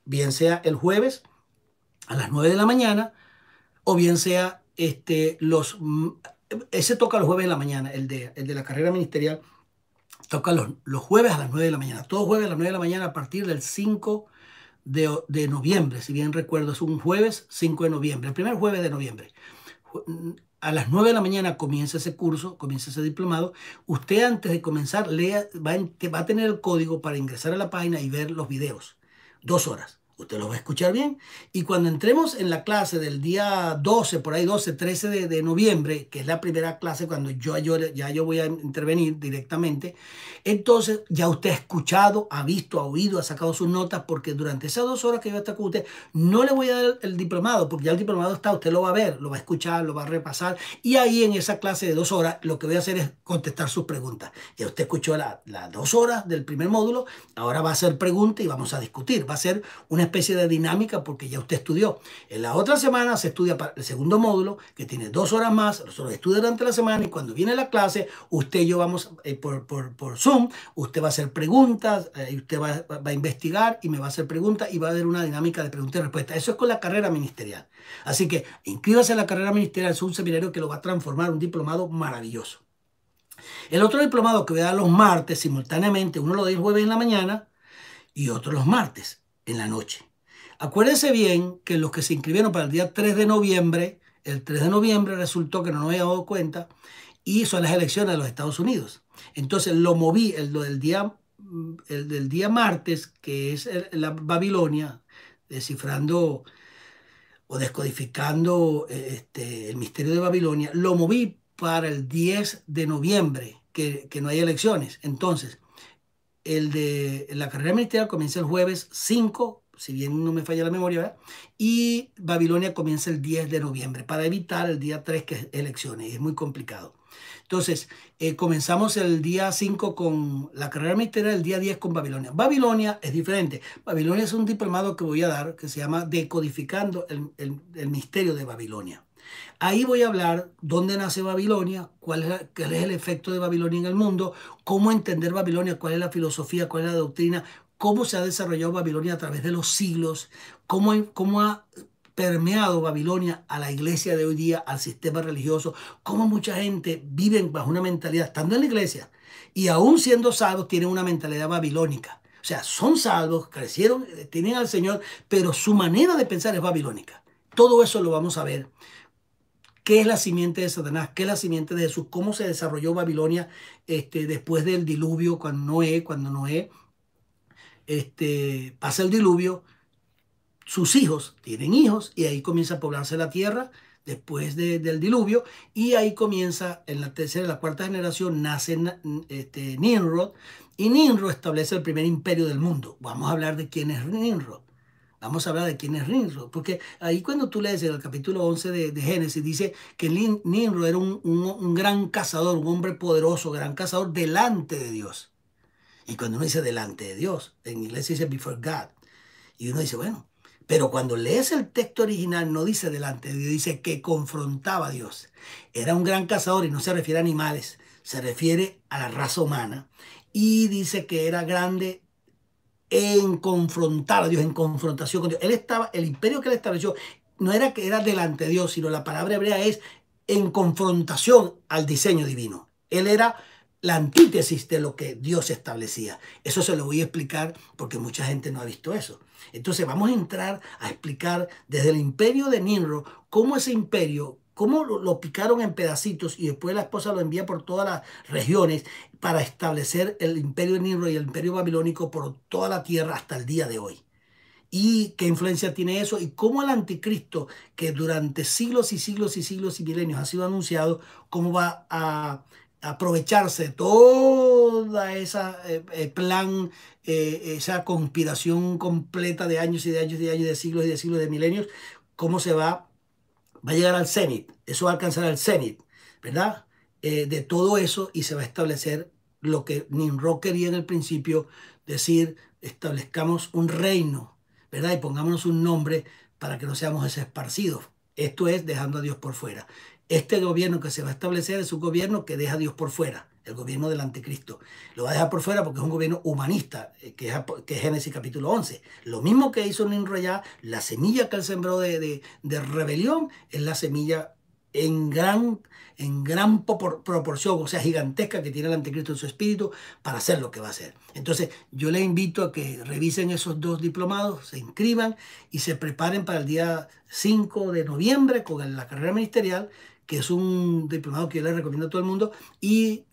bien sea el jueves a las 9 de la mañana o bien sea ese toca los jueves de la mañana, el de la carrera ministerial. Toca los jueves a las 9 de la mañana. Todos jueves a las 9 de la mañana a partir del 5 de noviembre. Si bien recuerdo, es un jueves 5 de noviembre. El primer jueves de noviembre. A las 9 de la mañana comienza ese curso, comienza ese diplomado. Usted antes de comenzar va a tener el código para ingresar a la página y ver los videos. 2 horas. Usted lo va a escuchar bien. Y cuando entremos en la clase del día 12, por ahí 12, 13 de noviembre, que es la primera clase cuando yo voy a intervenir directamente, entonces ya usted ha escuchado, ha visto, ha oído, ha sacado sus notas, porque durante esas 2 horas que yo voy a estar con usted, no le voy a dar el diplomado, porque ya el diplomado está, usted lo va a ver, lo va a escuchar, lo va a repasar, y ahí en esa clase de 2 horas lo que voy a hacer es contestar sus preguntas. Ya usted escuchó las 2 horas del primer módulo, ahora va a hacer preguntas y vamos a discutir. Va a ser una especie de dinámica porque ya usted estudió. En la otra semana se estudia para el segundo módulo, que tiene 2 horas más, lo estudia durante la semana, y cuando viene la clase, usted y yo vamos por Zoom, usted va a hacer preguntas, usted va a investigar y me va a hacer preguntas y va a haber una dinámica de preguntas y respuestas. Eso es con la carrera ministerial. Así que inscríbase en la carrera ministerial, es un seminario que lo va a transformar en un diplomado maravilloso. El otro diplomado que voy a dar los martes simultáneamente, uno lo doy el jueves en la mañana y otro los martes en la noche. Acuérdense bien que los que se inscribieron para el día 3 de noviembre, el 3 de noviembre resultó que no nos había dado cuenta y son las elecciones de los Estados Unidos. Entonces lo moví, el del día martes, que es la Babilonia, descifrando o descodificando el misterio de Babilonia, lo moví para el 10 de noviembre, que no hay elecciones. Entonces, el de la carrera ministerial comienza el jueves 5, si bien no me falla la memoria, ¿verdad? Y Babilonia comienza el 10 de noviembre, para evitar el día 3, que es elecciones, y es muy complicado. Entonces, comenzamos el día 5 con la carrera ministerial, el día 10 con Babilonia. Babilonia es diferente. Babilonia es un diplomado que voy a dar que se llama Decodificando el misterio de Babilonia. Ahí voy a hablar dónde nace Babilonia, cuál es el efecto de Babilonia en el mundo, cómo entender Babilonia, cuál es la filosofía, cuál es la doctrina, cómo se ha desarrollado Babilonia a través de los siglos, cómo ha permeado Babilonia a la iglesia de hoy día, al sistema religioso, cómo mucha gente vive bajo una mentalidad, estando en la iglesia y aún siendo salvos, tienen una mentalidad babilónica. O sea, son salvos, crecieron, tienen al Señor, pero su manera de pensar es babilónica. Todo eso lo vamos a ver. ¿Qué es la simiente de Satanás? ¿Qué es la simiente de Jesús? ¿Cómo se desarrolló Babilonia después del diluvio, cuando Noé pasa el diluvio? Sus hijos tienen hijos y ahí comienza a poblarse la tierra después del diluvio, y ahí comienza en la tercera y la cuarta generación nace Nimrod, y Nimrod establece el primer imperio del mundo. Vamos a hablar de quién es Nimrod. Vamos a hablar de quién es Nimrod, porque ahí cuando tú lees en el capítulo 11 de Génesis, dice que Nimrod era un gran cazador, un hombre poderoso, gran cazador delante de Dios. Y cuando uno dice delante de Dios, en inglés se dice before God. Y uno dice, bueno, pero cuando lees el texto original no dice delante de Dios, dice que confrontaba a Dios. Era un gran cazador y no se refiere a animales, se refiere a la raza humana. Y dice que era grande en confrontar a Dios, en confrontación con Dios. El imperio que él estableció no era que era delante de Dios, sino la palabra hebrea es en confrontación al diseño divino. Él era la antítesis de lo que Dios establecía. Eso se lo voy a explicar porque mucha gente no ha visto eso. Entonces vamos a entrar a explicar desde el imperio de Nimrod cómo ese imperio, cómo lo picaron en pedacitos y después la esposa lo envía por todas las regiones para establecer el imperio de Nimrod y el imperio babilónico por toda la tierra hasta el día de hoy. Y qué influencia tiene eso y cómo el anticristo, que durante siglos y siglos y siglos y milenios ha sido anunciado, cómo va a aprovecharse de toda esa plan, esa conspiración completa de años y de años y de años, de siglos y de siglos, de milenios, cómo va a llegar al cenit, eso va a alcanzar al cenit, ¿verdad? De todo eso, y se va a establecer lo que Nimrod quería en el principio, decir, establezcamos un reino, ¿verdad? Y pongámonos un nombre para que no seamos esparcidos. Esto es dejando a Dios por fuera. Este gobierno que se va a establecer es un gobierno que deja a Dios por fuera, el gobierno del anticristo. Lo va a dejar por fuera porque es un gobierno humanista, que es Génesis capítulo 11. Lo mismo que hizo Nimrod ya, la semilla que él sembró de rebelión es la semilla en gran proporción, o sea, gigantesca, que tiene el anticristo en su espíritu para hacer lo que va a hacer. Entonces, yo les invito a que revisen esos dos diplomados, se inscriban y se preparen para el día 5 de noviembre con la carrera ministerial, que es un diplomado que yo les recomiendo a todo el mundo, y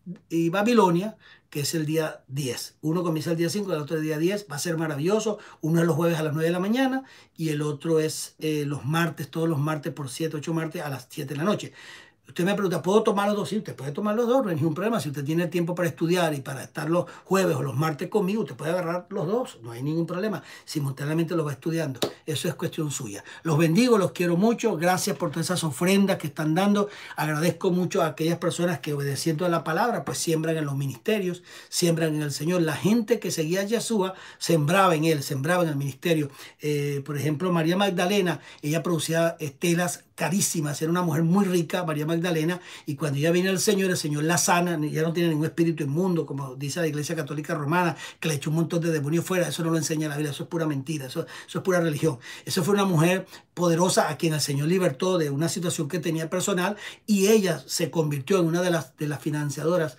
Babilonia, que es el día 10. Uno comienza el día 5, el otro el día 10. Va a ser maravilloso. Uno es los jueves a las 9 de la mañana y el otro es los martes, todos los martes por 7, 8 martes a las 7 de la noche. Usted me pregunta, ¿puedo tomar los dos? Sí, usted puede tomar los dos, no hay ningún problema. Si usted tiene tiempo para estudiar y para estar los jueves o los martes conmigo, usted puede agarrar los dos, no hay ningún problema. Simultáneamente lo va estudiando. Eso es cuestión suya. Los bendigo, los quiero mucho. Gracias por todas esas ofrendas que están dando. Agradezco mucho a aquellas personas que, obedeciendo a la palabra, pues siembran en los ministerios, siembran en el Señor. La gente que seguía a Yeshua sembraba en él, sembraba en el ministerio. Por ejemplo, María Magdalena, ella producía telas carísimas, era una mujer muy rica, María Magdalena, y cuando ella viene al Señor, el Señor la sana, ella no tiene ningún espíritu inmundo, como dice la Iglesia Católica Romana, que le echó un montón de demonios fuera. Eso no lo enseña la Biblia, eso es pura mentira, eso es pura religión. Eso fue una mujer poderosa a quien el Señor libertó de una situación que tenía personal, y ella se convirtió en una de las financiadoras,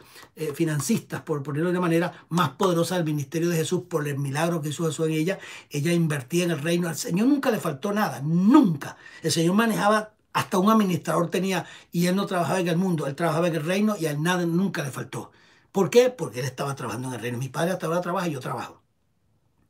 financistas, por ponerlo de una manera, más poderosa del ministerio de Jesús, por el milagro que hizo Jesús en ella. Ella invertía en el reino, al Señor nunca le faltó nada, nunca. El Señor manejaba, hasta un administrador tenía, y él no trabajaba en el mundo, él trabajaba en el reino y a él nada nunca le faltó. ¿Por qué? Porque él estaba trabajando en el reino. Mi padre hasta ahora trabaja y yo trabajo.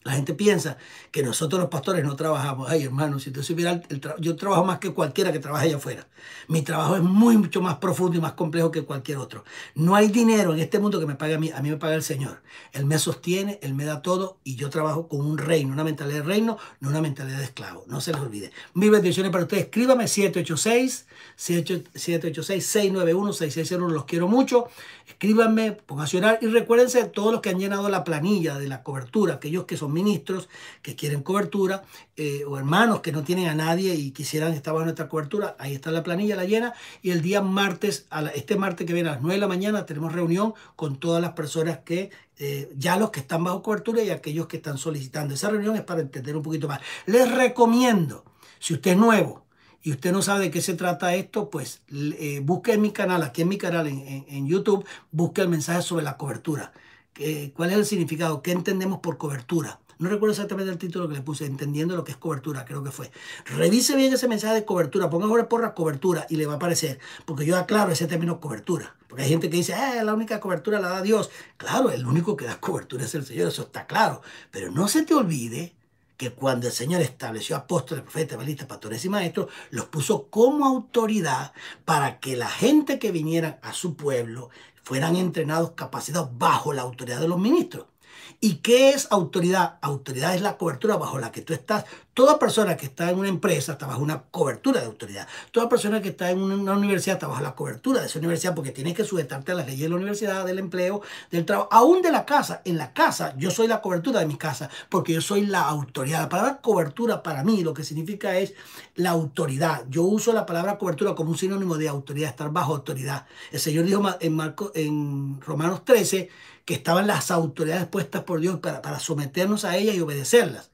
La gente piensa que nosotros los pastores no trabajamos. Ay, hermano, si usted supiera, yo trabajo más que cualquiera que trabaje allá afuera. Mi trabajo es mucho más profundo y más complejo que cualquier otro. No hay dinero en este mundo que me pague a mí me paga el Señor. Él me sostiene, Él me da todo, y yo trabajo con un reino, una mentalidad de reino, no una mentalidad de esclavo. No se les olvide. Mil bendiciones para ustedes. Escríbame 786-691-6601. Los quiero mucho. Escríbanme, pónganse a orar, y recuérdense de todos los que han llenado la planilla de la cobertura, aquellos que son ministros que quieren cobertura, o hermanos que no tienen a nadie y quisieran estar bajo nuestra cobertura. Ahí está la planilla, la llena, y el día martes, este martes que viene a las 9 de la mañana, tenemos reunión con todas las personas que ya los que están bajo cobertura y aquellos que están solicitando. Esa reunión es para entender un poquito más. Les recomiendo Si usted es nuevo y usted no sabe de qué se trata esto, pues busque en mi canal, aquí en mi canal en YouTube, busque el mensaje sobre la cobertura. ¿Cuál es el significado? ¿Qué entendemos por cobertura? No recuerdo exactamente el título que le puse, entendiendo lo que es cobertura, creo que fue. Revise bien ese mensaje de cobertura, ponga ahora porra cobertura y le va a aparecer, porque yo aclaro ese término cobertura. Porque hay gente que dice, la única cobertura la da Dios. Claro, el único que da cobertura es el Señor, eso está claro. Pero no se te olvide que cuando el Señor estableció apóstoles, profetas, evangelistas, pastores y maestros, los puso como autoridad para que la gente que viniera a su pueblo fueran entrenados, capacitados bajo la autoridad de los ministros. ¿Y qué es autoridad? Autoridad es la cobertura bajo la que tú estás. Toda persona que está en una empresa está bajo una cobertura de autoridad. Toda persona que está en una universidad está bajo la cobertura de esa universidad porque tienes que sujetarte a las leyes de la universidad, del empleo, del trabajo, aún de la casa. En la casa, yo soy la cobertura de mi casa porque yo soy la autoridad. La palabra cobertura para mí lo que significa es la autoridad. Yo uso la palabra cobertura como un sinónimo de autoridad, estar bajo autoridad. El Señor dijo en Romanos 13 que estaban las autoridades puestas por Dios para someternos a ellas y obedecerlas.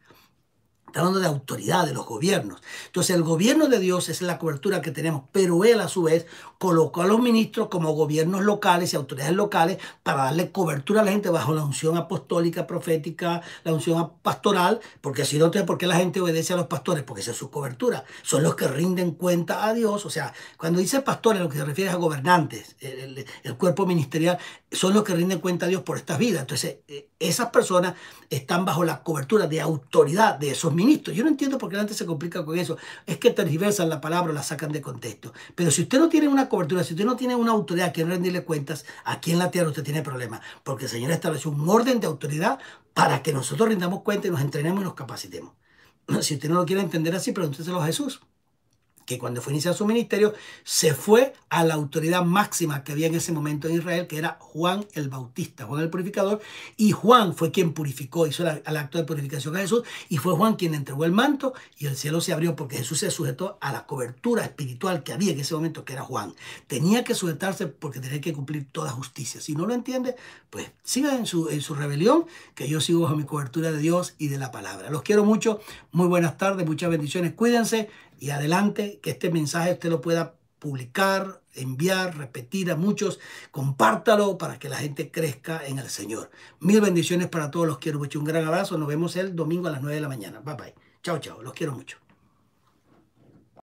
Está hablando de autoridad de los gobiernos. Entonces el gobierno de Dios es la cobertura que tenemos, pero Él a su vez colocó a los ministros como gobiernos locales y autoridades locales para darle cobertura a la gente bajo la unción apostólica, profética, la unción pastoral, porque si no, entonces, ¿por qué la gente obedece a los pastores? Porque esa es su cobertura. Son los que rinden cuenta a Dios. O sea, cuando dice pastores, lo que se refiere a gobernantes, el cuerpo ministerial, son los que rinden cuenta a Dios por estas vidas. Entonces, esas personas están bajo la cobertura de autoridad de esos ministros. Yo no entiendo por qué la gente se complica con eso. Es que tergiversan la palabra o la sacan de contexto. Pero si usted no tiene una cobertura, si usted no tiene una autoridad que no rendirle cuentas, aquí en la tierra usted tiene problemas. Porque el Señor estableció un orden de autoridad para que nosotros rindamos cuenta y nos entrenemos y nos capacitemos. Si usted no lo quiere entender así, pregúnteselo a Jesús, que cuando fue iniciado su ministerio, se fue a la autoridad máxima que había en ese momento en Israel, que era Juan el Bautista, Juan el Purificador, y Juan fue quien purificó, hizo el acto de purificación a Jesús, y fue Juan quien le entregó el manto, y el cielo se abrió porque Jesús se sujetó a la cobertura espiritual que había en ese momento, que era Juan. Tenía que sujetarse porque tenía que cumplir toda justicia. Si no lo entiende, pues siga en su rebelión, que yo sigo bajo mi cobertura de Dios y de la palabra. Los quiero mucho, muy buenas tardes, muchas bendiciones, cuídense, y adelante, que este mensaje usted lo pueda publicar, enviar, repetir a muchos. Compártalo para que la gente crezca en el Señor. Mil bendiciones para todos. Los quiero mucho. Un gran abrazo. Nos vemos el domingo a las 9 de la mañana. Bye bye. Chao, chao. Los quiero mucho.